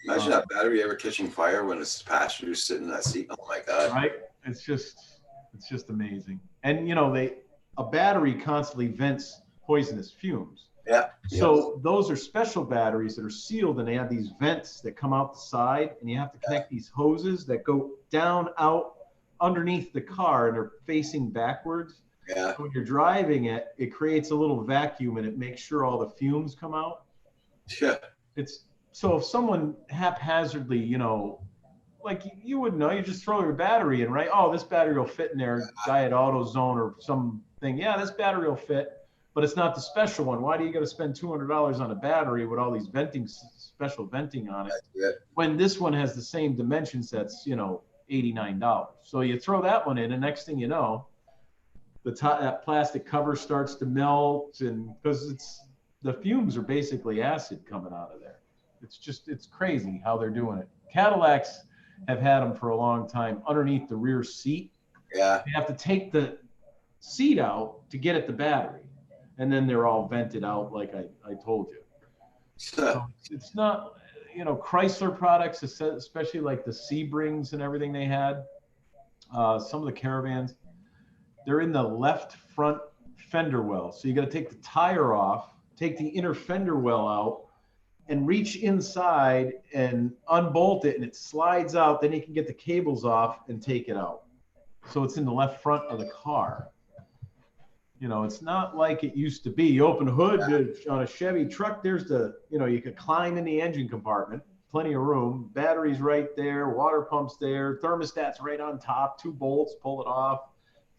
Imagine that battery ever catching fire when it's passengers sitting in that seat. Oh my God. Right? It's just amazing. And a battery constantly vents poisonous fumes. Yeah. So those are special batteries that are sealed, and they have these vents that come out the side, and you have to connect these hoses that go down out underneath the car, and they're facing backwards. Yeah. So when you're driving it, it creates a little vacuum, and it makes sure all the fumes come out. Yeah. It's so if someone haphazardly, like you wouldn't know, you just throw your battery in, right? Oh, this battery will fit in there, Diet AutoZone or something. Yeah, this battery will fit, but it's not the special one. Why do you got to spend $200 on a battery with all these special venting on it? When this one has the same dimensions, that's $89. So you throw that one in, and next thing you know, that plastic cover starts to melt, and because the fumes are basically acid coming out of there. It's crazy how they're doing it. Cadillacs have had them for a long time underneath the rear seat. Yeah. You have to take the seat out to get at the battery, and then they're all vented out like I told you. So it's not, Chrysler products, especially like the Sebrings and everything they had, some of the Caravans, they're in the left front fender well. So you got to take the tire off, take the inner fender well out, and reach inside and unbolt it, and it slides out. Then you can get the cables off and take it out. So it's in the left front of the car. It's not like it used to be. You open the hood on a Chevy truck, there's you could climb in the engine compartment, plenty of room, batteries right there, water pumps there, thermostat's right on top, 2 bolts, pull it off,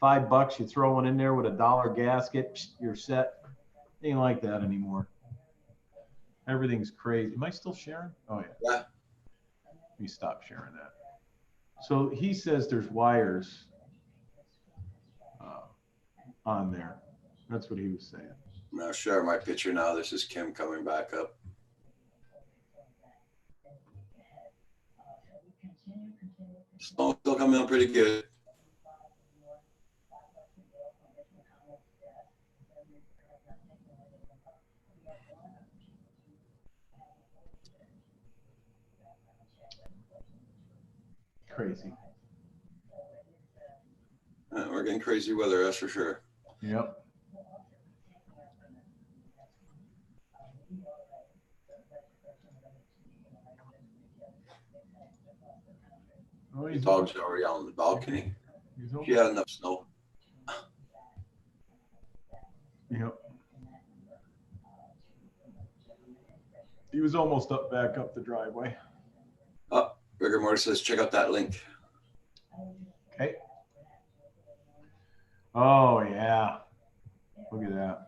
$5, you throw one in there with a $1 gasket, you're set. Ain't like that anymore. Everything's crazy. Am I still sharing? Oh, yeah. Let me stop sharing that. So he says there's wires on there. That's what he was saying. Now share my picture now. This is Kim coming back up. Still coming out pretty good. Crazy. We're getting crazy weather, that's for sure. Yep. Oh, The dog's already on the balcony. She had enough snow. Yep. He was almost back up the driveway. Oh, Rigor Mortis says, check out that link. Okay. Oh, yeah. Look at that.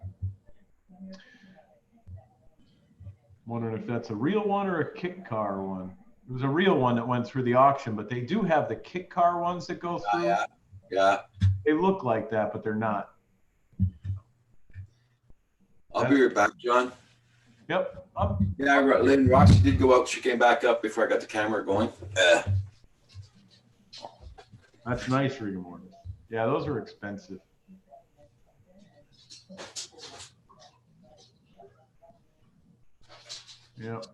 Wondering if that's a real one or a kick car one. It was a real one that went through the auction, but they do have the kick car ones that go through. Yeah. Yeah. They look like that, but they're not. I'll be right back, John. Yep. Yeah, Lynn Roxy did go out. She came back up before I got the camera going. That's nice, rigor mortis. Yeah, those are expensive. Yep.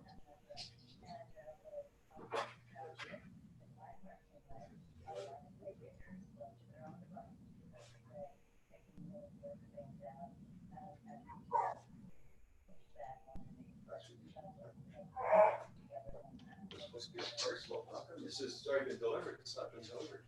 This is already been delivered. It's not been delivered.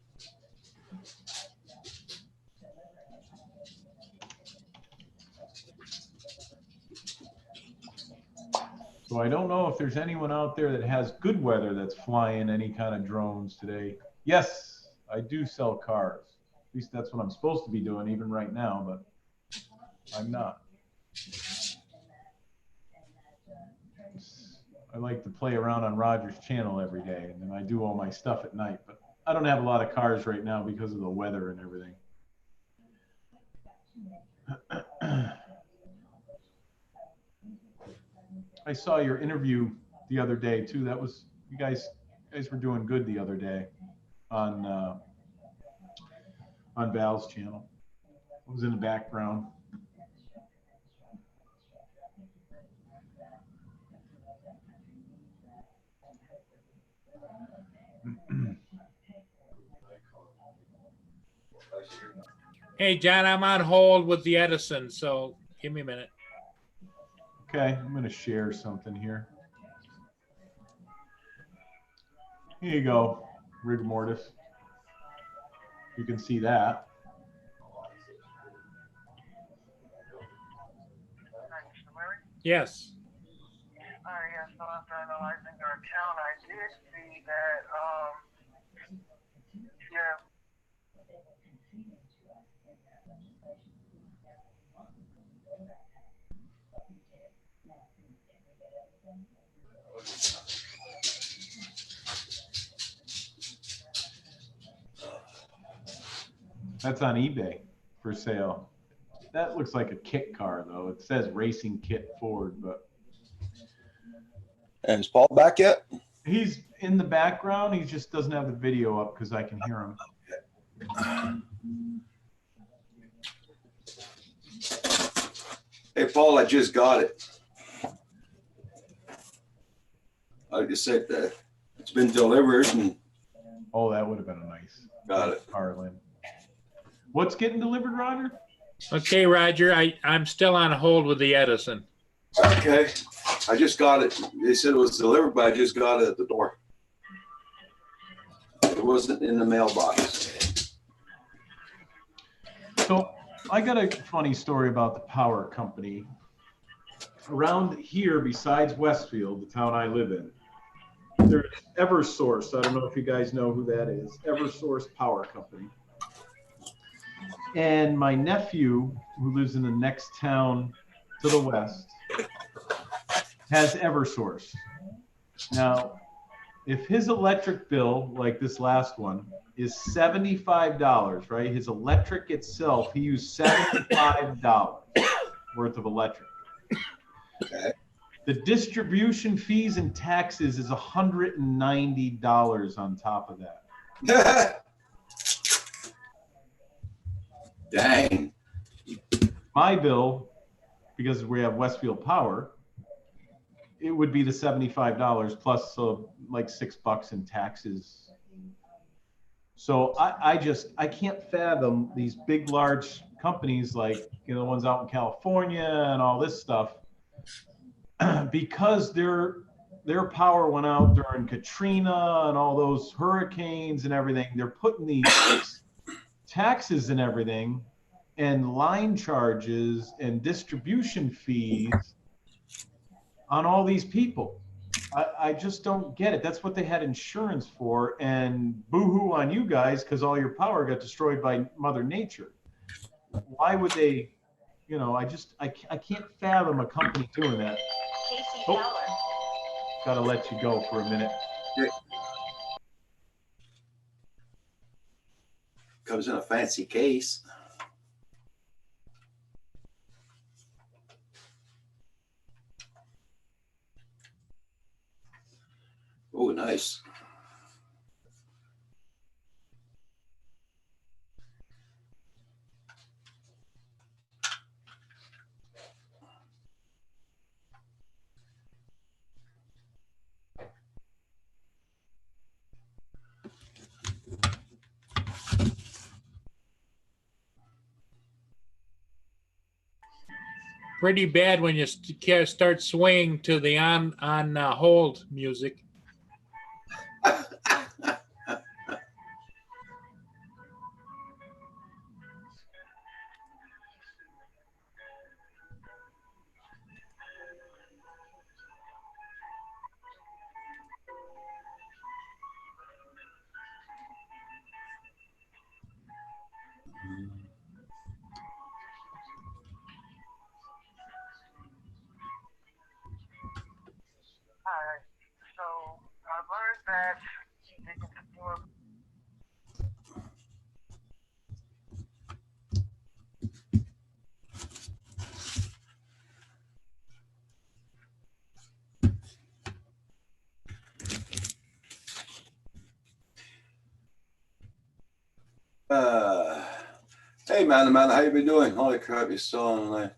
So I don't know if there's anyone out there that has good weather that's flying any kind of drones today. Yes, I do sell cars. At least that's what I'm supposed to be doing even right now, but I'm not. I like to play around on Roger's channel every day, and then I do all my stuff at night. But I don't have a lot of cars right now because of the weather and everything. I saw your interview the other day too. That was you guys were doing good the other day on Val's channel. It was in the background. Hey, John, I'm on hold with the Edison, so give me a minute. Okay, I'm going to share something here. Here you go, rigor mortis. You can see that. Yes. Yeah, so after analyzing your account, I did see that, yeah, That's on eBay for sale. That looks like a kit car, though. It says Racing Kit Ford, but And is Paul back yet? he's in the background. He just doesn't have the video up because I can hear him. Hey, Paul, I just got it. I just said that it's been delivered and Oh, that would have been a nice got it. car, Lynn. What's getting delivered, Roger? Okay, Roger, I'm still on hold with the Edison. Okay, I just got it. They said it was delivered, but I just got it at the door. It wasn't in the mailbox. So I got a funny story about the power company. Around here, besides Westfield, the town I live in, there's Eversource. I don't know if you guys know who that is. Eversource Power Company. And my nephew, who lives in the next town to the west, has Eversource. Now, if his electric bill, like this last one, is $75, right? His electric itself, he used $75 worth of electric. Okay. The distribution fees and taxes is $190 on top of that. Dang. My bill, because we have Westfield Power, it would be the $75 plus like $6 in taxes. So I can't fathom these big, large companies like, you know, the ones out in California and all this stuff, because their power went out during Katrina and all those hurricanes and everything. They're putting these taxes and everything and line charges and distribution fees on all these people. I just don't get it. That's what they had insurance for, and boo-hoo on you guys because all your power got destroyed by Mother Nature. Why would they, you know, I can't fathom a company doing that. KC Oh. Power. Gotta let you go for a minute. Comes in a fancy case. Oh, nice. Pretty bad when you start swaying to the on hold music. Alright, so I learned that they can store. Hey, man, how you been doing? Holy crap, you're still online.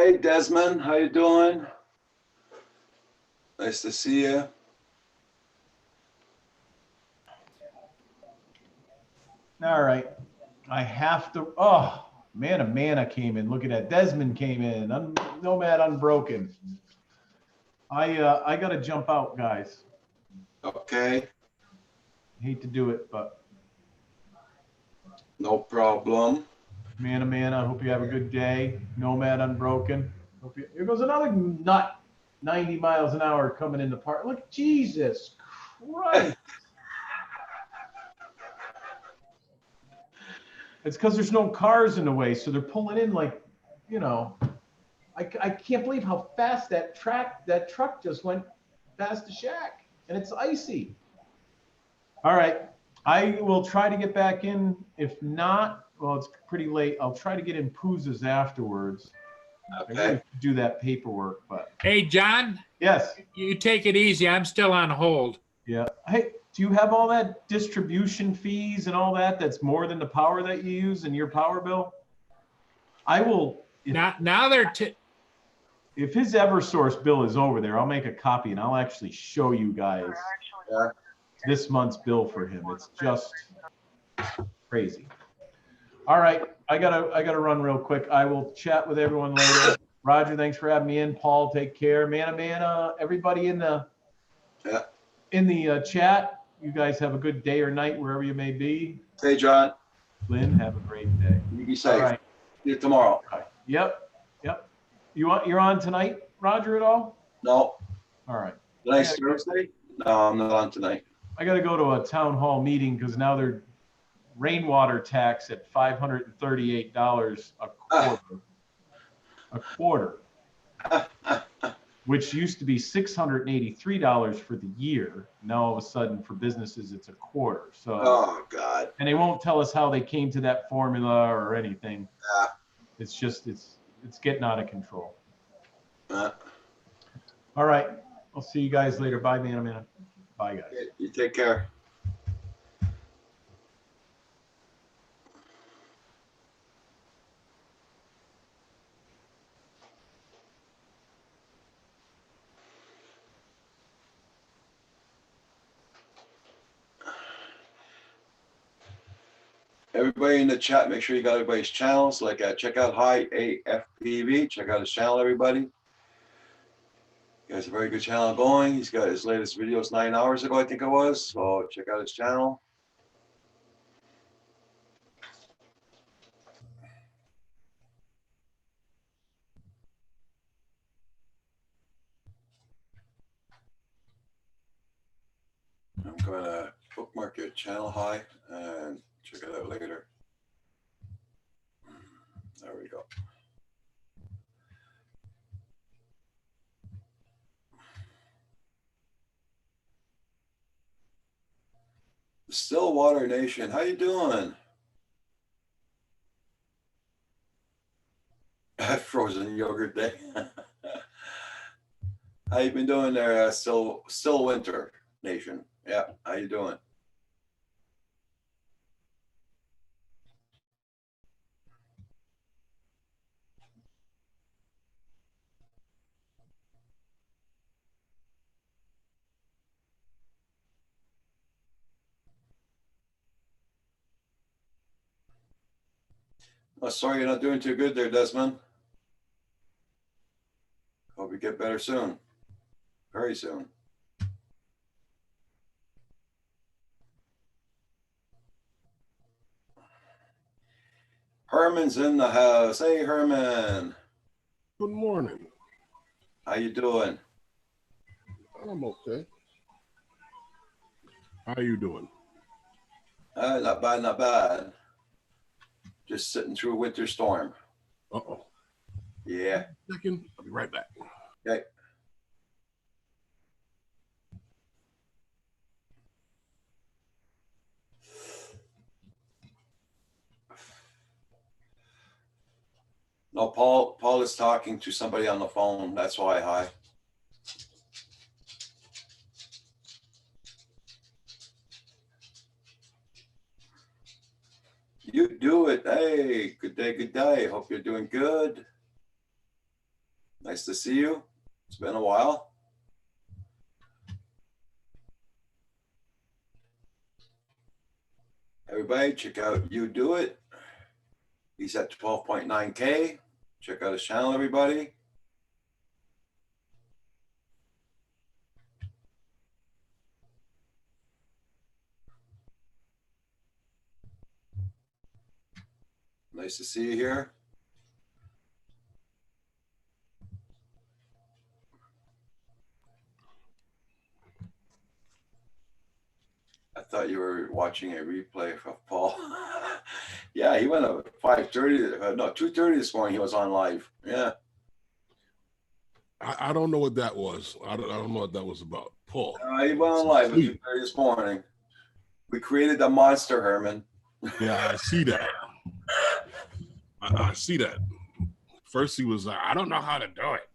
Hey, Desmond, how you doing? Nice to see you. All right. I have to. Oh, Mana came in. Look at that. Desmond came in. Nomad Unbroken. I got to jump out, guys. Okay, Hate to do it, but no problem. Mana, hope you have a good day. Nomad Unbroken. Here goes another nut, 90 miles an hour coming in the park. Look, Jesus Christ. It's because there's no cars in the way, so they're pulling in like, you know. I can't believe how fast that truck just went past the shack, and it's icy. All right, I will try to get back in. If not, well, it's pretty late. I'll try to get in Pooza's afterwards. I really Okay, should do that paperwork, but Hey, John, yes, you take it easy. I'm still on hold. yeah. Hey, do you have all that distribution fees and all that? That's more than the power that you use in your power bill. I will. Now they're If his Eversource bill is over there, I'll make a copy and I'll actually show you guys yeah, this month's bill for him. It's just crazy. All right, I gotta run real quick. I will chat with everyone later. Roger, thanks for having me in. Paul, take care. Mana, everybody in the chat. You guys have a good day or night wherever you may be. hey, John, Lynn, have a great day. you be All safe. right. See you tomorrow. Yep. You're on tonight, Roger, at all? No, All right. tonight's Thursday? No, I'm not on tonight. I got to go to a town hall meeting because now they're rainwater tax at $538 a quarter. A quarter, which used to be $683 for the year. Now all of a sudden for businesses it's a quarter. So Oh, God. and they won't tell us how they came to that formula or anything. Yeah. It's just it's getting out of control. Uh, All right. I'll see you guys later. Bye, Mana. Bye, guys. you take care. Everybody in the chat, make sure you got everybody's channels. Like, check out High AFPV. Check out his channel, everybody. He has a very good channel going. He's got his latest videos 9 hours ago, I think it was. So check out his channel. I'm gonna bookmark your channel, High, and check it out later. There we go. Stillwater Nation, how you doing? Frozen yogurt day. How you been doing there? Still winter nation. Yeah, how you doing? Oh, sorry you're not doing too good there, Desmond. Hope you get better soon. Very soon. Herman's in the house. Hey, Herman. Good morning. How you doing? I'm okay. How you doing? Not bad, not bad. Just sitting through a winter storm. Uh-oh. Yeah. Second, I'll be right back. Okay. No, Paul is talking to somebody on the phone. That's why, hi. You do it. Hey, good day, good day. Hope you're doing good. Nice to see you. It's been a while. Everybody, check out You Do It. He's at 12.9K. Check out his channel, everybody. Nice to see you here. I thought you were watching a replay of Paul. Yeah, he went at 5:30, no, 2:30 this morning. He was on live. Yeah. I don't know what that was. I don't know what that was about. Paul. He went on live at 2:30 this morning. We created the monster, Herman. Yeah, I see that. I see that. First he was like, I don't know how to do it.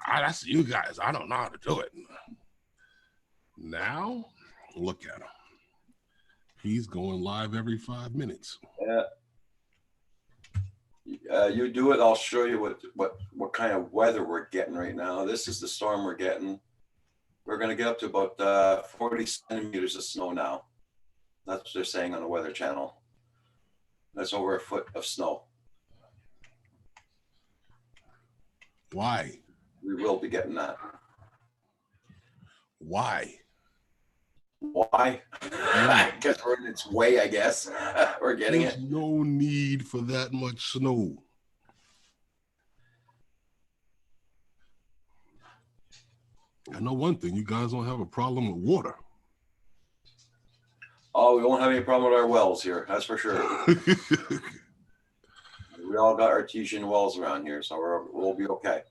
That's you guys. I don't know how to do it. Now, look at him. He's going live every 5 minutes. Yeah. You do it. I'll show you what kind of weather we're getting right now. This is the storm we're getting. We're going to get up to about 40 centimeters of snow now. That's what they're saying on the Weather Channel. That's over a foot of snow. Why? We will be getting that. Why? Why? I guess we're in its way, I guess. We're getting There's it. no need for that much snow. I know one thing, you guys don't have a problem with water. Oh, we won't have any problem with our wells here. That's for sure. We all got artesian wells around here, so we'll be okay.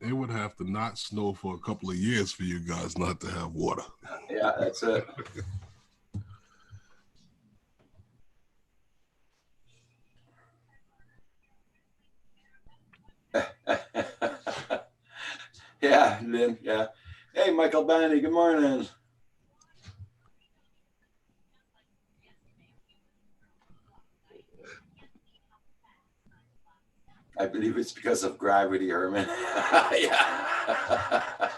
It would have to not snow for a couple of years for you guys not to have water. Yeah, that's it. Yeah, Lynn, yeah. Hey, Michael Banny, good morning. I believe it's because of gravity, Herman. Yeah.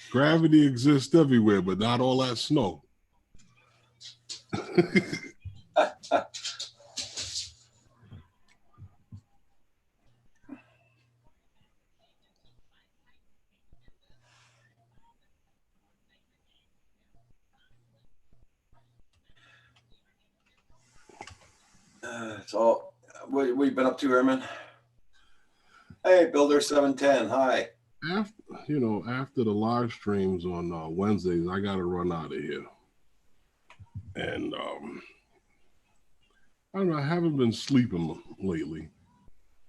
Gravity exists everywhere, but not all that snow. So, what you been up to, Herman? Hey, Builder 710, hi. After the live streams on Wednesdays, I got to run out of here. And I don't know, I haven't been sleeping lately.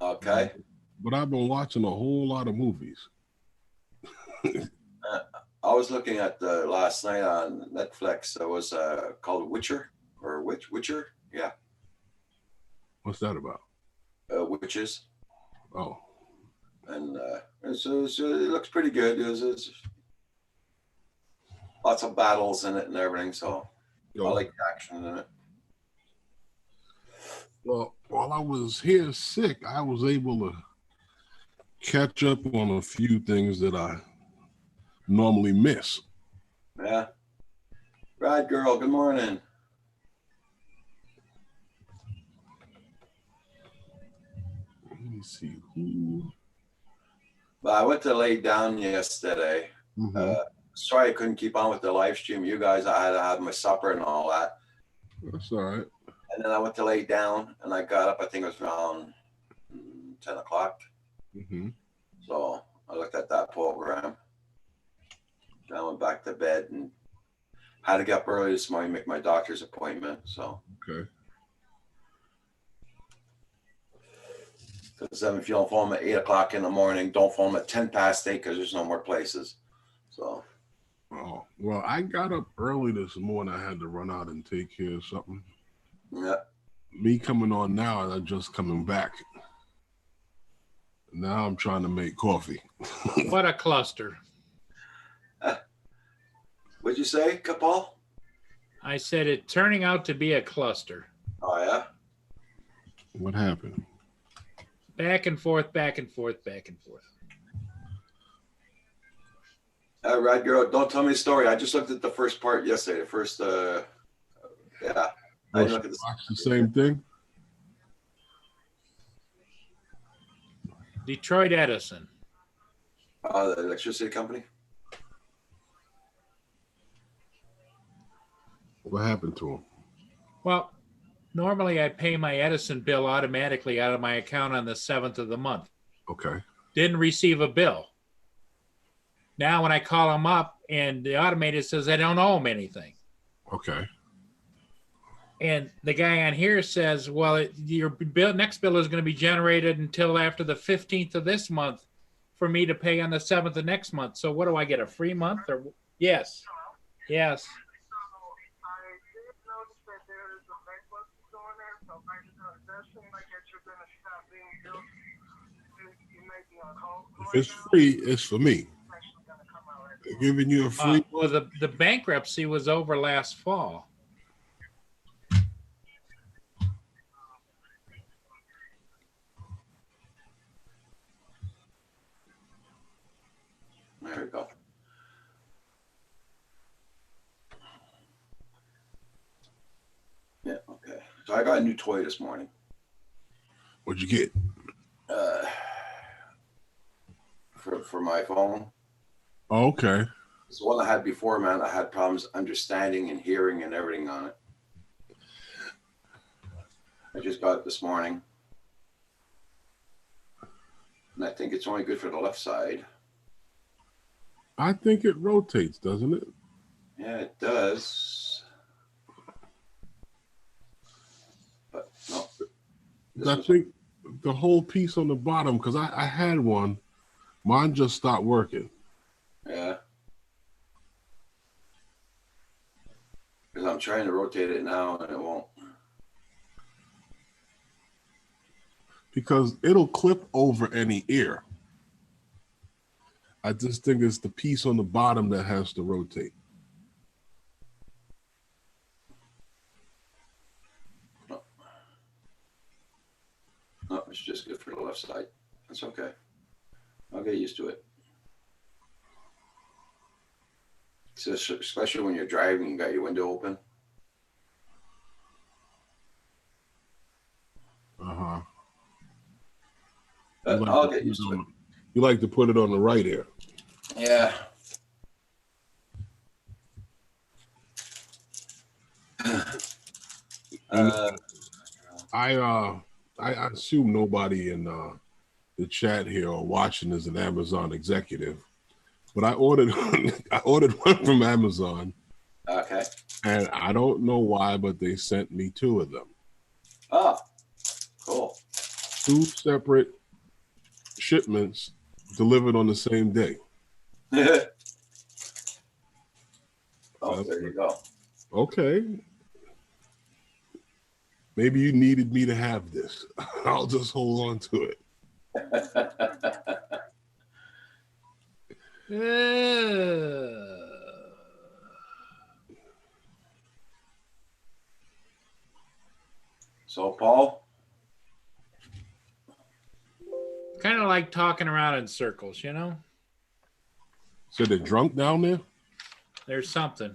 Okay. But I've been watching a whole lot of movies. I was looking at last night on Netflix. It was called Witcher or Witcher. Yeah. What's that about? Witches. Oh. And so it looks pretty good. There's lots of battles in it and everything. So I like the action in it. Well, while I was here sick, I was able to catch up on a few things that I normally miss. Yeah. Rad Girl, good morning. Let me see who. But I went to lay down yesterday. Mm-hmm. Sorry I couldn't keep on with the live stream. You guys, I had to have my supper and all that. That's all right. And then I went to lay down and I got up, I think it was around 10 o'clock. Mm-hmm. So I looked at that program. Then I went back to bed and had to get up early this morning, make my doctor's appointment. So, Okay. because if you don't phone at 8 o'clock in the morning, don't phone at 10 past 8 because there's no more places. So, Oh, well, I got up early this morning. I had to run out and take care of something. yeah. Me coming on now, and I'm just coming back. Now I'm trying to make coffee. What a cluster. What'd you say, Kapal? I said it turning out to be a cluster. Oh, yeah. What happened? Back and forth, back and forth, back and forth. Rad Girl, don't tell me a story. I just looked at the first part yesterday. The first, yeah. I Watch look at the same thing. Detroit Edison. the electricity company. What happened to him? Well, normally I pay my Edison bill automatically out of my account on the 7th of the month. Okay. Didn't receive a bill. Now when I call them up and the automated says I don't owe them anything. Okay. And the guy on here says, well, your bill, next bill is going to be generated until after the 15th of this month for me to pay on the 7th of next month. So what do I get, a free month? Or yes. Yes. So I did notice that there is a bankruptcy going there, so it does seem like that you're going to stop being billed. You may be on hold. If it's free, it's for me. They're giving you a free. Well, the bankruptcy was over last fall. There we go. Yeah, okay. So I got a new toy this morning. What'd you get? For my phone. Oh, okay. It's the one I had before, man. I had problems understanding and hearing and everything on it. I just got it this morning. And I think it's only good for the left side. I think it rotates, doesn't it? Yeah, it does. But no. I think the whole piece on the bottom, because I had one, mine just stopped working. Yeah. Because I'm trying to rotate it now and it won't. Because it'll clip over any ear. I just think it's the piece on the bottom that has to rotate. No, it's just good for the left side. That's okay. I'll get used to it. So, especially when you're driving, you got your window open. Uh-huh. I'll get used to it. You like to put it on the right ear. Yeah. I assume nobody in the chat here or watching is an Amazon executive, but I ordered one from Amazon. Okay. And I don't know why, but they sent me 2 of them. Oh, cool. 2 separate shipments delivered on the same day. Oh, there you go. Okay. Maybe you needed me to have this. I'll just hold on to it. So, Paul? Kind of like talking around in circles, you know? So they're drunk down there? There's something.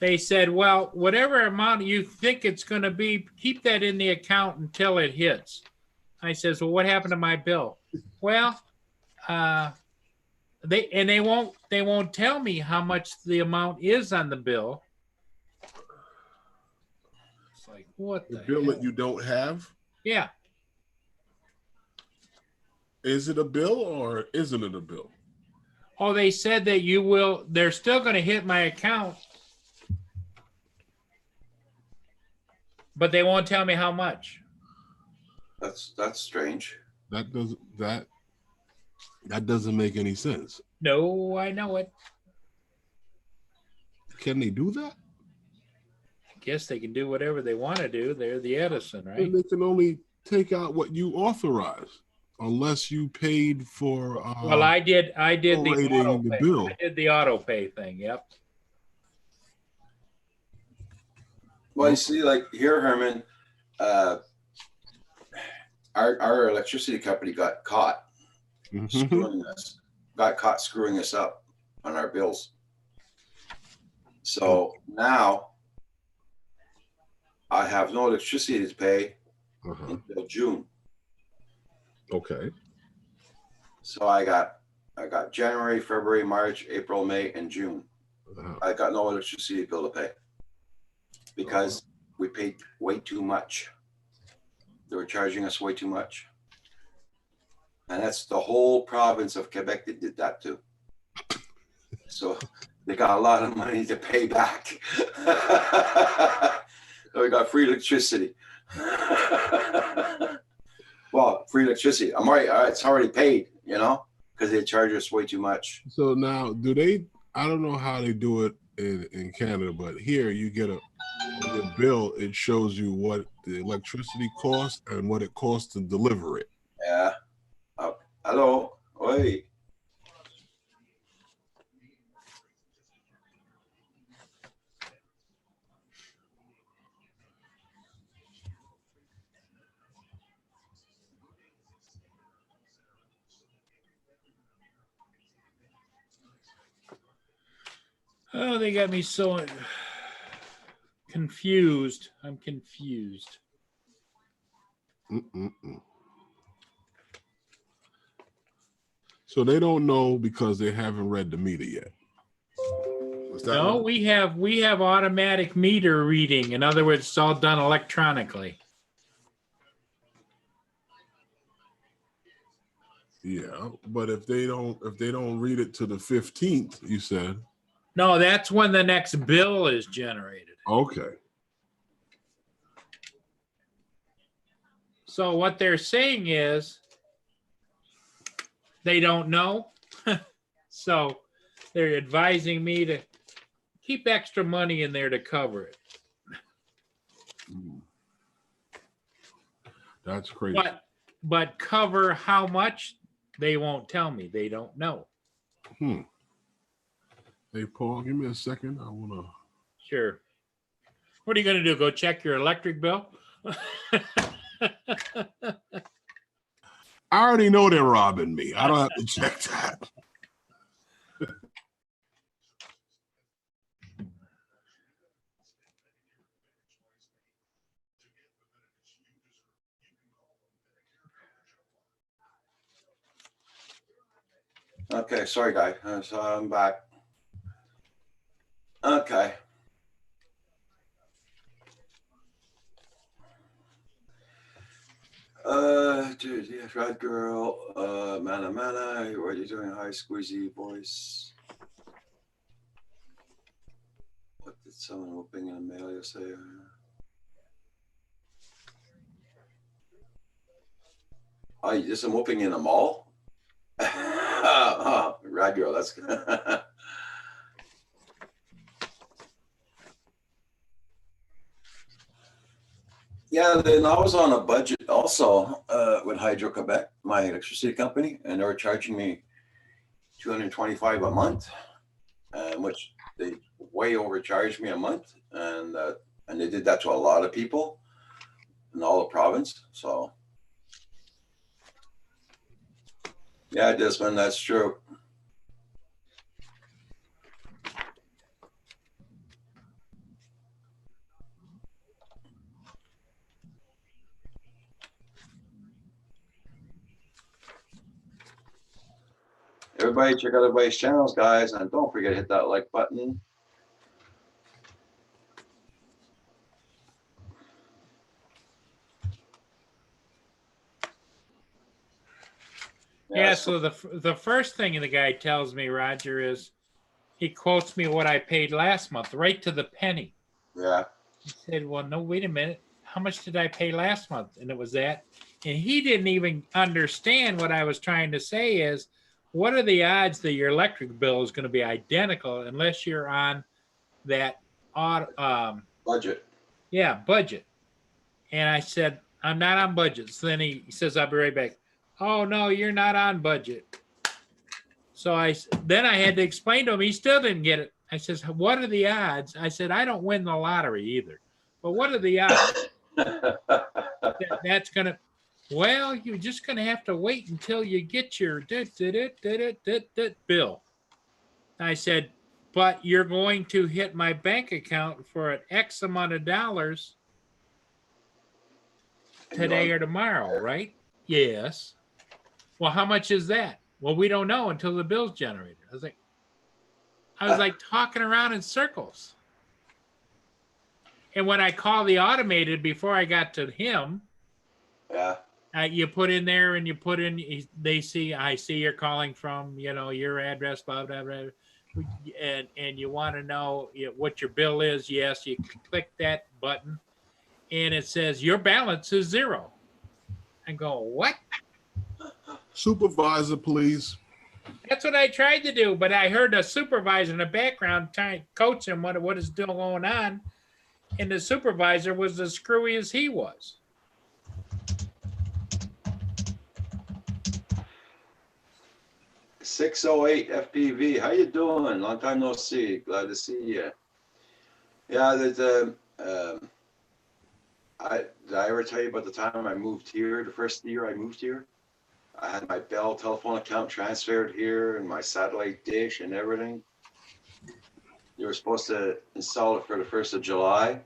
They said, well, whatever amount you think it's going to be, keep that in the account until it hits. I says, well, what happened to my bill? Well, they won't tell me how much the amount is on the bill. It's like, what The the bill hell? that you don't have? Yeah. Is it a bill or isn't it a bill? Oh, they said that they're still going to hit my account, but they won't tell me how much. That's strange. That doesn't make any sense. No, I know it. Can they do that? I guess they can do whatever they want to do. They're the Edison, right? And they can only take out what you authorize, unless you paid for. Well, I did the prorating auto the pay. bill. I did the auto pay thing. Yep. Well, you see, like here, Herman, our electricity company got caught Mhm. screwing us, got caught screwing us up on our bills. So now I have no electricity to pay Uh-huh. until June. Okay. So I got January, February, March, April, May, and June. Uh-huh. I got no electricity bill to pay because we paid way too much. They were charging us way too much. And that's the whole province of Quebec that did that too. So they got a lot of money to pay back. So we got free electricity. Well, free electricity. I'm already, it's already paid, you know, because they charge us way too much. So now, do they? I don't know how they do it in Canada, but here you get a bill. It shows you what the electricity costs and what it costs to deliver it. Yeah. Hello. Oi. Oh, they got me so confused. I'm confused. Mm-mm-mm. So they don't know because they haven't read the meter yet. Was that No, right? we have automatic meter reading. In other words, it's all done electronically. Yeah, but if they don't read it to the 15th, you said. No, that's when the next bill is generated. Okay. So what they're saying is they don't know. So they're advising me to keep extra money in there to cover it. That's crazy. But cover how much? They won't tell me. They don't know. Hey, Paul, give me a second. I want to. Sure. What are you going to do? Go check your electric bill? I already know they're robbing me. I don't have to check that. Okay, sorry, guy. So I'm back. Okay. Dude, yeah, Red Girl, Mana, what are you doing? Hi, Squeezy voice. What did someone whooping in Amelia say? Oh, you just a whooping in a mall? Oh, Red Girl, that's good. Yeah, then I was on a budget also with Hydro-Quebec, my electricity company, and they were charging me $225 a month, which they way overcharged me a month, and they did that to a lot of people in all the province. So yeah, Desmond, that's true. Everybody check out everybody's channels, guys, and don't forget to hit that like button. Yeah, so the first thing the guy tells me, Roger, is he quotes me what I paid last month, right to the penny. Yeah. He said, well, no, wait a minute. How much did I pay last month? And it was that. And he didn't even understand what I was trying to say is, what are the odds that your electric bill is going to be identical unless you're on that budget? Yeah, budget. And I said, I'm not on budget. So then he says, I'll be right back. Oh, no, you're not on budget. So then I had to explain to him. He still didn't get it. I says, what are the odds? I said, I don't win the lottery either. But what are the odds that's going to, Well, you're just going to have to wait until you get your bill. I said, but you're going to hit my bank account for an X amount of dollars today or tomorrow, right? Yes. Well, how much is that? Well, we don't know until the bill's generated. I was like talking around in circles. And when I call the automated before I got to him, Yeah. you put in there and you put in, I see you're calling from, your address, blah, blah, blah. And you want to know what your bill is. Yes, you click that button and it says your balance is 0. I go, what? Supervisor, please. That's what I tried to do, but I heard a supervisor in the background trying to coach him what is still going on. And the supervisor was as screwy as he was. .608 FPV. How you doing? Long time no see. Glad to see you. Yeah, did I ever tell you about the time I moved here? The first year I moved here, I had my Bell telephone account transferred here and my satellite dish and everything. They were supposed to install it for the 1st of July,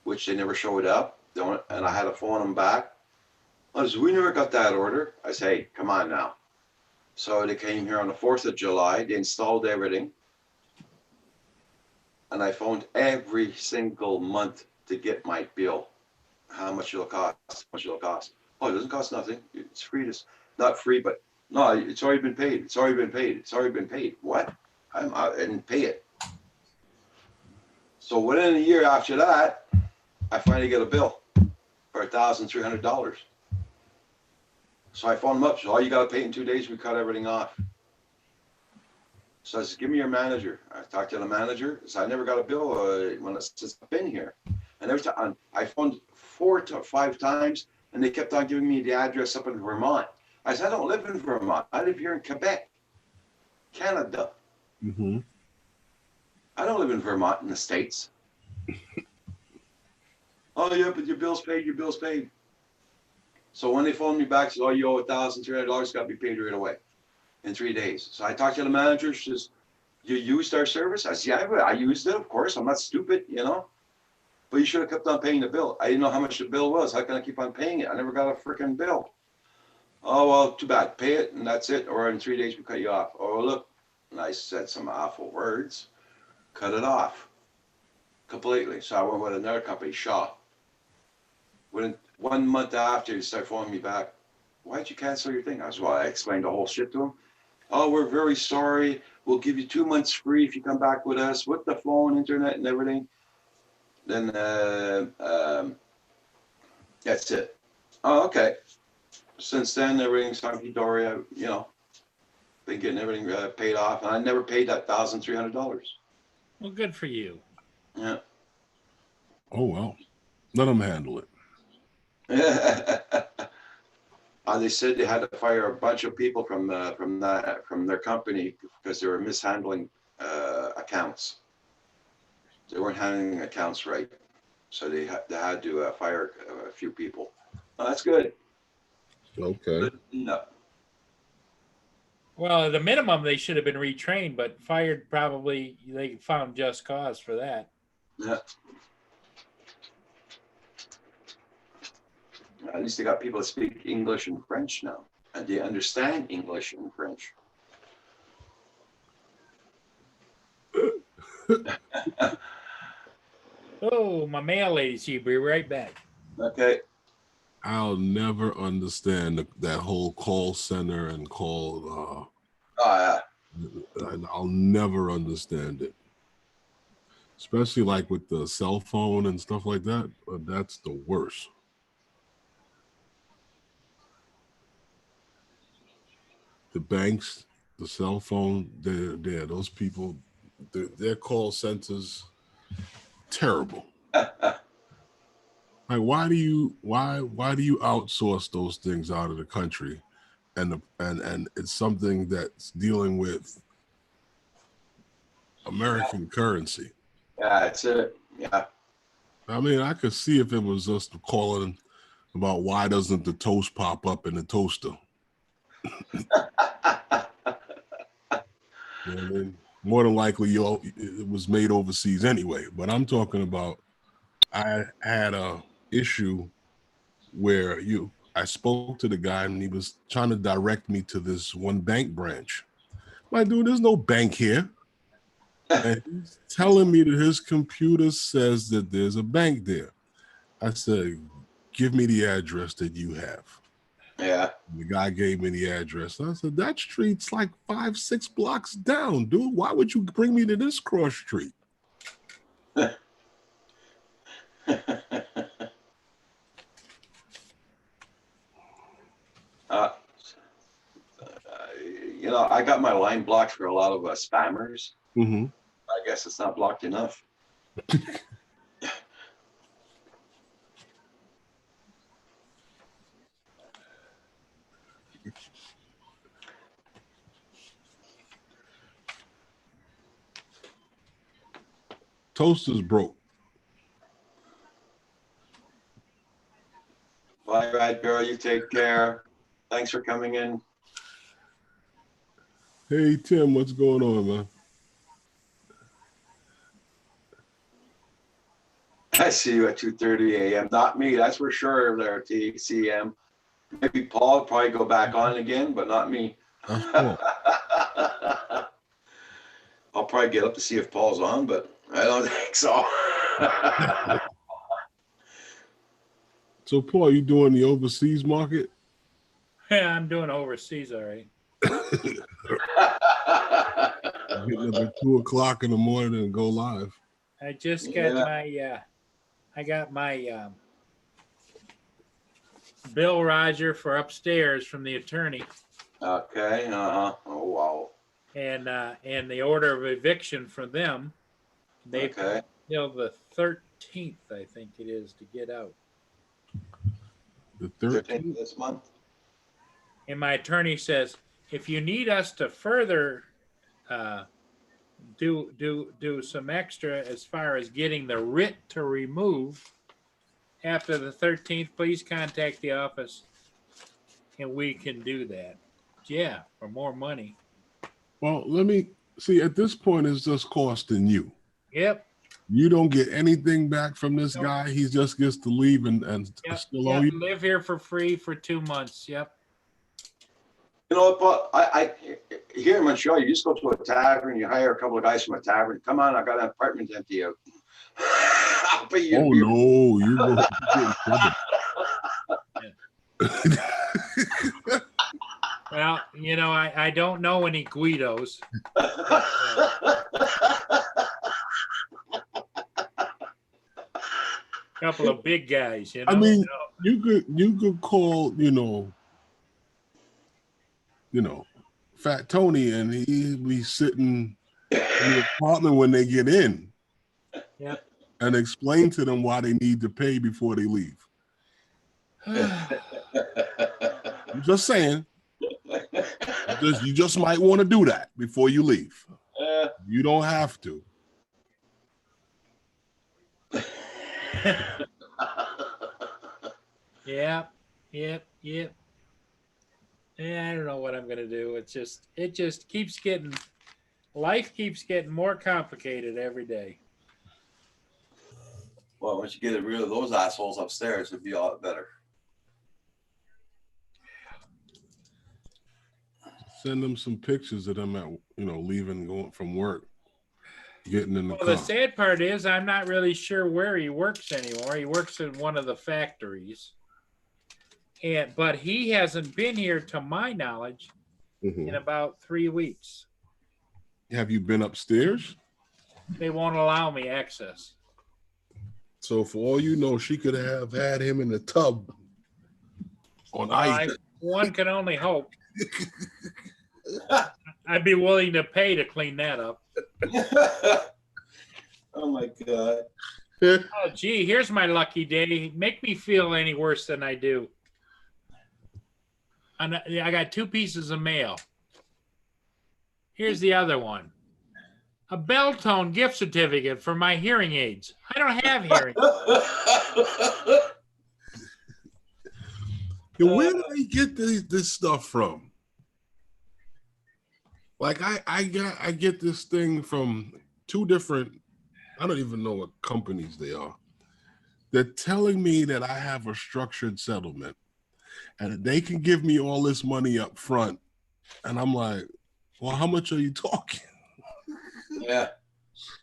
which they never showed up. And I had to phone them back. I said, we never got that order. I said, hey, come on now. So they came here on the 4th of July. They installed everything. And I phoned every single month to get my bill. How much it'll cost, how much it'll cost. Oh, it doesn't cost nothing. It's free to, not free, but no, it's already been paid. It's already been paid. It's already been paid. What? I didn't pay it. So within a year after that, I finally get a bill for $1,300. So I phoned them up. So, oh, you got to pay it in 2 days. We cut everything off. So I said, give me your manager. I talked to the manager. So I never got a bill since I've been here. And every time I phoned 4 to 5 times, and they kept on giving me the address up in Vermont. I said, I don't live in Vermont. I live here in Quebec, Canada. Mm-hmm. I don't live in Vermont in the States. Oh, yeah, but your bill's paid. Your bill's paid. So when they phoned me back, said, oh, you owe $1,300, got to be paid right away in 3 days. So I talked to the manager. She says, you used our service? I said, yeah, I used it, of course. I'm not stupid, But you should have kept on paying the bill. I didn't know how much the bill was. How can I keep on paying it? I never got a freaking bill. Oh, well, too bad. Pay it, and that's it. Or in 3 days, we cut you off. Oh, look. And I said some awful words. Cut it off completely. So I went with another company, Shaw. Within 1 month after, he started phoning me back. Why'd you cancel your thing? I explained the whole shit to him. Oh, we're very sorry. We'll give you 2 months free if you come back with us with the phone, internet, and everything. Then that's it. Oh, okay. Since then, everything's hunky-dory. Been getting everything paid off. And I never paid that $1,300. Well, good for you. Yeah. Oh, well. Let them handle it. They said they had to fire a bunch of people from their company because they were mishandling accounts. They weren't handling accounts right, so they had to fire a few people. Oh, that's good. Okay. No. Well, at the minimum, they should have been retrained, but fired probably, they found just cause for that. Yeah. At least they got people that speak English and French now, and they understand English and French. Oh, my mail lady, she'll be right back. Okay. I'll never understand that whole call center and call. I'll never understand it, especially like with the cell phone and stuff like that. That's the worst. The banks, the cell phone, those people, their call centers, terrible. Like, why do you outsource those things out of the country, and it's something that's dealing with American currency? Yeah, that's it. Yeah. I mean, I could see if it was just calling about why doesn't the toast pop up in the toaster? You know what I mean? More than likely, it was made overseas anyway. But I'm talking about, I had a issue where I spoke to the guy and he was trying to direct me to this one bank branch. My dude, there's no bank here. And he's telling me that his computer says that there's a bank there. I said, give me the address that you have. Yeah. And the guy gave me the address. I said, that street's like 5-6 blocks down, dude. Why would you bring me to this cross street? You know, I got my line blocked for a lot of spammers. Mm-hmm. I guess it's not blocked enough. Toaster's broke. Bye, Rad Girl. You take care. Thanks for coming in. Hey, Tim, what's going on, man? I see you at 2:30 a.m. Not me, that's for sure. There, TCM. Maybe Paul will probably go back on again, but not me. That's cool. I'll probably get up to see if Paul's on, but I don't think so. So, Paul, you doing the overseas market? Yeah, I'm doing overseas, all right. Getting up at 2 o'clock in the morning and go live. I just got my Bill Roger for upstairs from the attorney. Okay. Oh wow. And the order of eviction for them. They Okay. till the 13th, I think it is, to get out. The 13th 13th. this month. And my attorney says, if you need us to further do some extra as far as getting the writ to remove after the 13th, please contact the office and we can do that. Yeah, for more money. Well, let me see. At this point, it's just costing you. Yep. You don't get anything back from this Nope. guy. He just gets to leave and Yep. still owe Yep. you. Live here for free for 2 months. Yep. You know what, Paul? I here in Montreal, you just go to a tavern, you hire a couple of guys from a tavern. Come on, I got an apartment to empty out. I'll pay you. Oh no, you go get in trouble. Well, you know, I don't know any Guidos. Couple of big guys, you know. I mean, you could call, you know, Fat Tony, and he'd be sitting in the apartment when they get in. Yep. And explain to them why they need to pay before they leave. I'm just saying. You just might want to do that before you leave. You don't have to. Yep. Yeah, I don't know what I'm gonna do. It just keeps getting, life keeps getting more complicated every day. Well, once you get rid of those assholes upstairs, it'd be a lot better. Send them some pictures of them at, leaving, going from work, getting in the Well, car. the sad part is I'm not really sure where he works anymore. He works in one of the factories. But he hasn't been here, to my knowledge, Mhm. in about 3 weeks. Have you been upstairs? They won't allow me access. So for all you know, she could have had him in the tub on ice. One can only hope. I'd be willing to pay to clean that up. Oh my God. Oh, gee, here's my lucky day. Make me feel any worse than I do. And I got 2 pieces of mail. Here's the other one. A Belltone gift certificate for my hearing aids. I don't have hearing aids. Yo, where do they get this stuff from? Like I get this thing from two different, I don't even know what companies they are. They're telling me that I have a structured settlement and that they can give me all this money up front. And I'm like, well, how much are you talking? Yeah.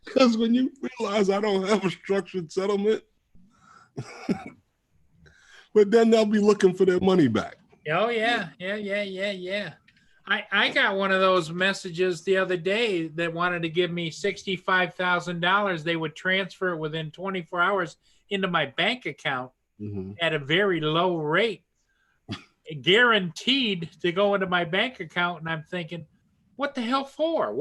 Because when you realize I don't have a structured settlement, but then they'll be looking for their money back. Oh yeah. I got one of those messages the other day that wanted to give me $65,000. They would transfer it within 24 hours into my bank account at a very low rate, guaranteed to go into my bank account. And I'm thinking, what the hell for?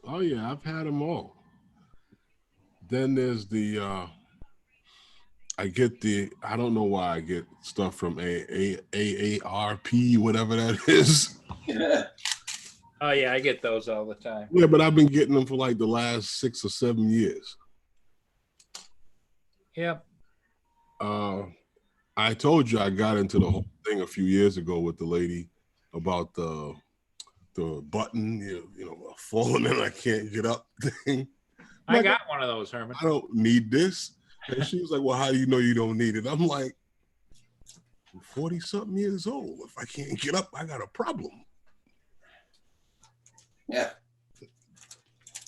Oh yeah, I've had them all. Then there's the I don't know why I get stuff from AARP, whatever that is. Yeah. Oh yeah, I get those all the time. Yeah, but I've been getting them for like the last 6 or 7 years. Yep. I told you I got into the whole thing a few years ago with the lady about the button, you know, falling and I can't get up thing. I got one of those, Herman. I don't need this. And she was like, well, how do you know you don't need it? I'm like, I'm 40-something years old. If I can't get up, I got a problem. Yeah.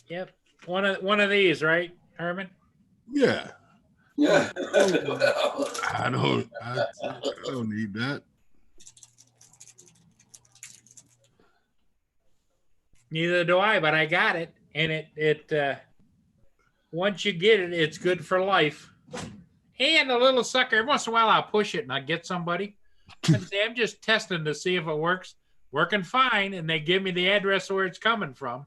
Yep. One of these, right, Herman? Yeah. Yeah. I don't need that. Neither do I, but I got it. And it once you get it, it's good for life. And a little sucker, every once in a while I'll push it and I get somebody and say, I'm just testing to see if it works. Working fine. And they give me the address where it's coming from.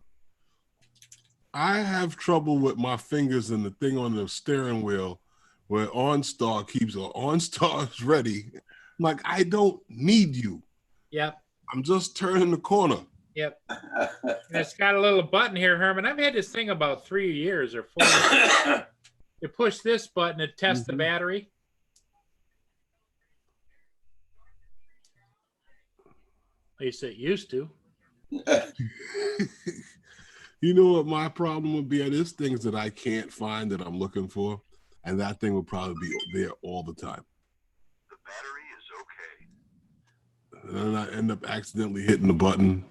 I have trouble with my fingers and the thing on the steering wheel where OnStar keeps OnStar's ready. I'm like, I don't need you. Yep. I'm just turning the corner. Yep. And it's got a little button here, Herman. I've had this thing about 3 years or 4 years. You push this button to test the battery. At least it used to. You know what my problem would be? There's things that I can't find that I'm looking for, and that thing would probably be there all the time. The battery is okay. And then I end up accidentally hitting the button.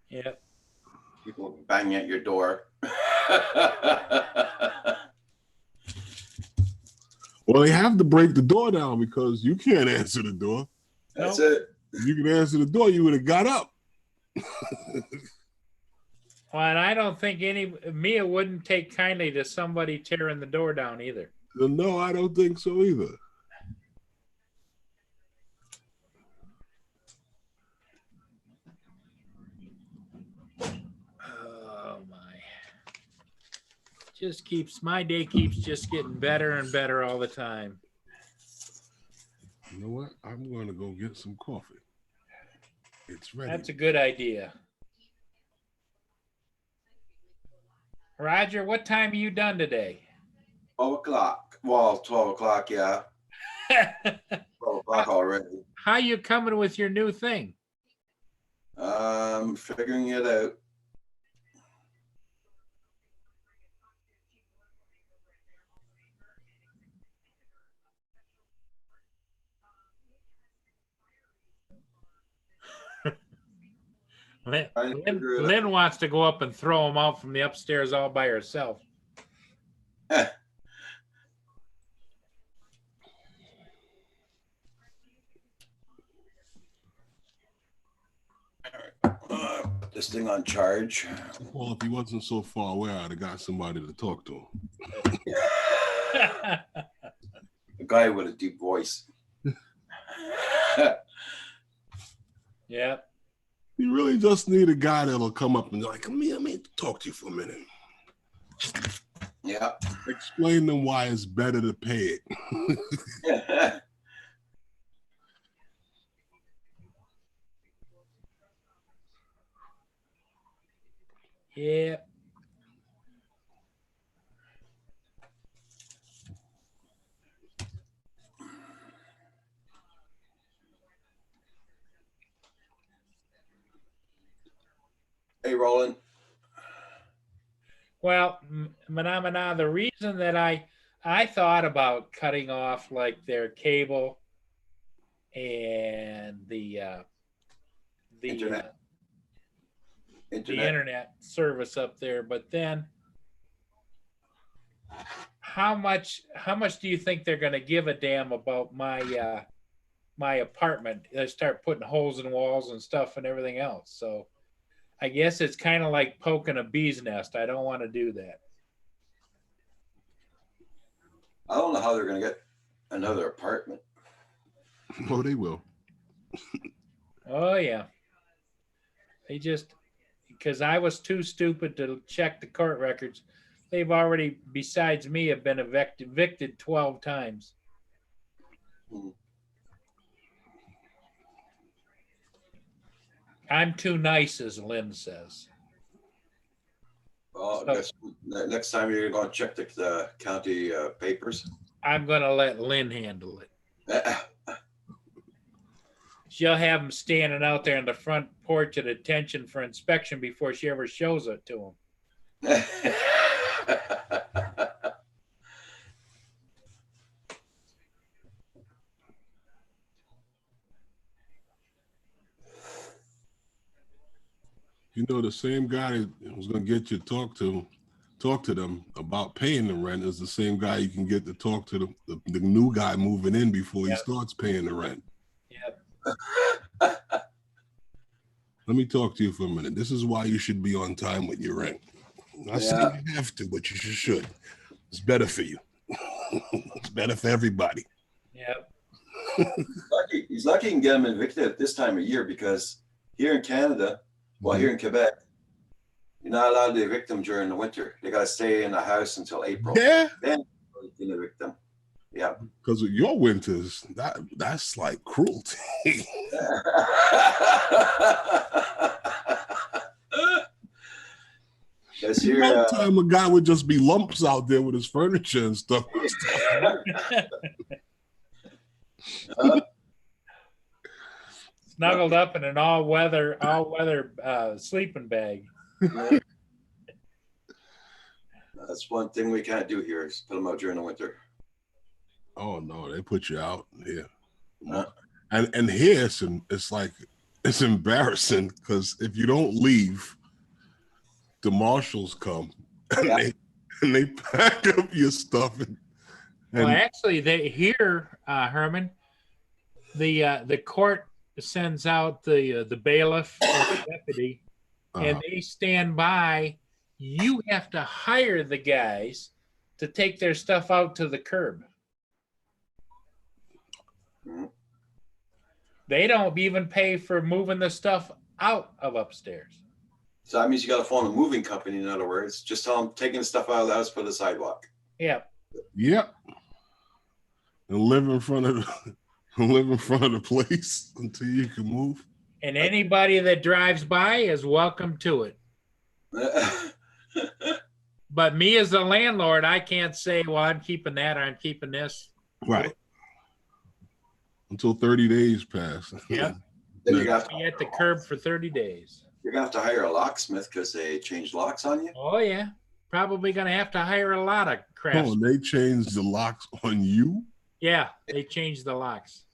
Yep. People bang at your door. Well, they have to break the door down because you can't answer the door. That's it. If you could answer the door, you would have got up. Well, and I don't think Mia wouldn't take kindly to somebody tearing the door down either. No, I don't think so either. Oh my. My day keeps just getting better and better all the time. You know what? I'm going to go get some coffee. It's ready. That's a good idea. Roger, what time are you done today? 12 o'clock. Well, 12 o'clock, yeah. 12 o'clock already. How you coming with your new thing? Figuring it out. Lynn wants to go up and throw him out from the upstairs all by herself. Put this thing on charge. Well, if he wasn't so far away, I'd have got somebody to talk to him. A guy with a deep voice. Yeah. You really just need a guy that'll come up and be like, come here, let me talk to you for a minute. Yeah. Explain them why it's better to pay it. Yeah. Hey, Roland. Well, Manamana, the reason that I thought about cutting off like their cable and the Internet. the internet service up there, but then how much do you think they're going to give a damn about my my apartment? They start putting holes in walls and stuff and everything else. So I guess it's kind of like poking a bee's nest. I don't want to do that. I don't know how they're going to get another apartment. Oh, they will. Oh yeah. They just, because I was too stupid to check the court records. They've already, besides me, have been evicted 12 times. I'm too nice, as Lynn says. Well, So- I guess next time you're going to check the county papers. I'm going to let Lynn handle it. She'll have them standing out there on the front porch at attention for inspection before she ever shows it to them. You know, the same guy that was going to get you to talk to them about paying the rent is the same guy you can get to talk to the new guy moving in before he Yep. starts paying the rent. Yep. Let me talk to you for a minute. This is why you should be on time with your rent. I'm not saying you have to, but you should. It's better for you. It's better for everybody. Yep. He's lucky he can get him evicted at this time of year, because here in Canada, well, here in Quebec, you're not allowed to evict them during the winter. They got to stay in the house until April. Yeah, Then you can evict them. Yeah. because with your winters, that's like cruelty. Yes, here. One time a guy would just be lumps out there with his furniture and stuff. Snuggled up in an all-weather sleeping bag. That's one thing we can't do here, is put them out during the winter. Oh no, they put you out here. Huh? And here it's like it's embarrassing, because if you don't leave, the marshals come and, Yeah. they pack up your stuff and Well, actually, they here, Herman, the court sends out the bailiff or the deputy, and they stand by. You have to hire the guys to take their stuff out to the curb. Mhm. They don't even pay for moving the stuff out of upstairs. So that means you got to phone a moving company. In other words, just tell them taking the stuff out of the house for the sidewalk. Yeah. yep, and live in front of the place until you can move. And anybody that drives by is welcome to it. But me as a landlord, I can't say, well, I'm keeping that or I'm keeping this. Right. Until 30 days pass. Yeah. Then you're gonna have Be at the curb for 30 days. you're gonna have to hire a locksmith because they changed locks on you. Oh, yeah. Probably going to have to hire a lot of Oh, crafts. and they changed the locks on you? Yeah, they changed the locks.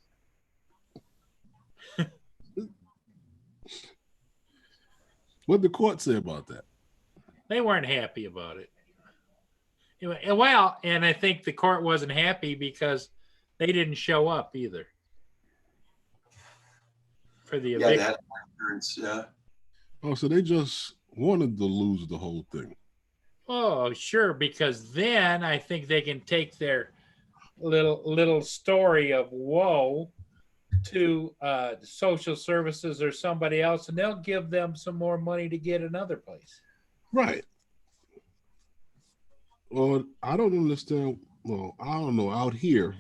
What'd the court say about that? They weren't happy about it. Anyway, well, and I think the court wasn't happy because they didn't show up either for the Yeah, they eviction. had insurance. Yeah. Oh, so they just wanted to lose the whole thing. Oh, sure, because then I think they can take their little story of woe to social services or somebody else, and they'll give them some more money to get another place. Right. Well, I don't understand. Well, I don't know. Out here,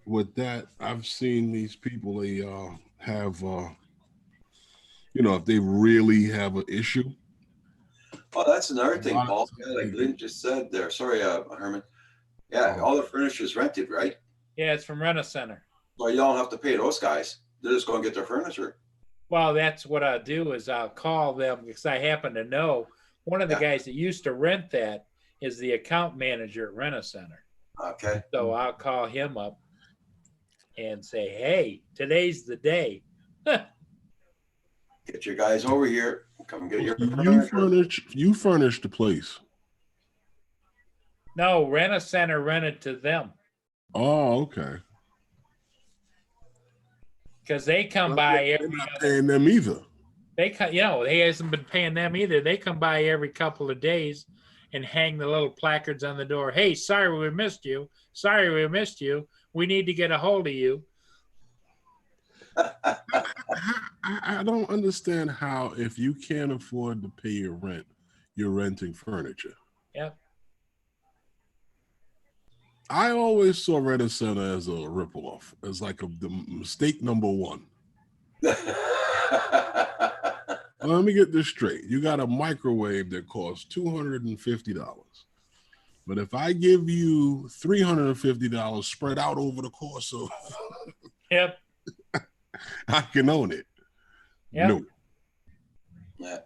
with that, I've seen these people, they have, if they really have an issue. Oh, that's another thing, lot of Paul. times Yeah, like they- Lynn just said there. Sorry, Herman. Yeah, all the furniture is rented, right? Yeah, it's from Rent-A-Center. Well, you don't have to pay those guys. They're just going to get their furniture. Well, that's what I'll do is I'll call them because I happen to know one of the Yeah. guys that used to rent that is the account manager at Rent-A-Center. Okay. So I'll call him up and say, hey, today's the day. Get your guys over here. Come get your You furniture. furnish the place. No, Rent-A-Center rented to them Oh, okay. because they come by They're every not other, paying them either. they come, you know, he hasn't been paying them either. They come by every couple of days and hang the little placards on the door. Hey, sorry we missed you. Sorry we missed you. We need to get a hold of you. I don't understand how, if you can't afford to pay your rent, you're renting furniture. Yep. I always saw Rent-A-Center as a ripoff, as like the mistake number one. Let me get this straight. You got a microwave that costs $250. But if I give you $350 spread out over the course of, Yep. I can own it. Yep. No. Yeah.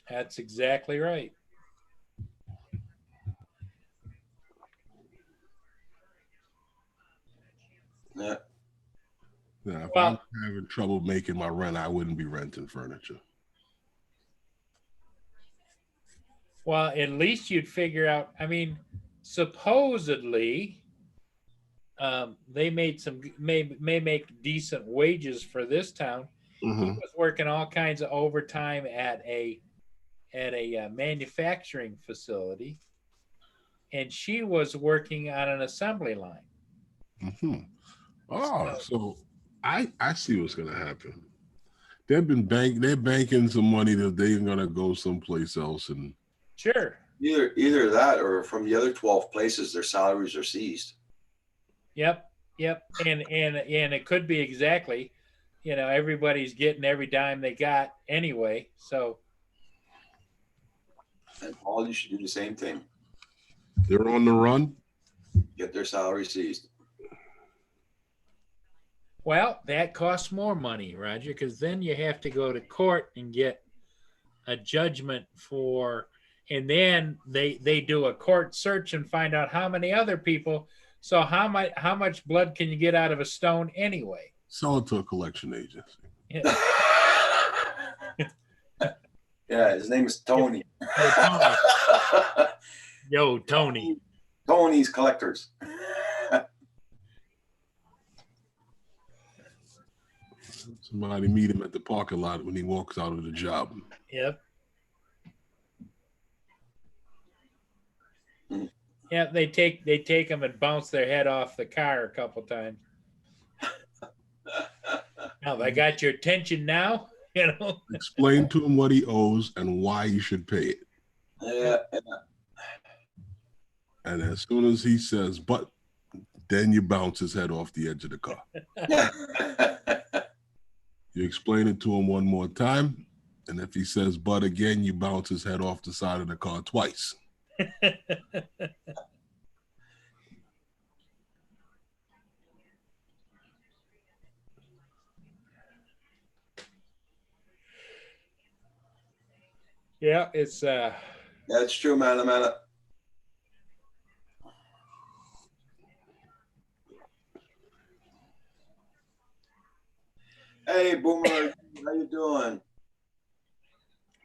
That's exactly right. Yeah. Now, if Well- I'm having trouble making my rent, I wouldn't be renting furniture. Well, at least you'd figure out. I mean, supposedly, they made may make decent wages for this town. He was working all kinds of overtime at a manufacturing facility, and she was working on an assembly line. Mm-hmm. Oh, so I see what's gonna happen. They're banking some money that they're gonna go someplace else and Sure. Either that or from the other 12 places, their salaries are seized. Yep. And it could be exactly, you know, everybody's getting every dime they got anyway. So And all you should do the same thing. they're on the run. Get their salary seized. well, that costs more money, Roger, because then you have to go to court and get a judgment for, and then they do a court search and find out how many other people. So how much blood can you get out of a stone anyway? Sell it to a collection agency. Yeah. Yeah, his name is Tony. Yo, Tony. Tony's Collectors. Somebody meet him at the parking lot when he walks out of the job. Yep. Yeah, they take them and bounce their head off the car a couple times. Now, I got your attention now, you know. Explain to him what he owes and why he should pay it. Yeah. And as soon as he says, but, then you bounce his head off the edge of the car. You explain it to him one more time. And if he says, but again, you bounce his head off the side of the car twice. Yeah, it's That's true, man. Hey, Boomer, how you doing?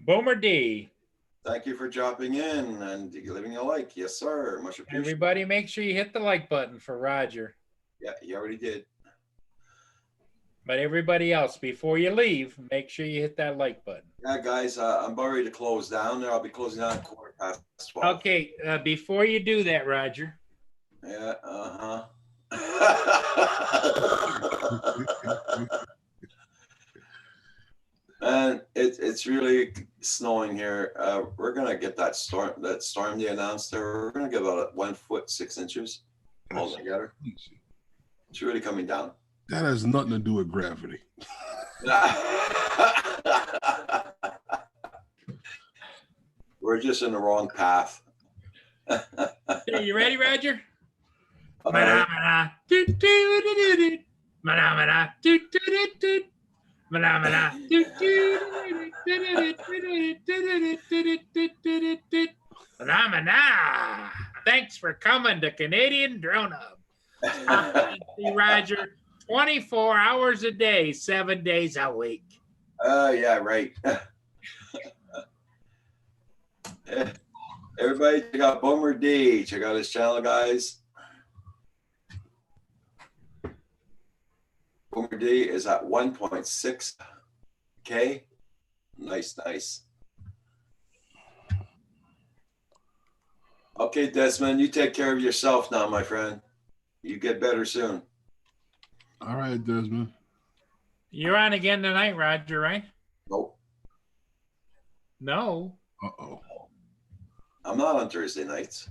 Boomer D. Thank you for dropping in and leaving a like. Yes, sir. Much appreciated. Everybody, make sure you hit the like button for Roger. Yeah, you already did. But everybody else, before you leave, make sure you hit that like button. Yeah, guys, I'm about ready to close down there. I'll be closing down at 12:15. Okay, before you do that, Roger. Yeah, And it's really snowing here. We're gonna get that storm they announced there. We're gonna get about 1 foot 6 inches altogether. It's really coming down. That has nothing to do with gravity. We're just in the wrong path. Are you ready, Roger? All right. Mana, mana, do, do, do, do, do. Mana, mana, do, do, do, do. Phenomena. Phenomena. Thanks for coming to Canadian Drone Hub. See Roger 24 hours a day, 7 days a week. Oh, yeah, right. Everybody check out Boomer D. Check out his channel, guys. Boomer D is at 1.6K. Nice, nice. Okay, Desmond, you take care of yourself now, my friend. You get better soon. All right, Desmond. You're on again tonight, Roger, right? Nope, No, Uh-oh. I'm not on Thursday nights.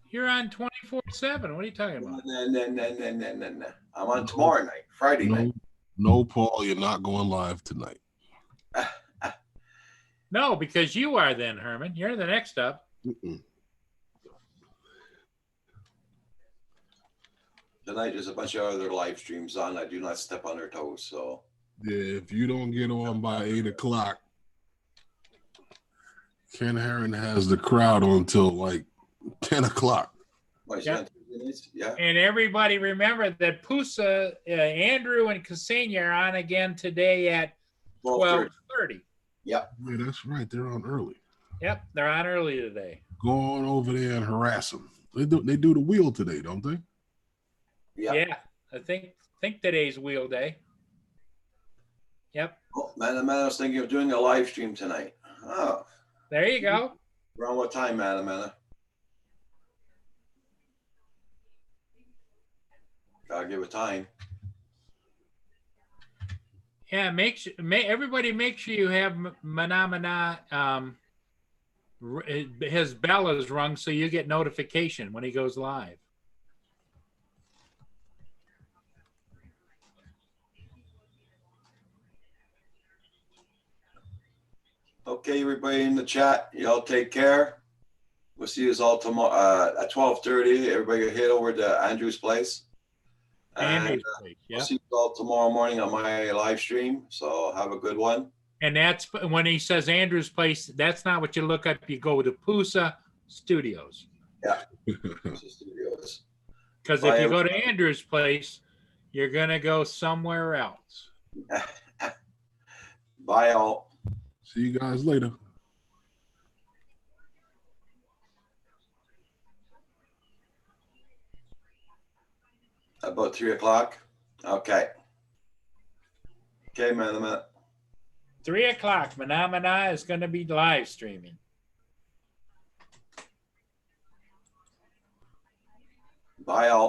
you're on 24/7. What are you talking No, about? no, no, no, no, no, no, no. I'm on tomorrow night, Friday night. No, Paul, you're not going live tonight. No, because you are then, Herman. You're the next up. Mm-mm. Tonight there's a bunch of other live streams on. I do not step on their toes. So Yeah, if you don't get on by 8 o'clock, Ken Herron has the crowd on until like 10 o'clock. my Yeah. son, yeah. And everybody remember that Pusa, Andrew, and Ksenia are on again today at 12:30. 12:30. Yeah, that's right. They're on early. Yep, they're on early today. Go on over there and harass them. They do the wheel today, don't they? Yeah. Yeah, I think today's wheel day. Yep, Oh, man, I was thinking of doing a live stream tonight. Oh, there you go. around what time, man? Gotta give it time. Yeah, everybody make sure you have Manamana. His bell is rung so you get notification when he goes live. Okay, everybody in the chat, y'all take care. We'll see you all tomorrow at 12:30. Everybody head over to Andrew's place. And Andrew's place, we'll yeah. see you all tomorrow morning on my live stream. So have a good one. And that's when he says Andrew's place. That's not what you look up. You go to Pusa Studios. Studios. Because if you go to Andrew's place, you're gonna go somewhere else. Bye, all. See you guys later. About 3 o'clock. Okay. Okay, man. 3 o'clock. Manamana is going to be live streaming. Bye, all.